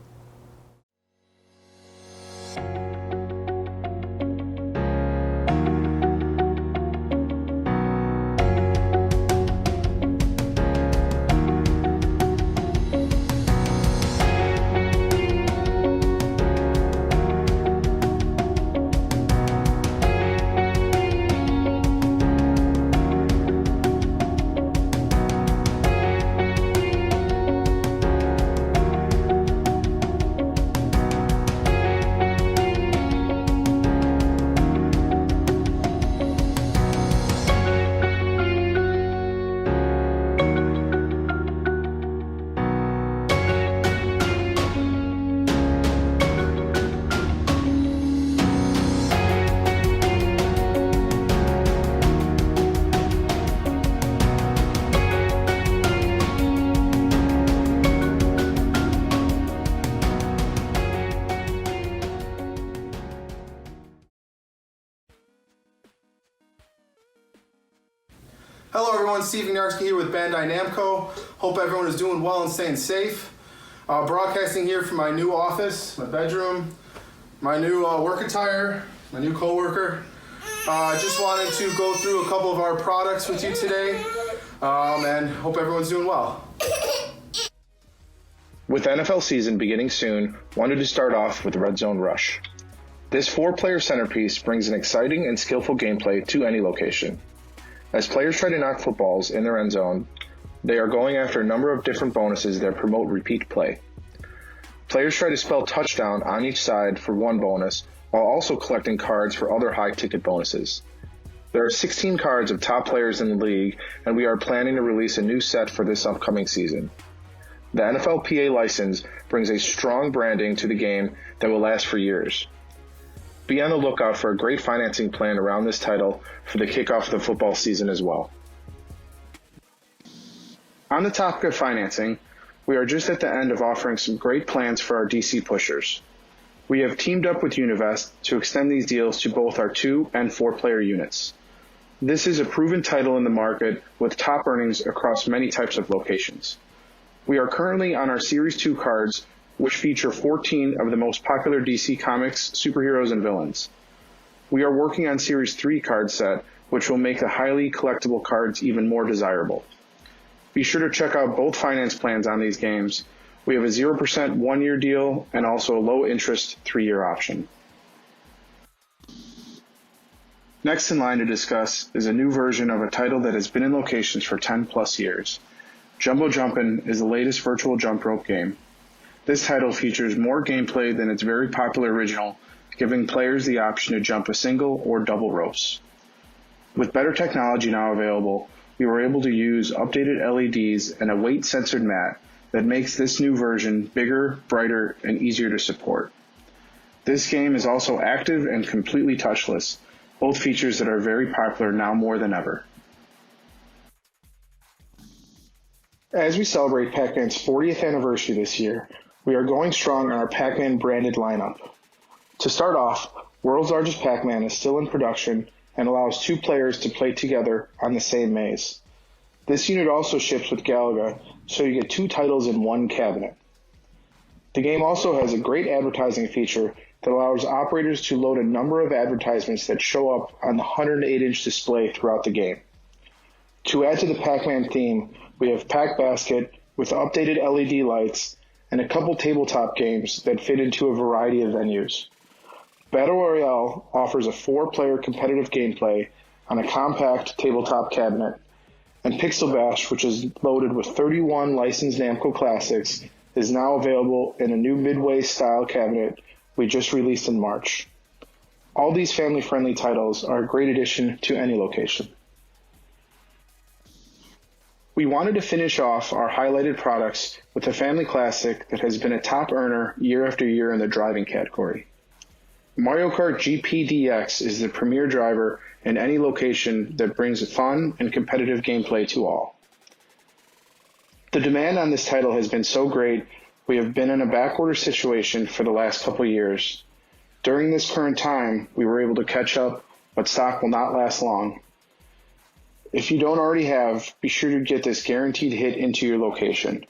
Hello everyone, Steve Gnarski here with Bandai Namco. Hope everyone is doing well and staying safe. Broadcasting here from my new office, my bedroom, my new work attire, my new co-worker. Just wanted to go through a couple of our products with you today and hope everyone's doing well. With NFL season beginning soon, wanted to start off with Red Zone Rush. This 4-player centerpiece brings an exciting and skillful gameplay to any location. As players try to knock footballs in their end zone, they are going after a number of different bonuses that promote repeat play. Players try to spell touchdown on each side for 1 bonus, while also collecting cards for other high-ticket bonuses. There are 16 cards of top players in the league, and we are planning to release a new set for this upcoming season. The NFLPA license brings a strong branding to the game that will last for years. Be on the lookout for a great financing plan around this title for the kickoff of the football season as well. On the topic of financing, we are just at the end of offering some great plans for our DC pushers. We have teamed up with Univest to extend these deals to both our 2- and 4-player units. This is a proven title in the market with top earnings across many types of locations. We are currently on our Series 2 cards, which feature 14 of the most popular DC Comics superheroes and villains. We are working on Series 3 card set, which will make the highly collectible cards even more desirable. Be sure to check out both finance plans on these games. We have a 0% 1-year deal and also a low-interest 3-year option. Next in line to discuss is a new version of a title that has been in locations for 10 plus years. Jumbo Jumpin' is the latest virtual jump rope game. This title features more gameplay than its very popular original, giving players the option to jump a single or double ropes. With better technology now available, we were able to use updated LEDs and a weight-censored mat that makes this new version bigger, brighter, and easier to support. This game is also active and completely touchless, both features that are very popular now more than ever. As we celebrate Pac-Man's 40th anniversary this year, we are going strong on our Pac-Man branded lineup. To start off, World's Largest Pac-Man is still in production and allows 2 players to play together on the same maze. This unit also ships with Galaga, so you get 2 titles in one cabinet. The game also has a great advertising feature that allows operators to load a number of advertisements that show up on the 108-inch display throughout the game. To add to the Pac-Man theme, we have Pac Basket with updated LED lights and a couple tabletop games that fit into a variety of venues. Battle Royale offers a 4-player competitive gameplay on a compact tabletop cabinet, and Pixel Bash, which is loaded with 31 licensed Namco classics, is now available in a new Midway-style cabinet we just released in March. All these family-friendly titles are a great addition to any location. We wanted to finish off our highlighted products with a family classic that has been a top earner year after year in the driving category. Mario Kart GP DX is the premier driver in any location that brings fun and competitive gameplay to all. The demand on this title has been so great, we have been in a backorder situation for the last couple years. During this current time, we were able to catch up, but stock will not last long. If you don't already have, be sure to get this guaranteed hit into your location.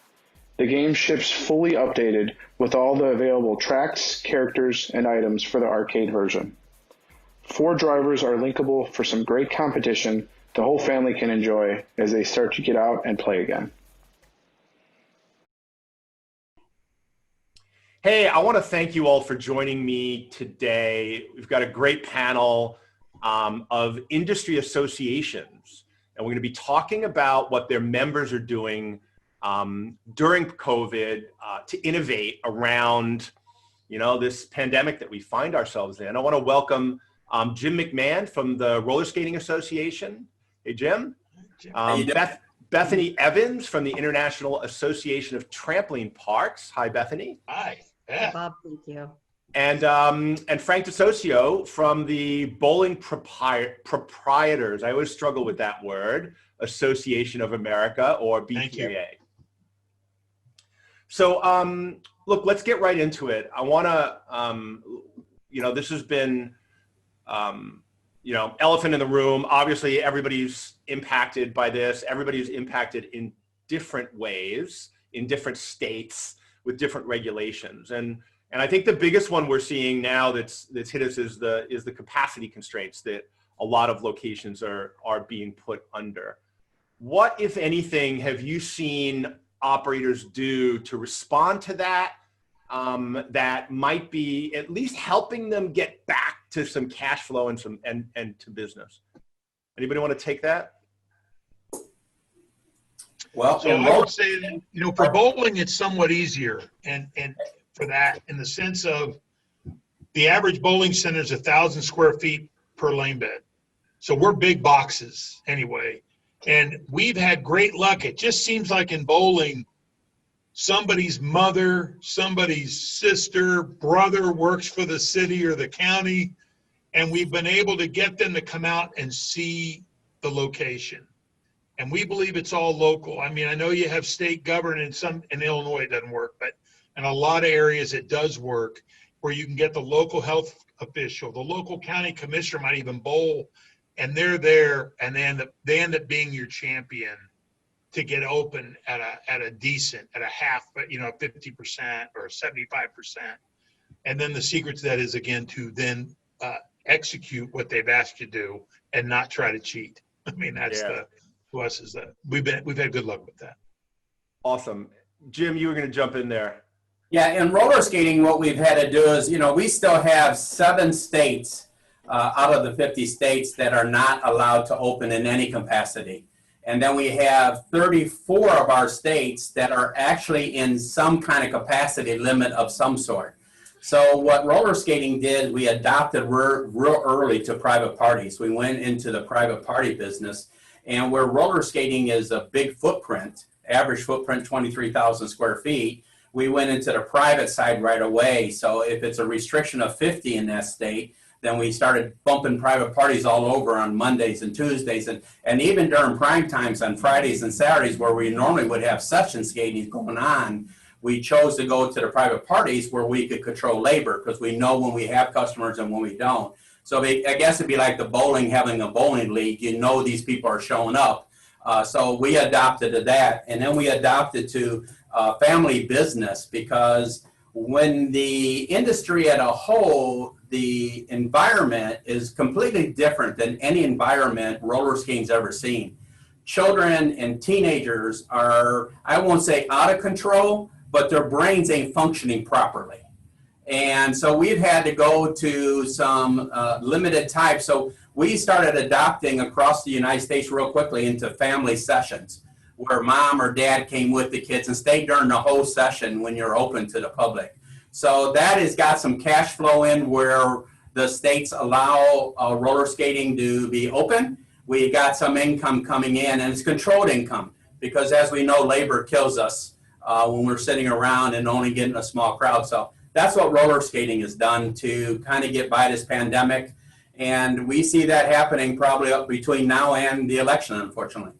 The game ships fully updated with all the available tracks, characters, and items for the arcade version. 4 drivers are linkable for some great competition the whole family can enjoy as they start to get out and play again. Hey, I want to thank you all for joining me today. We've got a great panel of industry associations, and we're going to be talking about what their members are doing during COVID to innovate around, this pandemic that we find ourselves in. I want to welcome Jim McMahon from the Roller Skating Association. Hey, Jim. Bethany Evans from the International Association of Trampoline Parks. Hi, Bethany. Hi. Hi, Bob. Thank you. And Frank DeSocio from the Bowling Proprietors. I always struggle with that word. Association of America, or BPA. So, look, let's get right into it. I want to, this has been, elephant in the room. Obviously, everybody's impacted by this. Everybody's impacted in different ways, in different states, with different regulations. And I think the biggest one we're seeing now that's hit us is the capacity constraints that a lot of locations are being put under. What, if anything, have you seen operators do to respond to that, that might be at least helping them get back to some cash flow and to business? Anybody want to take that? Well, so I would say that, for bowling, it's somewhat easier, and for that, in the sense of the average bowling center is 1,000 square feet per lane bed. So we're big boxes anyway, and we've had great luck. It just seems like in bowling, somebody's mother, somebody's sister, brother works for the city or the county, and we've been able to get them to come out and see the location. And we believe it's all local. I mean, I know you have state government in Illinois it doesn't work, but in a lot of areas it does work, where you can get the local health official, the local county commissioner might even bowl, and they're there, and they end up being your champion to get open at a decent, at a half, but 50% or 75%. And then the secret to that is, again, to then execute what they've asked you to do and not try to cheat. I mean, that's to us is that we've had good luck with that. Awesome. Jim, you were going to jump in there. Yeah, in roller skating, what we've had to do is, we still have 7 states out of the 50 states that are not allowed to open in any capacity. And then we have 34 of our states that are actually in some kind of capacity limit of some sort. So what roller skating did, we adopted real early to private parties. We went into the private party business, and where roller skating is a big footprint, average footprint 23,000 square feet, we went into the private side right away. So if it's a restriction of 50 in that state, then we started bumping private parties all over on Mondays and Tuesdays, and even during prime times on Fridays and Saturdays where we normally would have session skating going on, we chose to go to the private parties where we could control labor because we know when we have customers and when we don't. So I guess it'd be like the bowling, having a bowling league. You know these people are showing up. So we adopted to that. And then we adopted to family business because when the industry as a whole, the environment is completely different than any environment roller skating's ever seen. Children and teenagers are, I won't say out of control, but their brains ain't functioning properly. And so we've had to go to some limited types. So we started adopting across the United States real quickly into family sessions where mom or dad came with the kids and stayed during the whole session when you're open to the public. So that has got some cash flow in where the states allow roller skating to be open. We got some income coming in, and it's controlled income because as we know, labor kills us when we're sitting around and only getting a small crowd. So that's what roller skating has done to kind of get by this pandemic. And we see that happening probably up between now and the election, unfortunately.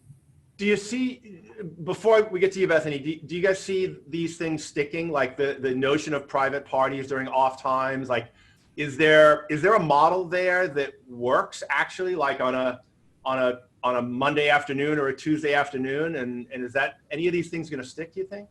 Do you see, before we get to you, Bethany, do you guys see these things sticking? Like the notion of private parties during off times? Like, is there a model there that works actually, like on a Monday afternoon or a Tuesday afternoon? And is that any of these things going to stick, do you think?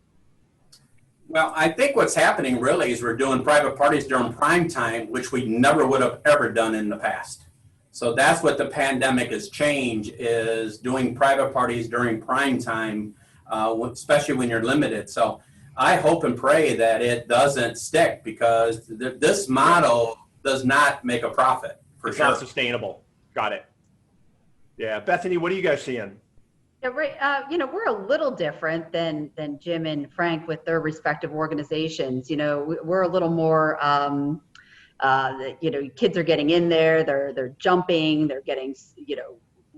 Well, I think what's happening really is we're doing private parties during prime time, which we never would have ever done in the past. So that's what the pandemic has changed, is doing private parties during prime time, especially when you're limited. So I hope and pray that it doesn't stick because this model does not make a profit for it's sure. Not sustainable. Got it. Yeah, Bethany, what are you guys seeing? Yeah, right. We're a little different than Jim and Frank with their respective organizations. We're a little more, kids are getting in there, they're jumping, they're getting,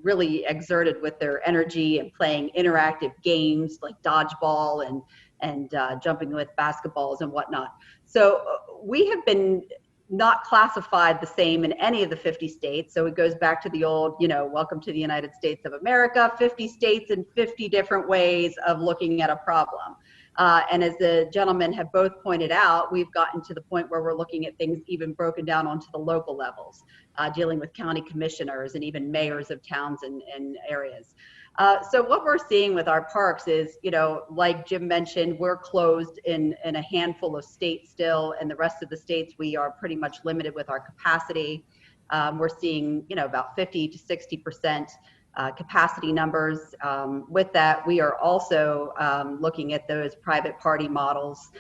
really exerted with their energy and playing interactive games like dodgeball and jumping with basketballs and whatnot. So we have been not classified the same in any of the 50 states. So it goes back to the old, welcome to the United States of America, 50 states and 50 different ways of looking at a problem. And as the gentlemen have both pointed out, we've gotten to the point where we're looking at things even broken down onto the local levels, dealing with county commissioners and even mayors of towns and areas. So what we're seeing with our parks is, like Jim mentioned, we're closed in a handful of states still, and the rest of the states we are pretty much limited with our capacity. We're seeing, about 50 to 60% capacity numbers. With that, we are also looking at those private party models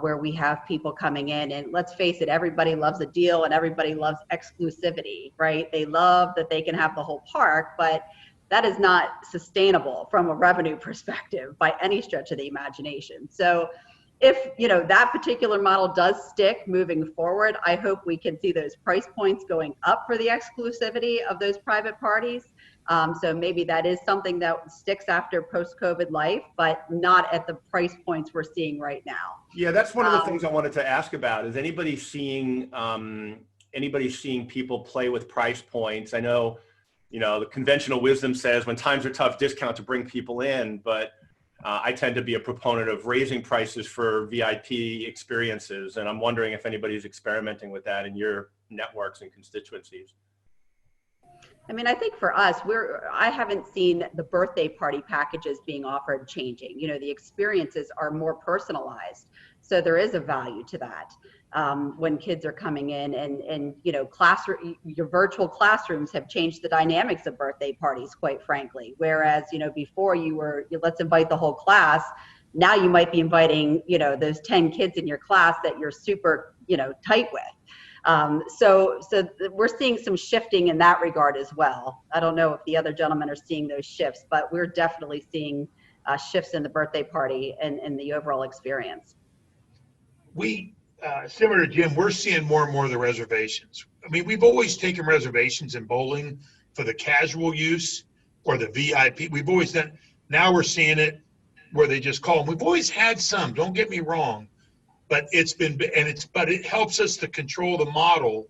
where we have people coming in, and let's face it, everybody loves a deal and everybody loves exclusivity, right? They love that they can have the whole park, but that is not sustainable from a revenue perspective by any stretch of the imagination. So if that particular model does stick moving forward, I hope we can see those price points going up for the exclusivity of those private parties. So maybe that is something that sticks after post-COVID life, but not at the price points we're seeing right now. Yeah, that's one of the things I wanted to ask about. Is anybody seeing people play with price points? I know, the conventional wisdom says when times are tough, discount to bring people in, but I tend to be a proponent of raising prices for VIP experiences. And I'm wondering if anybody's experimenting with that in your networks and constituencies. I mean, I think for us, I haven't seen the birthday party packages being offered changing. The experiences are more personalized. So there is a value to that. When kids are coming in and your virtual classrooms have changed the dynamics of birthday parties, quite frankly. Whereas, before you were, let's invite the whole class. Now you might be inviting, those 10 kids in your class that you're super, tight with. So we're seeing some shifting in that regard as well. I don't know if the other gentlemen are seeing those shifts, but we're definitely seeing shifts in the birthday party and the overall experience. We, similar to Jim, we're seeing more and more of the reservations. I mean, we've always taken reservations in bowling for the casual use or the VIP. We've always done. Now we're seeing it where they just call them. We've always had some. Don't get me wrong, but it helps us to control the model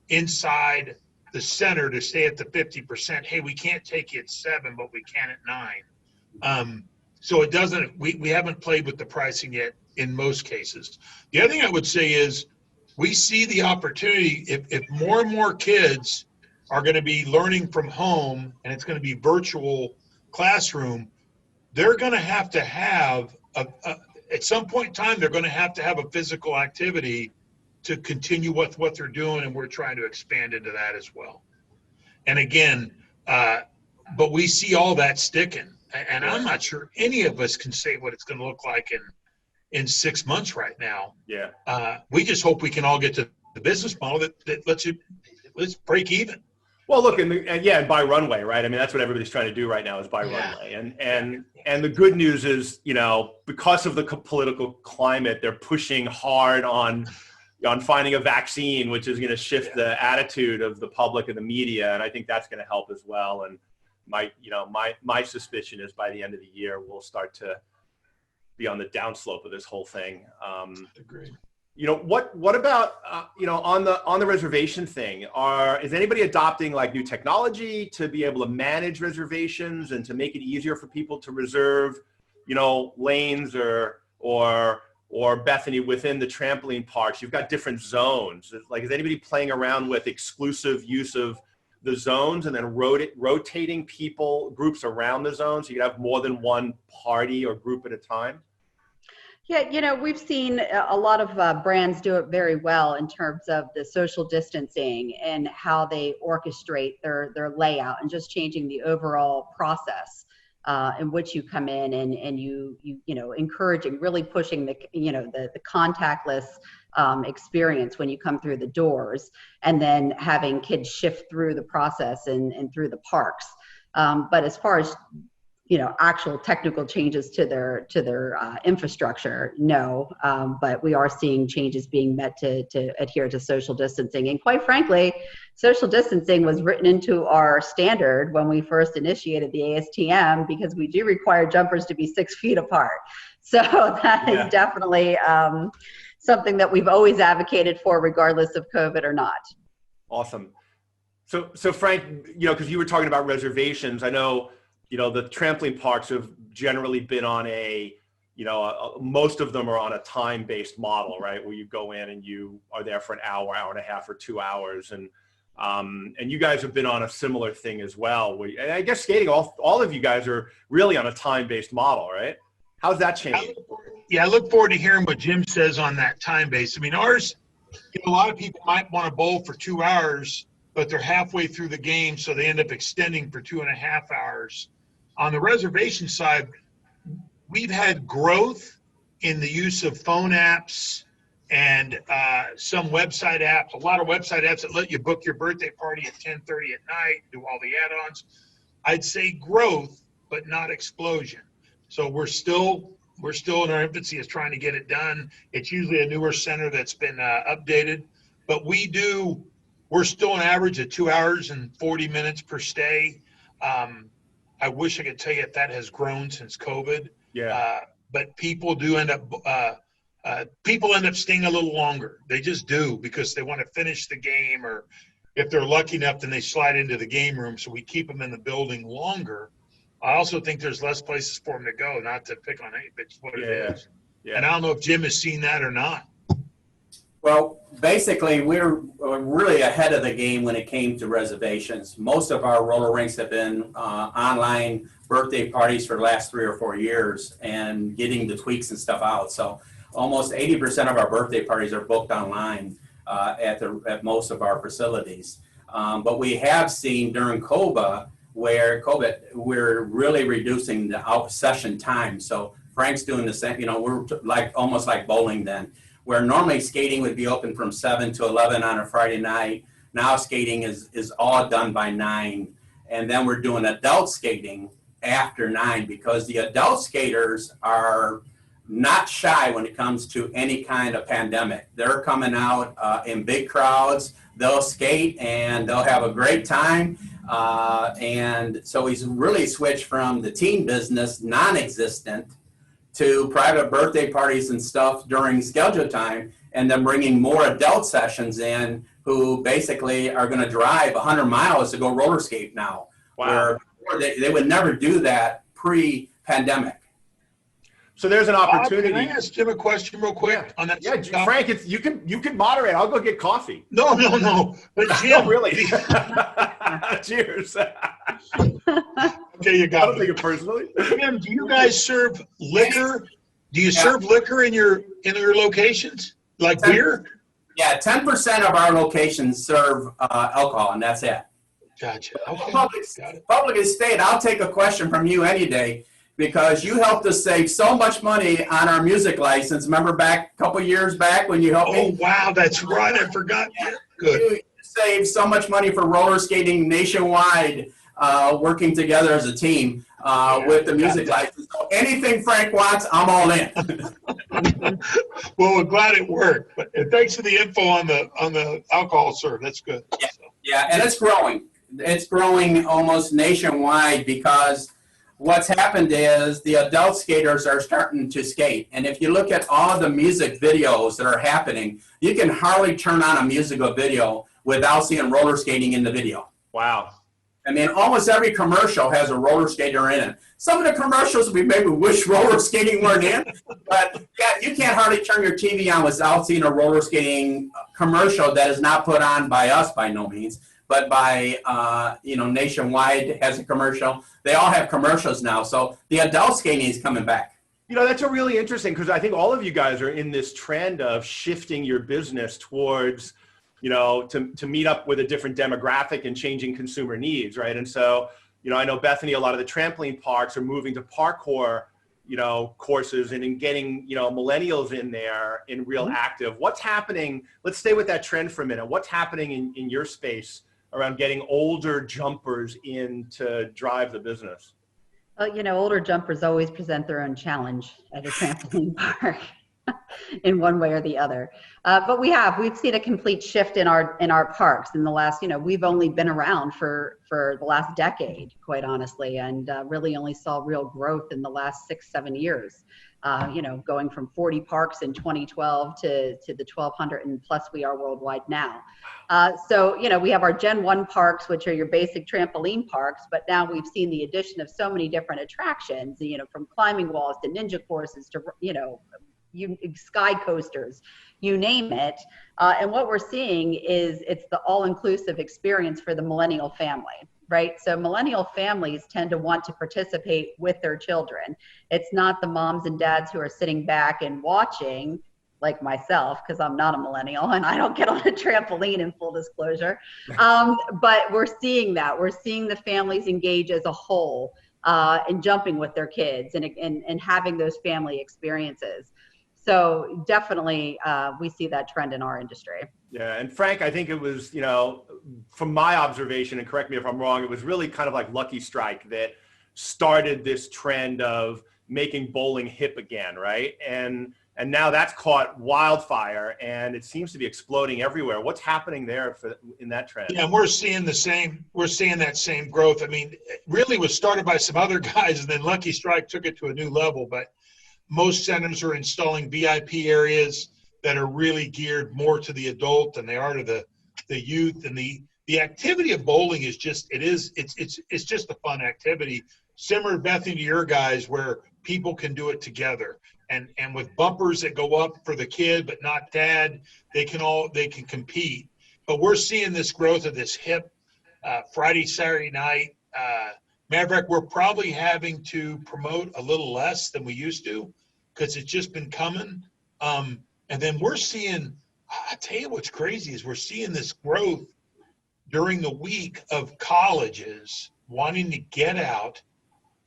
inside the center to stay at the 50%. Hey, we can't take you at 7, but we can at 9. So it doesn't. We haven't played with the pricing yet in most cases. The other thing I would say is we see the opportunity if more and more kids are going to be learning from home and it's going to be virtual classroom, they're going to have at some point in time, they're going to have a physical activity to continue with what they're doing, and we're trying to expand into that as well. And again, but we see all that sticking, and I'm not sure any of us can say what it's going to look like in 6 months right now. Yeah. We just hope we can all get to the business model that let's break even. Well, look, and buy runway, right? I mean, that's what everybody's trying to do right now is buy runway. And the good news is, because of the political climate, they're pushing hard on finding a vaccine, which is going to shift the attitude of the public and the media. And I think that's going to help as well. And my suspicion is by the end of the year, we'll start to be on the downslope of this whole thing. Agreed. What about on the reservation thing? Is anybody adopting like new technology to be able to manage reservations and to make it easier for people to reserve, lanes or Bethany within the trampoline parks? You've got different zones. Is anybody playing around with exclusive use of the zones and then rotating groups around the zone so you have more than one party or group at a time? Yeah, we've seen a lot of brands do it very well in terms of the social distancing and how they orchestrate their layout and just changing the overall process in which you come in and you encouraging, really pushing the contactless experience when you come through the doors, and then having kids shift through the process and through the parks. But as far as actual technical changes to their infrastructure, no. But we are seeing changes being met to adhere to social distancing. And quite frankly, social distancing was written into our standard when we first initiated the ASTM, because we do require jumpers to be 6 feet apart. So that is definitely something that we've always advocated for, regardless of COVID or not. Awesome. So Frank, because you were talking about reservations, I know, the trampoline parks have generally been on most of them are on a time-based model, right? Where you go in and you are there for an hour, hour and a half, or 2 hours. And you guys have been on a similar thing as well. And I guess skating, all of you guys are really on a time-based model, right? How's that changing? I look forward to hearing what Jim says on that time base. I mean, ours, a lot of people might want to bowl for 2 hours, but they're halfway through the game, so they end up extending for 2.5 hours. On the reservation side, we've had growth in the use of phone apps and some website apps, a lot of website apps that let you book your birthday party at 10:30 at night, do all the add-ons. I'd say growth, but not explosion. So we're still in our infancy as trying to get it done. It's usually a newer center that's been updated, but we're still an average of 2 hours and 40 minutes per stay. I wish I could tell you if that has grown since COVID. Yeah. But people do end up staying a little longer. They just do, because they want to finish the game, or if they're lucky enough, then they slide into the game room. So we keep them in the building longer. I also think there's less places for them to go, not to pick on it, but it's what it is. Yeah. And I don't know if Jim has seen that or not. Well, basically, we're really ahead of the game when it came to reservations. Most of our roller rinks have been online birthday parties for the last 3 or 4 years and getting the tweaks and stuff out. So almost 80% of our birthday parties are booked online at most of our facilities. But we have seen during COVID, we're really reducing the out session time. So Frank's doing the same, we're almost like bowling then. where normally skating would be open from 7 to 11 on a Friday night. Now skating is all done by 9. And then we're doing adult skating after 9 because the adult skaters are not shy when it comes to any kind of pandemic. They're coming out in big crowds. They'll skate and they'll have a great time. And so he's really switched from the teen business, non-existent, to private birthday parties and stuff during schedule time, and then bringing more adult sessions in who basically are going to drive 100 miles to go roller skate now. Wow. Where they would never do that pre-pandemic. So there's an opportunity. Can I ask Jim a question real quick on that? Yeah, Frank, you can moderate. I'll go get coffee. No. But Jim, really? Cheers. Okay, you got I don't take it personally. Jim, do you guys serve liquor? Do you serve liquor in your locations, like beer? Yeah, 10% of our locations serve alcohol, and that's it. Gotcha. Okay. Public estate, I'll take a question from you any day, because you helped us save so much money on our music license. Remember back a couple years back when you helped me? Oh, wow, that's right. I forgot. Good. You saved so much money for roller skating nationwide, working together as a team with the music license. So anything Frank wants, I'm all in. Well, we're glad it worked. But thanks for the info on the alcohol serve. That's good. Yeah, and it's growing. It's growing almost nationwide because what's happened is the adult skaters are starting to skate. And if you look at all the music videos that are happening, you can hardly turn on a musical video without seeing roller skating in the video. Wow. I mean, almost every commercial has a roller skater in it. Some of the commercials we maybe wish roller skating weren't in, but yeah, you can't hardly turn your TV on without seeing a roller skating commercial that is not put on by us by no means, but by, Nationwide has a commercial. They all have commercials now. So the adult skating is coming back. That's a really interesting, because I think all of you guys are in this trend of shifting your business towards, to meet up with a different demographic and changing consumer needs, right? And so, I know Bethany, a lot of the trampoline parks are moving to parkour, courses and in getting, millennials in there in real active. What's happening? Let's stay with that trend for a minute. What's happening in your space around getting older jumpers in to drive the business? Well, older jumpers always present their own challenge at a trampoline park in one way or the other. But we've seen a complete shift in our parks in the last, we've only been around for the last decade, quite honestly, and really only saw real growth in the last 6-7 years. Going from 40 parks in 2012 to the 1,200 and plus we are worldwide now. So we have our Gen 1 parks, which are your basic trampoline parks, but now we've seen the addition of so many different attractions, from climbing walls to ninja courses to, sky coasters, you name it. And what we're seeing is it's the all-inclusive experience for the millennial family. Right? So millennial families tend to want to participate with their children. It's not the moms and dads who are sitting back and watching, like myself, because I'm not a millennial and I don't get on a trampoline, in full disclosure. But we're seeing that. We're seeing the families engage as a whole in jumping with their kids and having those family experiences. So definitely we see that trend in our industry. Yeah, and Frank, I think it was, from my observation, and correct me if I'm wrong, it was really kind of like Lucky Strike that started this trend of making bowling hip again, right? And now that's caught wildfire, and it seems to be exploding everywhere. What's happening there in that trend? Yeah, and we're seeing that same growth. I mean, it really was started by some other guys, and then Lucky Strike took it to a new level. But most centers are installing VIP areas that are really geared more to the adult than they are to the youth. And the activity of bowling is just it's just a fun activity, similar, Bethany, to your guys, where people can do it together. And with bumpers that go up for the kid but not dad, they can compete. But we're seeing this growth of this hip Friday, Saturday night. Maverick, we're probably having to promote a little less than we used to because it's just been coming. And then we're seeing, I tell you what's crazy is we're seeing this growth during the week of colleges wanting to get out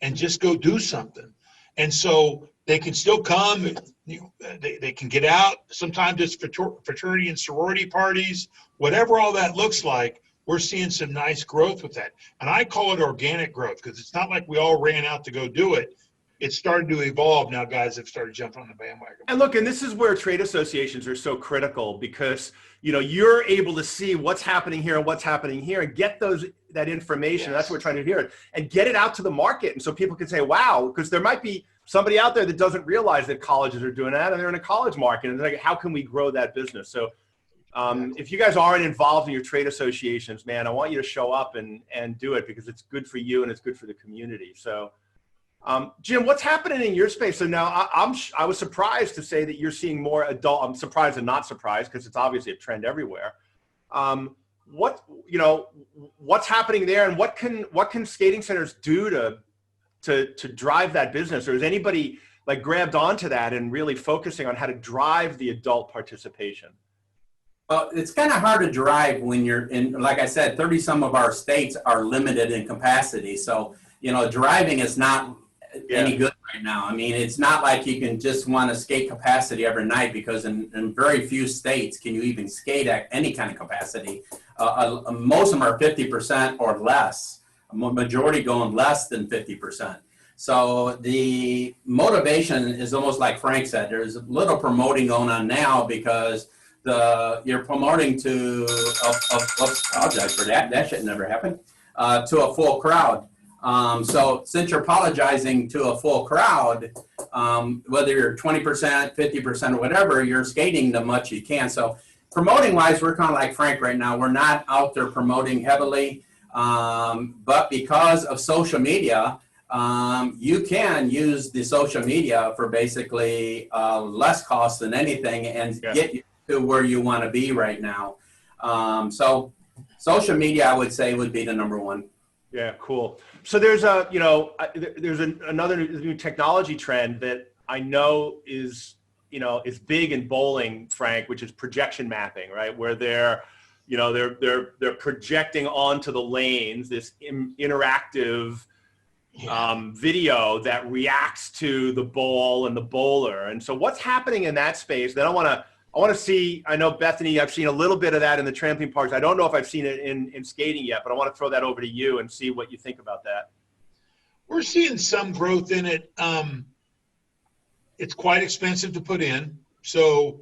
and just go do something. And so they can still come. They can get out. Sometimes it's fraternity and sorority parties, whatever all that looks like. We're seeing some nice growth with that. And I call it organic growth because it's not like we all ran out to go do it. It started to evolve. Now guys have started jumping on the bandwagon. And look, and this is where trade associations are so critical because, you're able to see what's happening here and what's happening here and get that information. Yes. That's what we're trying to do, and get it out to the market. And so people can say, wow, because there might be somebody out there that doesn't realize that colleges are doing that and they're in a college market. And they're like, how can we grow that business? So if you guys aren't involved in your trade associations, man, I want you to show up and do it because it's good for you and it's good for the community. So Jim, what's happening in your space? So now I was surprised to say that you're seeing more adult. I'm surprised and not surprised because it's obviously a trend everywhere. What's happening there, and what can skating centers do to drive that business? Or is anybody like grabbed onto that and really focusing on how to drive the adult participation? Well, it's kind of hard to drive when you're in, like I said, 30 some of our states are limited in capacity. So, driving is not any good right now. I mean, it's not like you can just want to skate capacity every night because in very few states can you even skate at any kind of capacity. Most of them are 50% or less, majority going less than 50%. So the motivation is almost like Frank said, there's a little promoting going on now because you're promoting to, apologize for that should never happen, to a full crowd. So since you're apologizing to a full crowd, whether you're 20%, 50% or whatever, you're skating the much you can. So promoting wise, we're kind of like Frank right now. We're not out there promoting heavily, but because of social media, you can use the social media for basically less cost than anything and get you to where you want to be right now. So social media, I would say, would be the number one. Yeah, cool. So there's another new technology trend that I know is big in bowling, Frank, which is projection mapping, right? Where they're projecting onto the lanes this interactive video that reacts to the bowl and the bowler. And so what's happening in that space? Then I want to see, I know Bethany, I've seen a little bit of that in the trampoline parks. I don't know if I've seen it in skating yet, but I want to throw that over to you and see what you think about that. We're seeing some growth in it. It's quite expensive to put in. So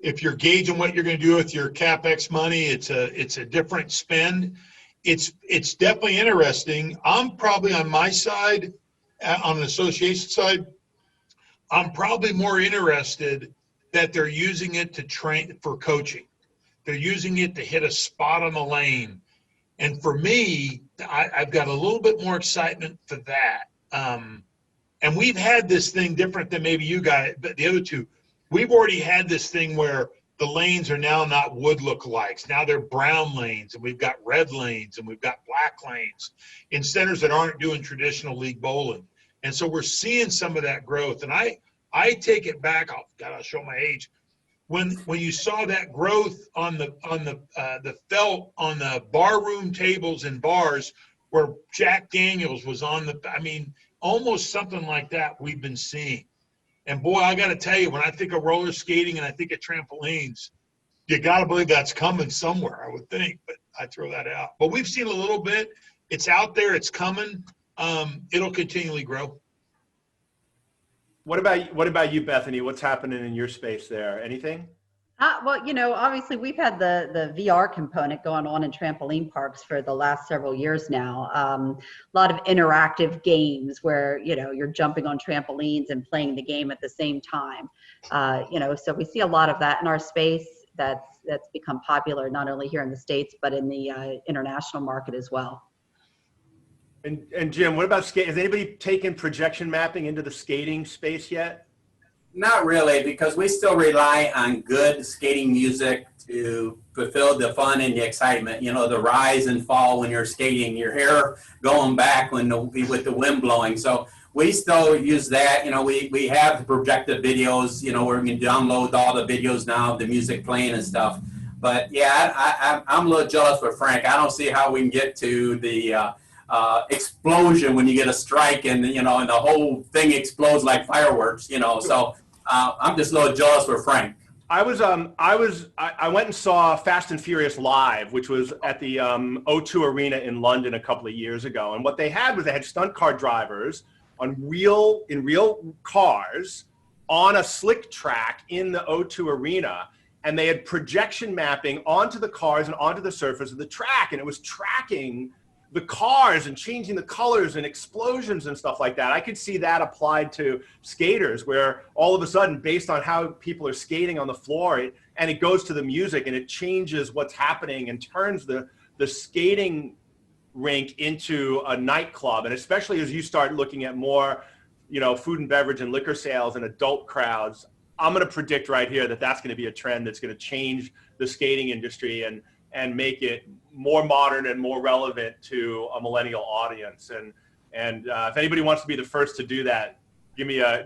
if you're gauging what you're going to do with your CapEx money, it's a different spend. It's definitely interesting. I'm probably on my side, on the association side, I'm probably more interested that they're using it to train for coaching. They're using it to hit a spot on the lane. And for me, I've got a little bit more excitement for that. And we've had this thing different than maybe you guys, but the other two. We've already had this thing where the lanes are now not wood lookalikes. Now they're brown lanes, and we've got red lanes, and we've got black lanes in centers that aren't doing traditional league bowling. And so we're seeing some of that growth. And I take it back. I'll show my age. When you saw that growth on the felt on the bar room tables and bars where Jack Daniels was on almost something like that we've been seeing. And boy, I got to tell you, when I think of roller skating and I think of trampolines, you got to believe that's coming somewhere, I would think, but I throw that out. But we've seen a little bit. It's out there. It's coming. It'll continually grow. What about you, Bethany? What's happening in your space there? Anything? Well, obviously we've had the VR component going on in trampoline parks for the last several years now. A lot of interactive games where, you're jumping on trampolines and playing the game at the same time. So we see a lot of that in our space that's become popular, not only here in the States, but in the international market as well. And Jim, what about skate? Has anybody taken projection mapping into the skating space yet? Not really, because we still rely on good skating music to fulfill the fun and the excitement. The rise and fall when you're skating, your hair going back with the wind blowing. So we still use that. We have projected videos, where we can download all the videos now of the music playing and stuff. But yeah, I'm a little jealous with Frank. I don't see how we can get to the explosion when you get a strike, and and the whole thing explodes like fireworks. So I'm just a little jealous with Frank. I went and saw Fast and Furious live, which was at the O2 Arena in London a couple of years ago. And what they had stunt car drivers in real cars on a slick track in the O2 Arena. And they had projection mapping onto the cars and onto the surface of the track. And it was tracking the cars and changing the colors and explosions and stuff like that. I could see that applied to skaters, where all of a sudden, based on how people are skating on the floor, it goes to the music and it changes what's happening and turns the skating rink into a nightclub. And especially as you start looking at more, food and beverage and liquor sales and adult crowds, I'm going to predict right here that that's going to be a trend that's going to change the skating industry and make it more modern and more relevant to a millennial audience. And if anybody wants to be the first to do that,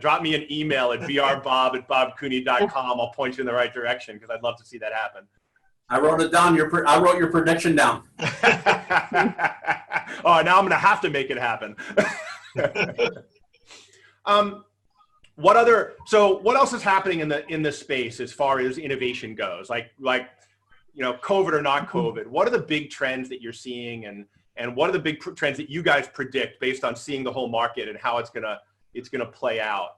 drop me an email at brbob@bobcooney.com. I'll point you in the right direction, because I'd love to see that happen. I wrote it down. I wrote your prediction down. Oh, now I'm going to have to make it happen. What else is happening in the space as far as innovation goes? Like COVID or not COVID, what are the big trends that you're seeing, and what are the big trends that you guys predict based on seeing the whole market and how it's gonna play out?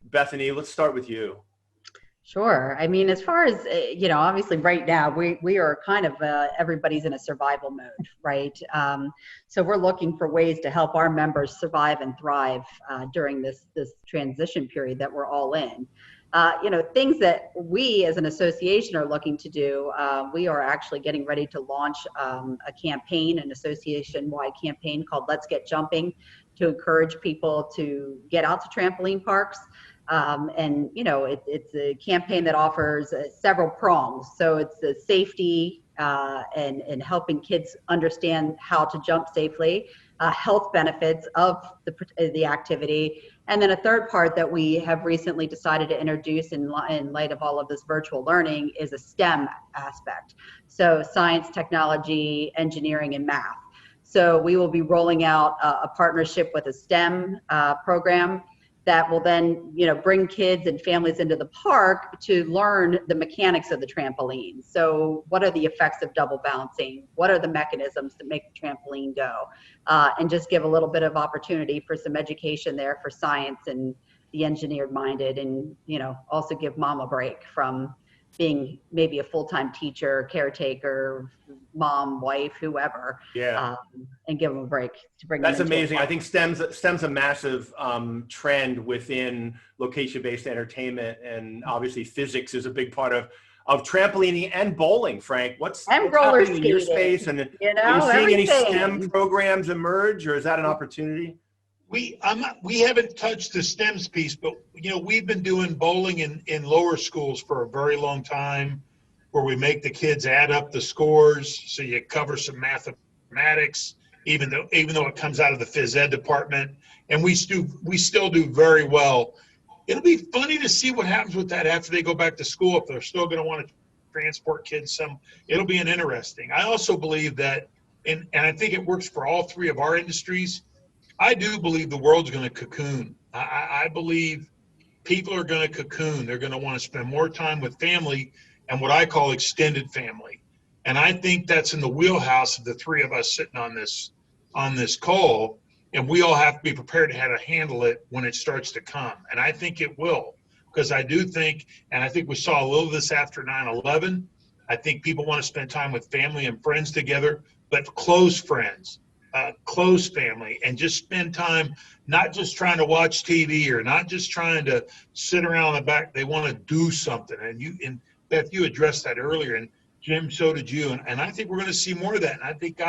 Bethany, let's start with you. Sure. I mean, as far as, obviously right now we are kind of, everybody's in a survival mode, right? So we're looking for ways to help our members survive and thrive during this transition period that we're all in. Things that we as an association are looking to do, we are actually getting ready to launch an association-wide campaign called Let's Get Jumping, to encourage people to get out to trampoline parks. It's a campaign that offers several prongs. So it's the safety and helping kids understand how to jump safely, health benefits of the activity, and then a third part that we have recently decided to introduce in light of all of this virtual learning is a STEM aspect. So science, technology, engineering, and math. So we will be rolling out a partnership with a STEM program that will then, bring kids and families into the park to learn the mechanics of the trampoline. So what are the effects of double bouncing? What are the mechanisms that make the trampoline go? And just give a little bit of opportunity for some education there for science and the engineered minded, and, also give mom a break from being maybe a full-time teacher, caretaker, mom, wife, whoever, and give them a break to bring them. That's amazing. I think STEM's a massive trend within location-based entertainment, and obviously physics is a big part of trampolining and bowling. Frank, what's happening in your space? And are you seeing any STEM programs emerge, or is that an opportunity? We haven't touched the STEMs piece, but we've been doing bowling in lower schools for a very long time, where we make the kids add up the scores, so you cover some mathematics, even though it comes out of the phys ed department, and we still do very well. It'll be funny to see what happens with that after they go back to school, if they're still going to want to transport kids it'll be interesting. I also believe that, and I think it works for all three of our industries, I do believe the world's going to cocoon. I believe people are going to cocoon. They're going to want to spend more time with family and what I call extended family. And I think that's in the wheelhouse of the three of us sitting on this call. And we all have to be prepared to how to handle it when it starts to come. And I think it will, because I do think, and I think we saw a little of this after 9/11. I think people want to spend time with family and friends together, but close friends. Close family, and just spend time, not just trying to watch TV or not just trying to sit around the back. They want to do something. And Beth, you addressed that earlier, and Jim, so did you. And I think we're going to see more of that. And I think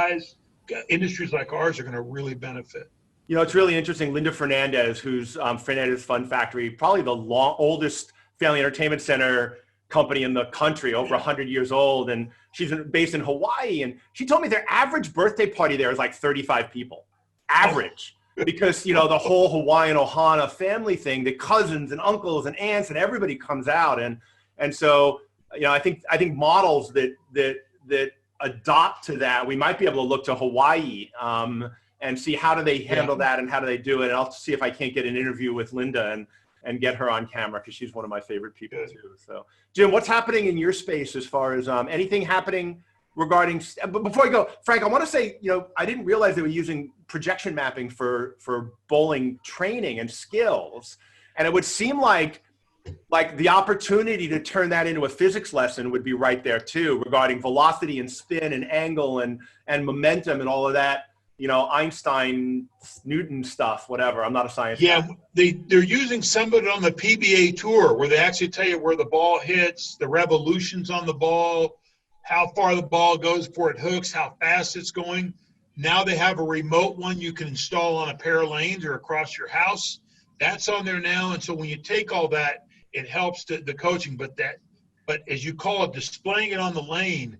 industries like ours are going to really benefit. It's really interesting. Linda Fernandez, who's Fernandez Fun Factory, probably the oldest family entertainment center company in the country, over 100 years old, and she's based in Hawaii, and she told me their average birthday party there is like 35 people, average, because the whole Hawaiian Ohana family thing, the cousins and uncles and aunts and everybody comes out, and so I think models that adopt to that, we might be able to look to Hawaii and see how do they handle that and how do they do it. And I'll see if I can't get an interview with Linda and get her on camera, because she's one of my favorite people too. So Jim, what's happening in your space as far as anything happening regarding, but before I go, Frank, I want to say, I didn't realize they were using projection mapping for bowling training and skills. And it would seem like the opportunity to turn that into a physics lesson would be right there too, regarding velocity and spin and angle and momentum and all of that, Einstein, Newton stuff, whatever. I'm not a scientist. Yeah, they're using some of it on the PBA tour, where they actually tell you where the ball hits, the revolutions on the ball, how far the ball goes before it hooks, how fast it's going. Now they have a remote one you can install on a pair of lanes or across your house. That's on there now. And so when you take all that, it helps the coaching. But as you call it, displaying it on the lane,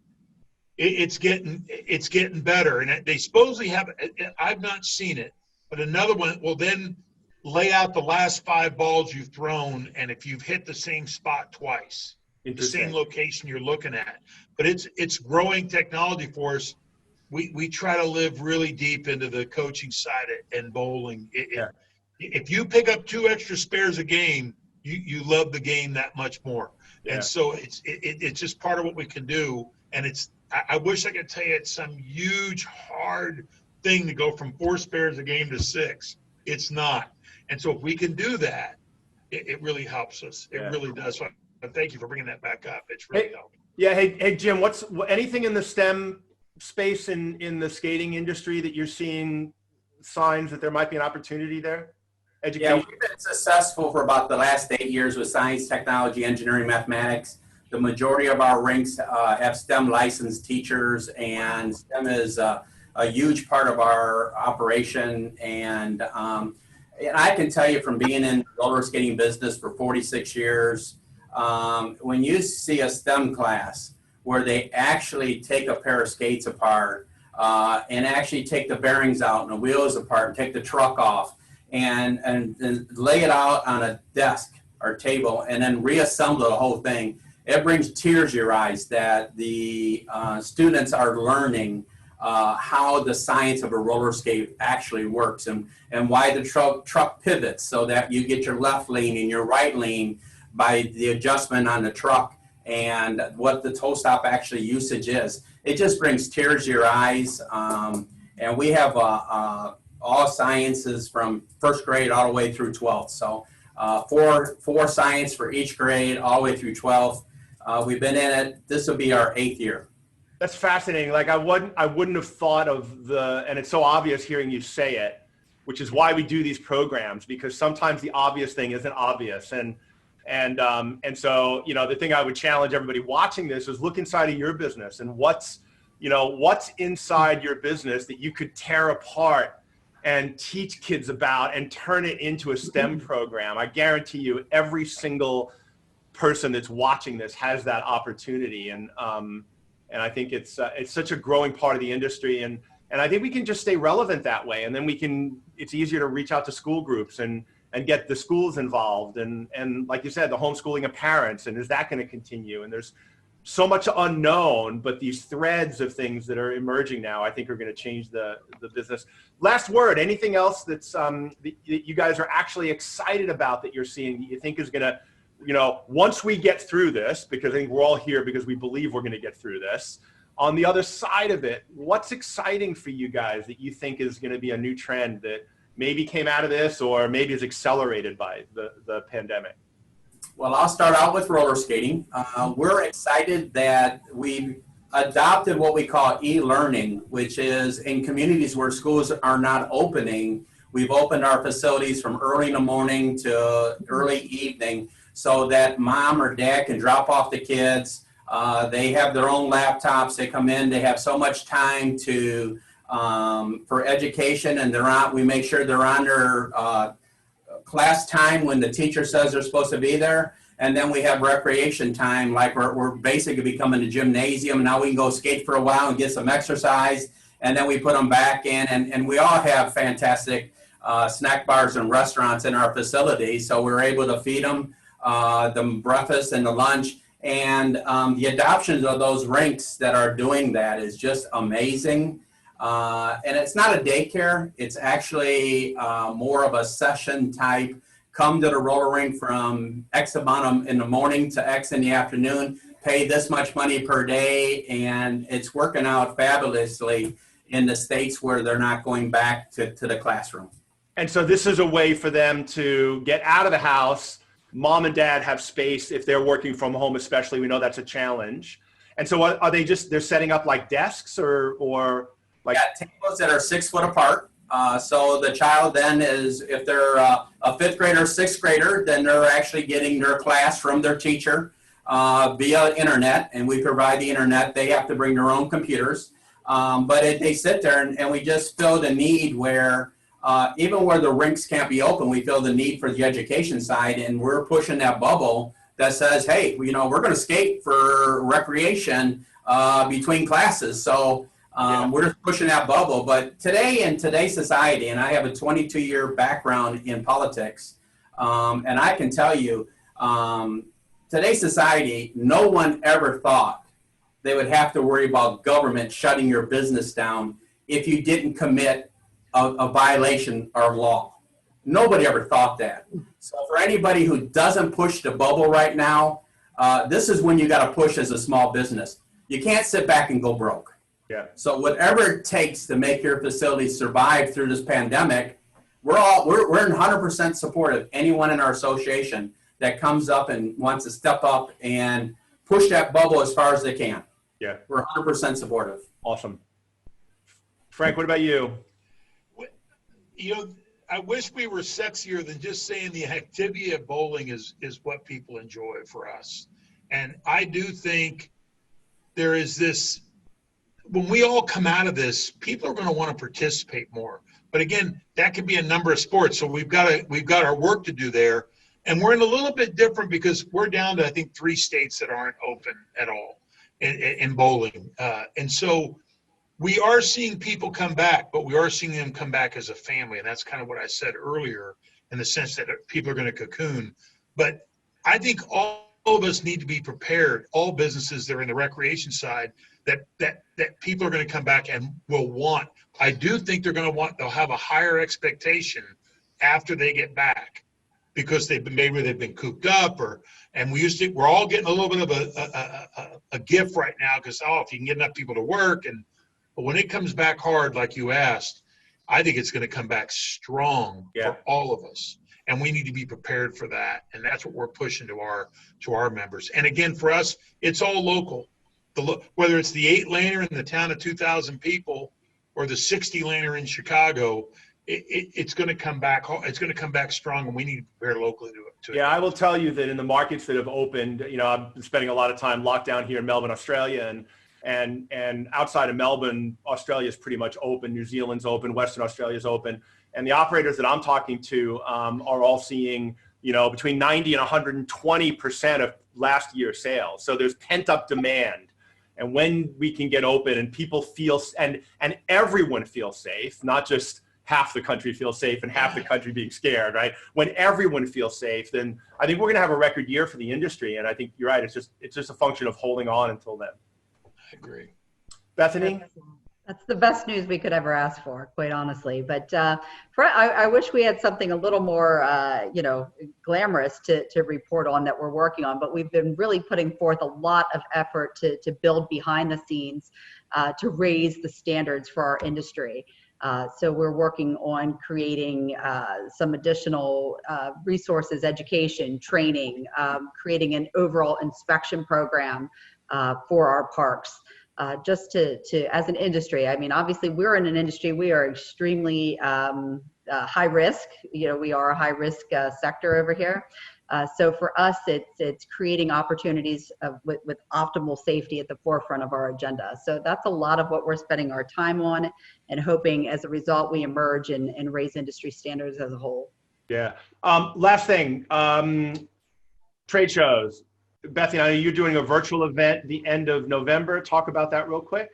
it's getting better. And they supposedly have, I've not seen it, but another one will then lay out the last 5 balls you've thrown, and if you've hit the same spot twice, the same location you're looking at. But it's growing technology for us. We try to live really deep into the coaching side and bowling. If you pick up 2 extra spares a game, you love the game that much more. Yeah. And so it's just part of what we can do. And I wish I could tell you it's some huge, hard thing to go from 4 spares a game to 6. It's not. And so if we can do that, it really helps us. It really does. So thank you for bringing that back up. It's really helped. Yeah. Hey, Jim, anything in the STEM space in the skating industry that you're seeing signs that there might be an opportunity there? Education? Yeah, we've been successful for about the last 8 years with science, technology, engineering, mathematics. The majority of our rinks have STEM licensed teachers, and STEM is a huge part of our operation. And I can tell you from being in the roller skating business for 46 years, when you see a STEM class where they actually take a pair of skates apart and actually take the bearings out and the wheels apart and take the truck off and lay it out on a desk or table and then reassemble the whole thing, it brings tears to your eyes that the students are learning how the science of a roller skate actually works and why the truck pivots so that you get your left lane and your right lane by the adjustment on the truck and what the toe stop actually usage is. It just brings tears to your eyes. And we have all sciences from first grade all the way through 12th. So four science for each grade all the way through 12th. We've been in it. This will be our 8th year. That's fascinating. Like I wouldn't have thought of and it's so obvious hearing you say it, which is why we do these programs, because sometimes the obvious thing isn't obvious. And so, the thing I would challenge everybody watching this is look inside of your business and what's inside your business that you could tear apart and teach kids about and turn it into a STEM program. I guarantee you every single person that's watching this has that opportunity. And I think it's such a growing part of the industry. And I think we can just stay relevant that way. And then it's easier to reach out to school groups and get the schools involved. And like you said, the homeschooling of parents, and is that going to continue? And there's so much unknown, but these threads of things that are emerging now, I think are going to change the business. Last word, anything else that's that you guys are actually excited about that you're seeing that you think is going to, once we get through this, because I think we're all here because we believe we're going to get through this, on the other side of it, what's exciting for you guys that you think is going to be a new trend that maybe came out of this or maybe is accelerated by the pandemic? Well, I'll start out with roller skating. We're excited that we've adopted what we call e-learning, which is in communities where schools are not opening, we've opened our facilities from early in the morning to early evening so that mom or dad can drop off the kids. They have their own laptops. They come in. They have so much time for education, and we make sure they're on their class time when the teacher says they're supposed to be there. And then we have recreation time, like we're basically becoming a gymnasium. Now we can go skate for a while and get some exercise, and then we put them back in. And we all have fantastic snack bars and restaurants in our facility, so we're able to feed them the breakfast and the lunch. And the adoption of those rinks that are doing that is just amazing. And it's not a daycare. It's actually more of a session type. Come to the roller rink from X amount in the morning to X in the afternoon, pay this much money per day, and it's working out fabulously in the states where they're not going back to the classroom. And so this is a way for them to get out of the house. Mom and dad have space if they're working from home, especially. We know that's a challenge. And so are they they're setting up like desks or like? Yeah, tables that are 6 foot apart. So the child then is, if they're a 5th grader, 6th grader, then they're actually getting their class from their teacher via internet, and we provide the internet. They have to bring their own computers. But they sit there, and we just feel the need where even where the rinks can't be open, we feel the need for the education side, and we're pushing that bubble that says, hey, we're going to skate for recreation between classes. So we're just pushing that bubble. But today, in today's society, and I have a 22-year background in politics, and I can tell you, today's society, no one ever thought they would have to worry about government shutting your business down if you didn't commit a violation of law. Nobody ever thought that. So for anybody who doesn't push the bubble right now, this is when you got to push as a small business. You can't sit back and go broke. Yeah. So whatever it takes to make your facility survive through this pandemic, we're in 100% support of anyone in our association that comes up and wants to step up and push that bubble as far as they can. Yeah. We're 100% supportive. Awesome. Frank, what about you? I wish we were sexier than just saying the activity of bowling is what people enjoy for us. And I do think there is this, when we all come out of this, people are going to want to participate more. But again, that could be a number of sports. So we've got our work to do there. And we're in a little bit different because we're down to, I think, 3 states that aren't open at all in bowling. And so we are seeing people come back, but we are seeing them come back as a family. And that's kind of what I said earlier in the sense that people are going to cocoon. But I think all of us need to be prepared, all businesses that are in the recreation side, that people are going to come back and will want. I do think they'll have a higher expectation after they get back because they've been cooped up and we're all getting a little bit of a gift right now because, if you can get enough people to work but when it comes back hard, like you asked, I think it's going to come back strong for all of us. And we need to be prepared for that. And that's what we're pushing to our members. And again, for us, it's all local. Whether it's the 8-laner in the town of 2,000 people or the 60-laner in Chicago, it's going to come back. It's going to come back strong, and we need to prepare locally to it. Yeah, I will tell you that in the markets that have opened, I've been spending a lot of time locked down here in Melbourne, Australia, and outside of Melbourne, Australia is pretty much open. New Zealand's open. Western Australia is open. And the operators that I'm talking to are all seeing, between 90 and 120% of last year's sales. So there's pent up demand. And when we can get open and people feel, and everyone feels safe, not just half the country feels safe and half the country being scared, right? When everyone feels safe, then I think we're going to have a record year for the industry. And I think you're right. It's just a function of holding on until then. I agree. Bethany? That's the best news we could ever ask for, quite honestly. But I wish we had something a little more, glamorous to report on that we're working on. But we've been really putting forth a lot of effort to build behind the scenes to raise the standards for our industry. So we're working on creating some additional resources, education, training, creating an overall inspection program for our parks. Just to as an industry, I mean, obviously we're in an industry, we are extremely high risk. We are a high risk sector over here. So for us, it's creating opportunities with optimal safety at the forefront of our agenda. So that's a lot of what we're spending our time on, and hoping as a result we emerge and raise industry standards as a whole. Yeah. Last thing, trade shows. Bethany, I know you're doing a virtual event the end of November. Talk about that real quick.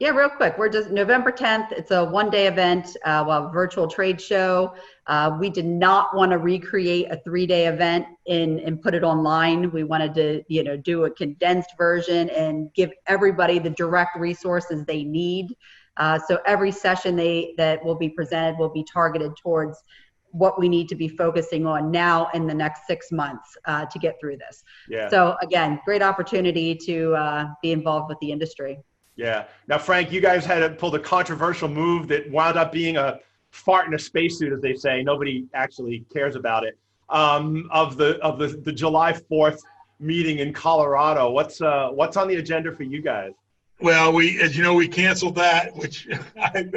Yeah, real quick. We're just November 10th. It's a one-day event, a virtual trade show. We did not want to recreate a 3-day event and put it online. We wanted to, do a condensed version and give everybody the direct resources they need. So every session that will be presented will be targeted towards what we need to be focusing on now in the next 6 months to get through this. Yeah. So again, great opportunity to be involved with the industry. Yeah. Now, Frank, you guys pulled a controversial move that wound up being a fart in a spacesuit, as they say. Nobody actually cares about it. Of the July 4th meeting in Colorado. What's on the agenda for you guys? Well, as you know, we canceled that, which it happened.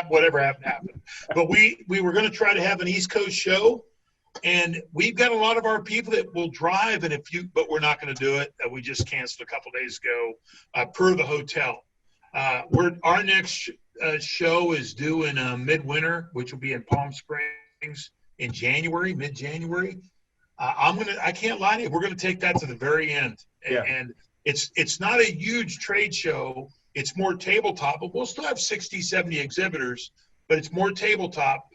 Whatever happened. But we were going to try to have an East Coast show, and we've got a lot of our people that will drive. But we're not going to do it. We just canceled a couple days ago, per the hotel. Our next show is due in midwinter, which will be in Palm Springs in January, mid-January. I can't lie to you. We're going to take that to the very end, and it's not a huge trade show. It's more tabletop, but we'll still have 60, 70 exhibitors, but it's more tabletop.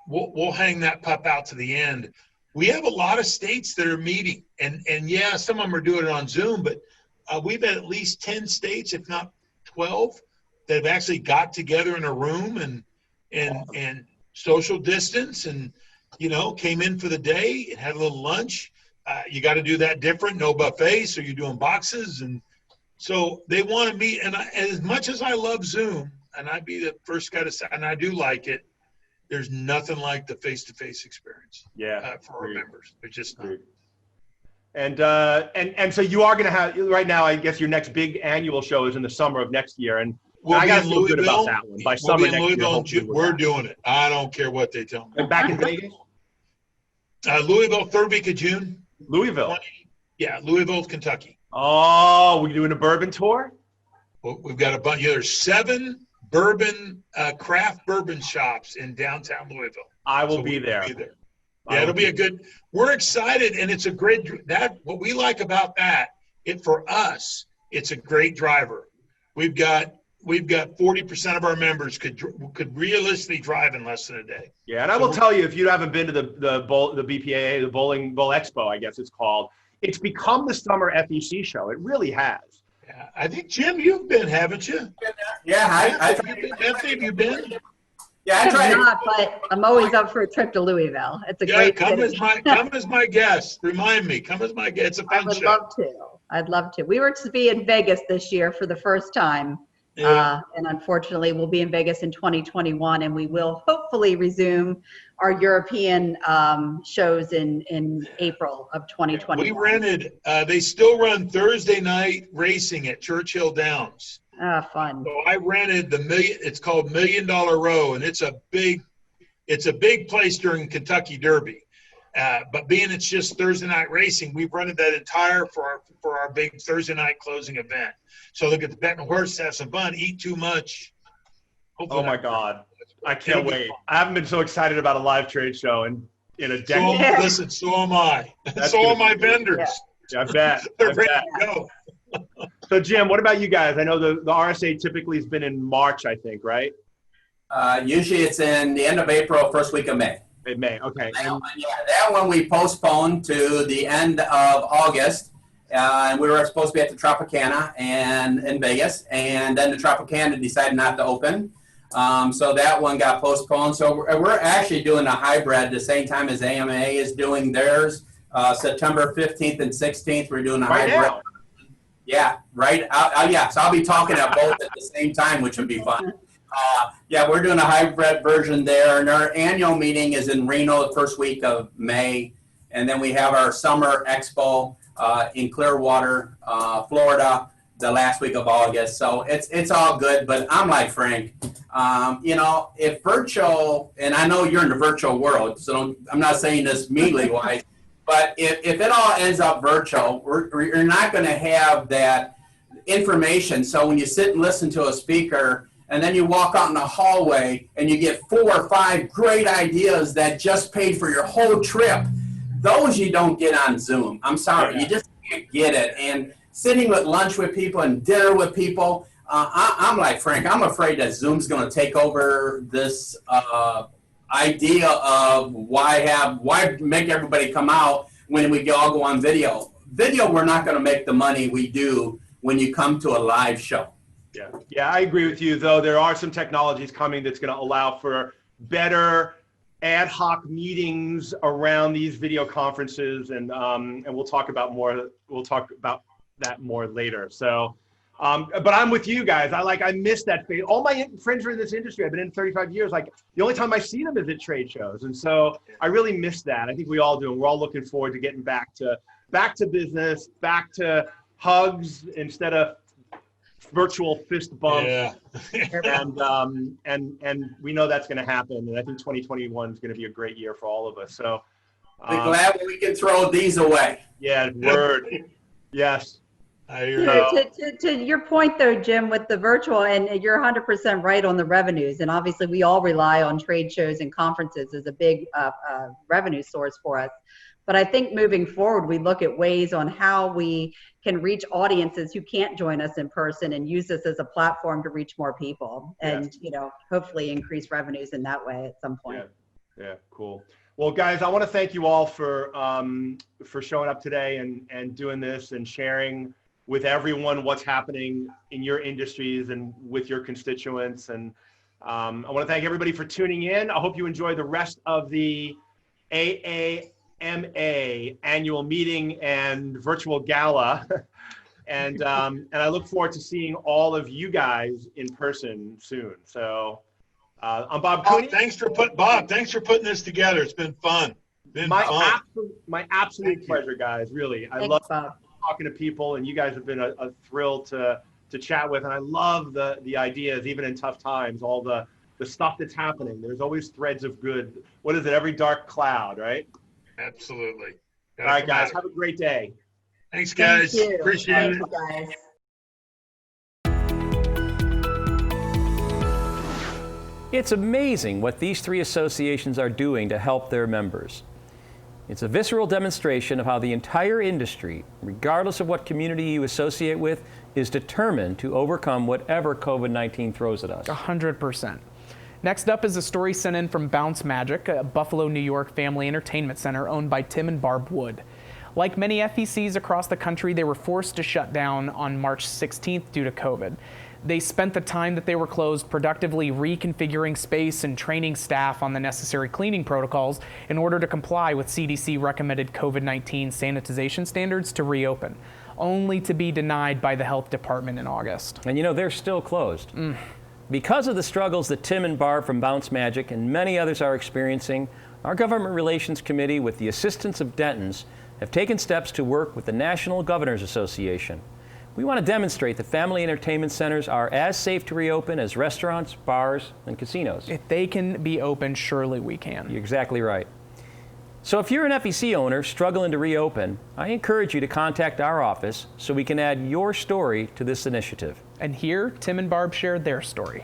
We'll hang that pup out to the end. We have a lot of states that are meeting, and yeah, some of them are doing it on Zoom, but we've had at least 10 states, if not 12, that have actually got together in a room and social distance and, came in for the day and had a little lunch. You got to do that different, no buffet, so you're doing boxes. And so they want to meet. And as much as I love Zoom, and I'd be the first guy to say, and I do like it, there's nothing like the face-to-face experience for our members. There's just not. And so you are going to have, right now, I guess your next big annual show is in the summer of next year. And I got to feel good about that one. By summer next year, we're doing it. I don't care what they tell me. And back in Vegas? Louisville, third week of June. Louisville? Louisville, Kentucky. Oh, we're doing a bourbon tour? Well, we've got a bunch. There's 7 craft bourbon shops in downtown Louisville. I will be there. Yeah, it'll be a good. We're excited, and it's a great. What we like about that, for us, it's a great driver. We've got 40% of our members could realistically drive in less than a day. Yeah, and I will tell you, if you haven't been to the BPAA, the Bowling Bowl Expo, I guess it's called, it's become the summer FEC show. It really has. Yeah, I think, Jim, you've been, haven't you? Yeah, Bethany, have you been? Yeah, I tried. Not, but I'm always up for a trip to Louisville. It's a great come city. come as my guest. Remind me. Come as my guest. It's a fun show. I'd love to. We were to be in Vegas this year for the first time. Yeah. And unfortunately, we'll be in Vegas in 2021, and we will hopefully resume our European shows in April of 2021. We rented. They still run Thursday night racing at Churchill Downs. Fun. So I rented it's called $1 Million Row, and it's a big place during Kentucky Derby. But being it's just Thursday night racing, we've rented that entire for our big Thursday night closing event. So look at the betting horse, have some fun, eat too much. Hopefully oh my God, I can't wait! I haven't been so excited about a live trade show in a decade. So am I. So are my vendors. Yeah, I bet. They're ready to go. So Jim, what about you guys? I know the RSA typically has been in March, I think, right? Usually it's in the end of April, first week of May. In May, okay. That one we postponed to the end of August. And we were supposed to be at the Tropicana and in Vegas, and then the Tropicana decided not to open. So that one got postponed. So we're actually doing a hybrid the same time as AAMA is doing theirs. September 15th and 16th, we're doing a hybrid. Now. Yeah, right. So I'll be talking at both at the same time, which would be fun. We're doing a hybrid version there. And our annual meeting is in Reno the first week of May. And then we have our summer expo in Clearwater, Florida, the last week of August. So it's all good. But I'm like Frank, if virtual, and I know you're in the virtual world, so I'm not saying this meanly wise, but if it all ends up virtual, you're not going to have that information. So when you sit and listen to a speaker, and then you walk out in the hallway and you get 4 or 5 great ideas that just paid for your whole trip, those you don't get on Zoom. I'm sorry, you just can't get it. And sitting with lunch with people and dinner with people, I'm like Frank. I'm afraid that Zoom's going to take over this idea of why make everybody come out when we all go on video. Video, we're not going to make the money we do when you come to a live show. Yeah, I agree with you, though. There are some technologies coming that's going to allow for better ad hoc meetings around these video conferences, and we'll talk about more. We'll talk about that more later. So, but I'm with you guys. I miss that phase. All my friends are in this industry. I've been in 35 years. Like, the only time I see them is at trade shows, and so I really miss that. I think we all do, and we're all looking forward to getting back to business, back to hugs instead of virtual fist bumps. Yeah. and we know that's going to happen, and I think 2021 is going to be a great year for all of us. So Be glad when we can throw these away. Yeah, word. Yes. To your point though, Jim, with the virtual, and you're 100% right on the revenues, and obviously we all rely on trade shows and conferences as a big revenue source for us. But I think moving forward, we look at ways on how we can reach audiences who can't join us in person and use this as a platform to reach more people and, hopefully increase revenues in that way at some point. Yeah, cool. Well, guys, I want to thank you all for showing up today and doing this and sharing with everyone what's happening in your industries and with your constituents. And I want to thank everybody for tuning in. I hope you enjoy the rest of the AAMA annual meeting and virtual gala. and I look forward to seeing all of you guys in person soon. So I'm Bob Cooney. Thanks for putting this together. It's been fun. My absolute pleasure, guys. Really, I love talking to people, and you guys have been a thrill to chat with. And I love the ideas, even in tough times. All the stuff that's happening. There's always threads of good. What is it? Every dark cloud, right? Absolutely. All right, guys. Have a great day. Thanks, guys. Thank you. Appreciate it. Guys. It's amazing what these three associations are doing to help their members. It's a visceral demonstration of how the entire industry, regardless of what community you associate with, is determined to overcome whatever COVID-19 throws at us. 100%. Next up is a story sent in from Bounce Magic, a Buffalo, New York family entertainment center owned by Tim and Barb Wood. Like many FECs across the country, they were forced to shut down on March 16th due to COVID. They spent the time that they were closed productively reconfiguring space and training staff on the necessary cleaning protocols in order to comply with CDC recommended COVID-19 sanitization standards to reopen, only to be denied by the health department in August. And they're still closed. Because of the struggles that Tim and Barb from Bounce Magic and many others are experiencing, our Government Relations Committee, with the assistance of Dentons, have taken steps to work with the National Governors Association. We want to demonstrate that family entertainment centers are as safe to reopen as restaurants, bars, and casinos. If they can be open, surely we can. You're exactly right. So if you're an FEC owner struggling to reopen, I encourage you to contact our office so we can add your story to this initiative. And here, Tim and Barb shared their story.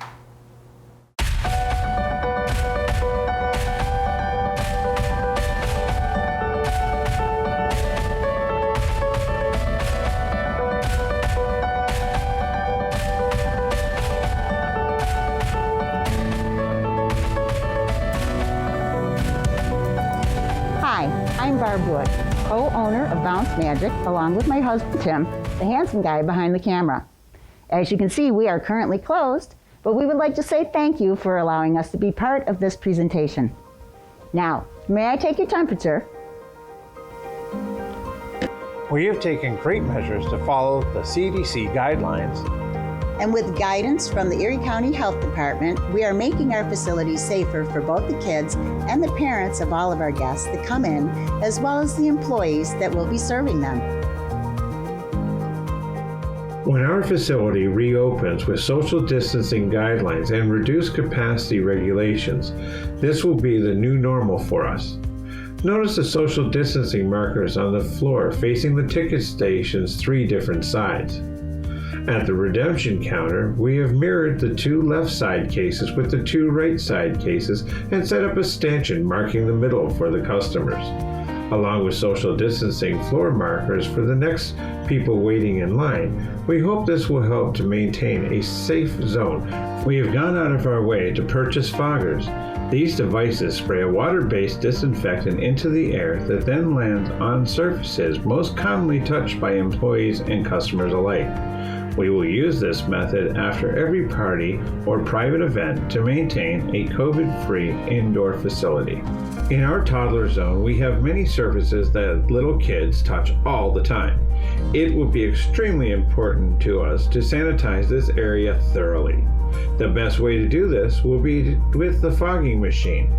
I'm Barb Wood, co-owner of Bounce Magic, along with my husband Tim, the handsome guy behind the camera. As you can see, we are currently closed, but we would like to say thank you for allowing us to be part of this presentation. Now, may I take your temperature? We have taken great measures to follow the CDC guidelines. And with guidance from the Erie County Health Department, we are making our facilities safer for both the kids and the parents of all of our guests that come in, as well as the employees that will be serving them. When our facility reopens with social distancing guidelines and reduced capacity regulations, this will be the new normal for us. Notice the social distancing markers on the floor facing the ticket station's 3 different sides. At the redemption counter, we have mirrored the 2 left side cases with the 2 right side cases and set up a stanchion marking the middle for the customers. along with social distancing floor markers for the next people waiting in line. We hope this will help to maintain a safe zone. We have gone out of our way to purchase foggers. These devices spray a water-based disinfectant into the air that then lands on surfaces most commonly touched by employees and customers alike. We will use this method after every party or private event to maintain a COVID-free indoor facility. In our toddler zone, we have many surfaces that little kids touch all the time. It will be extremely important to us to sanitize this area thoroughly. The best way to do this will be with the fogging machine.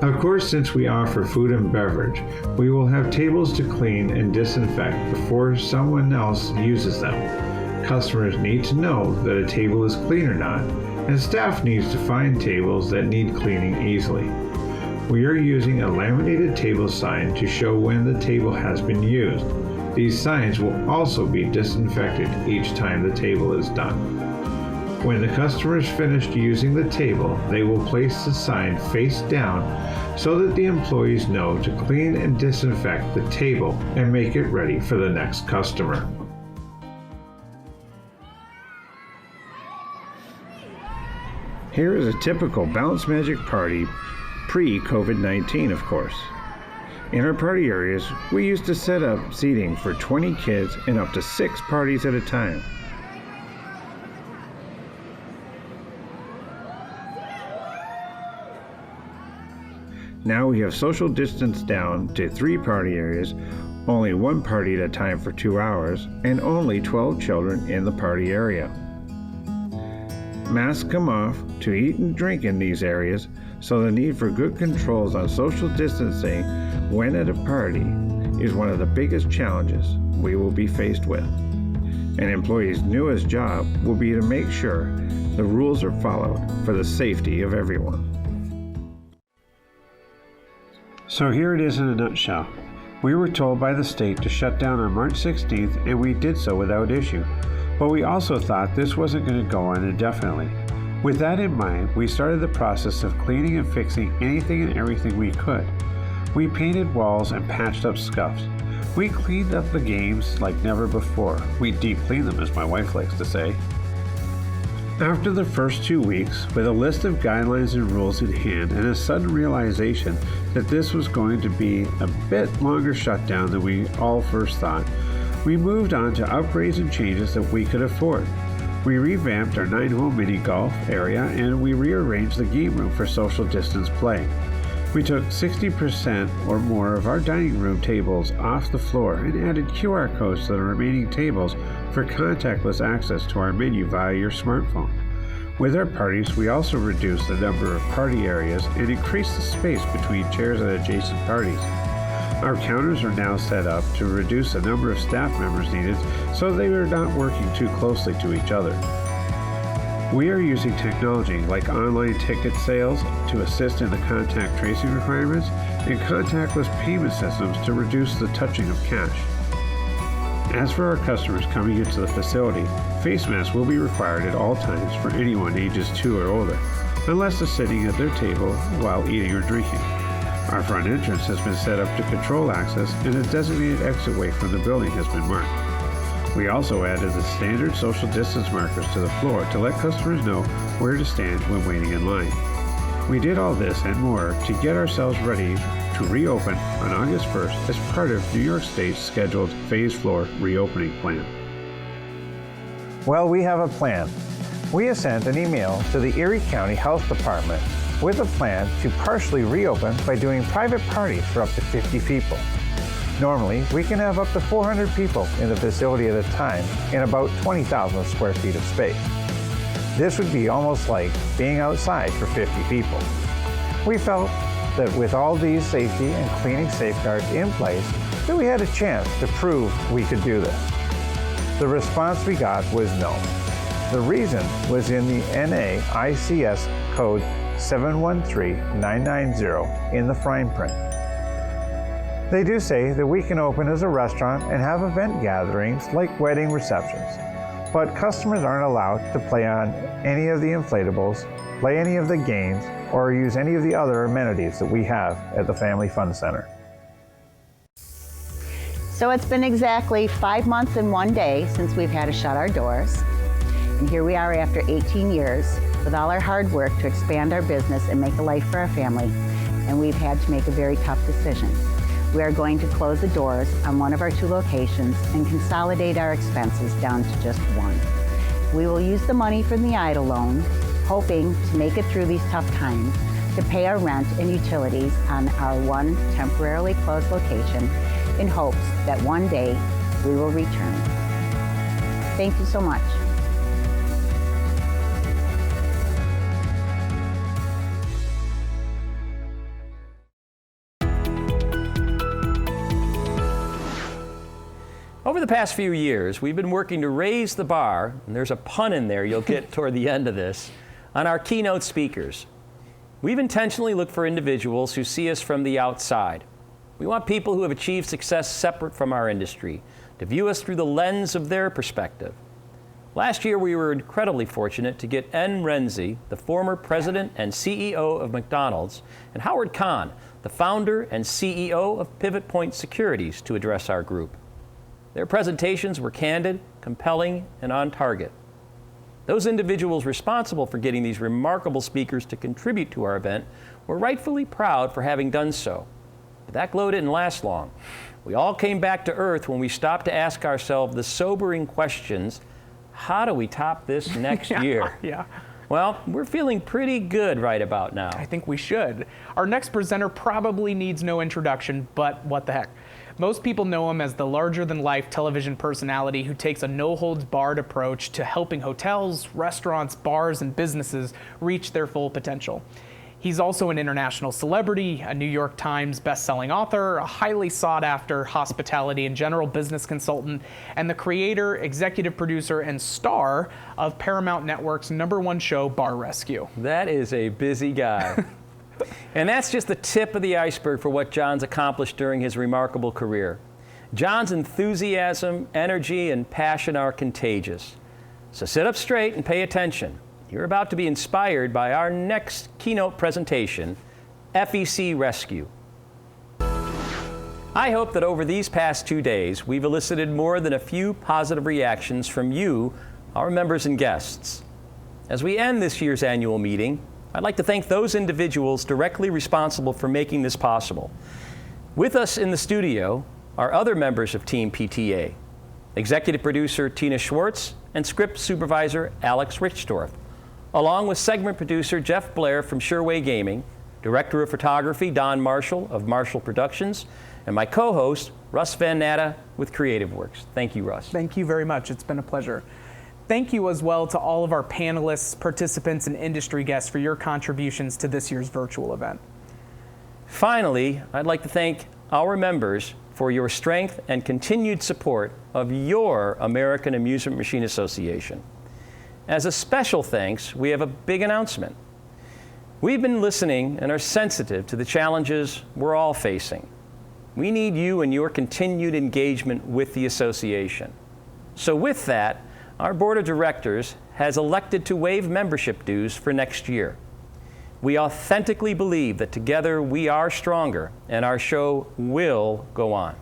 Of course, since we offer food and beverage, we will have tables to clean and disinfect before someone else uses them. Customers need to know that a table is clean or not, and staff needs to find tables that need cleaning easily. We are using a laminated table sign to show when the table has been used. These signs will also be disinfected each time the table is done. When the customer is finished using the table, they will place the sign face down so that the employees know to clean and disinfect the table and make it ready for the next customer. Here is a typical Bounce Magic party pre-COVID-19, of course. In our party areas, we used to set up seating for 20 kids and up to 6 parties at a time. Now we have social distance down to 3 party areas, only 1 party at a time for 2 hours, and only 12 children in the party area. Masks come off to eat and drink in these areas, so the need for good controls on social distancing when at a party is one of the biggest challenges we will be faced with. An employee's newest job will be to make sure the rules are followed for the safety of everyone. So here it is in a nutshell. We were told by the state to shut down on March 16th, and we did so without issue. But we also thought this wasn't going to go on indefinitely. With that in mind, we started the process of cleaning and fixing anything and everything we could. We painted walls and patched up scuffs. We cleaned up the games like never before. We deep cleaned them, as my wife likes to say. After the first 2 weeks, with a list of guidelines and rules in hand and a sudden realization that this was going to be a bit longer shutdown than we all first thought, we moved on to upgrades and changes that we could afford. We revamped our 9-hole mini golf area and we rearranged the game room for social distance play. We took 60% or more of our dining room tables off the floor and added QR codes to the remaining tables for contactless access to our menu via your smartphone. With our parties, we also reduced the number of party areas and increased the space between chairs at adjacent parties. Our counters are now set up to reduce the number of staff members needed so they are not working too closely to each other. We are using technology like online ticket sales to assist in the contact tracing requirements and contactless payment systems to reduce the touching of cash. As for our customers coming into the facility, face masks will be required at all times for anyone ages 2 or older, unless they're sitting at their table while eating or drinking. Our front entrance has been set up to control access and a designated exit way from the building has been marked. We also added the standard social distance markers to the floor to let customers know where to stand when waiting in line. We did all this and more to get ourselves ready to reopen on August 1st as part of New York State's scheduled phased floor reopening plan. Well, we have a plan. We have sent an email to the Erie County Health Department with a plan to partially reopen by doing private parties for up to 50 people. Normally, we can have up to 400 people in the facility at a time in about 20,000 square feet of space. This would be almost like being outside for 50 people. We felt that with all these safety and cleaning safeguards in place, that we had a chance to prove we could do this. The response we got was no. The reason was in the NAICS code 713990 in the fine print. They do say that we can open as a restaurant and have event gatherings like wedding receptions, but customers aren't allowed to play on any of the inflatables, play any of the games, or use any of the other amenities that we have at the Family Fun Center. So it's been exactly 5 months and 1 day since we've had to shut our doors. And here we are after 18 years with all our hard work to expand our business and make a life for our family. And we've had to make a very tough decision. We are going to close the doors on one of our 2 locations and consolidate our expenses down to just 1. We will use the money from the EIDL loan, hoping to make it through these tough times, to pay our rent and utilities on our 1 temporarily closed location in hopes that one day we will return. Thank you so much. Over the past few years, we've been working to raise the bar, and there's a pun in there you'll get toward the end of this, on our keynote speakers. We've intentionally looked for individuals who see us from the outside. We want people who have achieved success separate from our industry to view us through the lens of their perspective. Last year, we were incredibly fortunate to get N. Renzi, the former president and CEO of McDonald's, and Howard Kahn, the founder and CEO of Pivot Point Securities, to address our group. Their presentations were candid, compelling, and on target. Those individuals responsible for getting these remarkable speakers to contribute to our event were rightfully proud for having done so. But that glow didn't last long. We all came back to earth when we stopped to ask ourselves the sobering questions: how do we top this next year? Yeah. Well, we're feeling pretty good right about now. I think we should. Our next presenter probably needs no introduction, but what the heck. Most people know him as the larger-than-life television personality who takes a no-holds-barred approach to helping hotels, restaurants, bars, and businesses reach their full potential. He's also an international celebrity, a New York Times best-selling author, a highly sought-after hospitality and general business consultant, and the creator, executive producer, and star of Paramount Network's #1 show, Bar Rescue. That is a busy guy. And that's just the tip of the iceberg for what John's accomplished during his remarkable career. John's enthusiasm, energy, and passion are contagious. So sit up straight and pay attention. You're about to be inspired by our next keynote presentation, FEC Rescue. I hope that over these past 2 days, we've elicited more than a few positive reactions from you, our members and guests. As we end this year's annual meeting, I'd like to thank those individuals directly responsible for making this possible. With us in the studio are other members of Team PTA, executive producer Tina Schwartz and script supervisor Alex Richdorf, along with segment producer Jeff Blair from Sherway Gaming, director of photography Don Marshall of Marshall Productions, and my co-host Russ Van Natta with Creative Works. Thank you, Russ. Thank you very much. It's been a pleasure. Thank you as well to all of our panelists, participants, and industry guests for your contributions to this year's virtual event. Finally, I'd like to thank our members for your strength and continued support of your American Amusement Machine Association. As a special thanks, we have a big announcement. We've been listening and are sensitive to the challenges we're all facing. We need you and your continued engagement with the association. So with that, our board of directors has elected to waive membership dues for next year. We authentically believe that together we are stronger and our show will go on.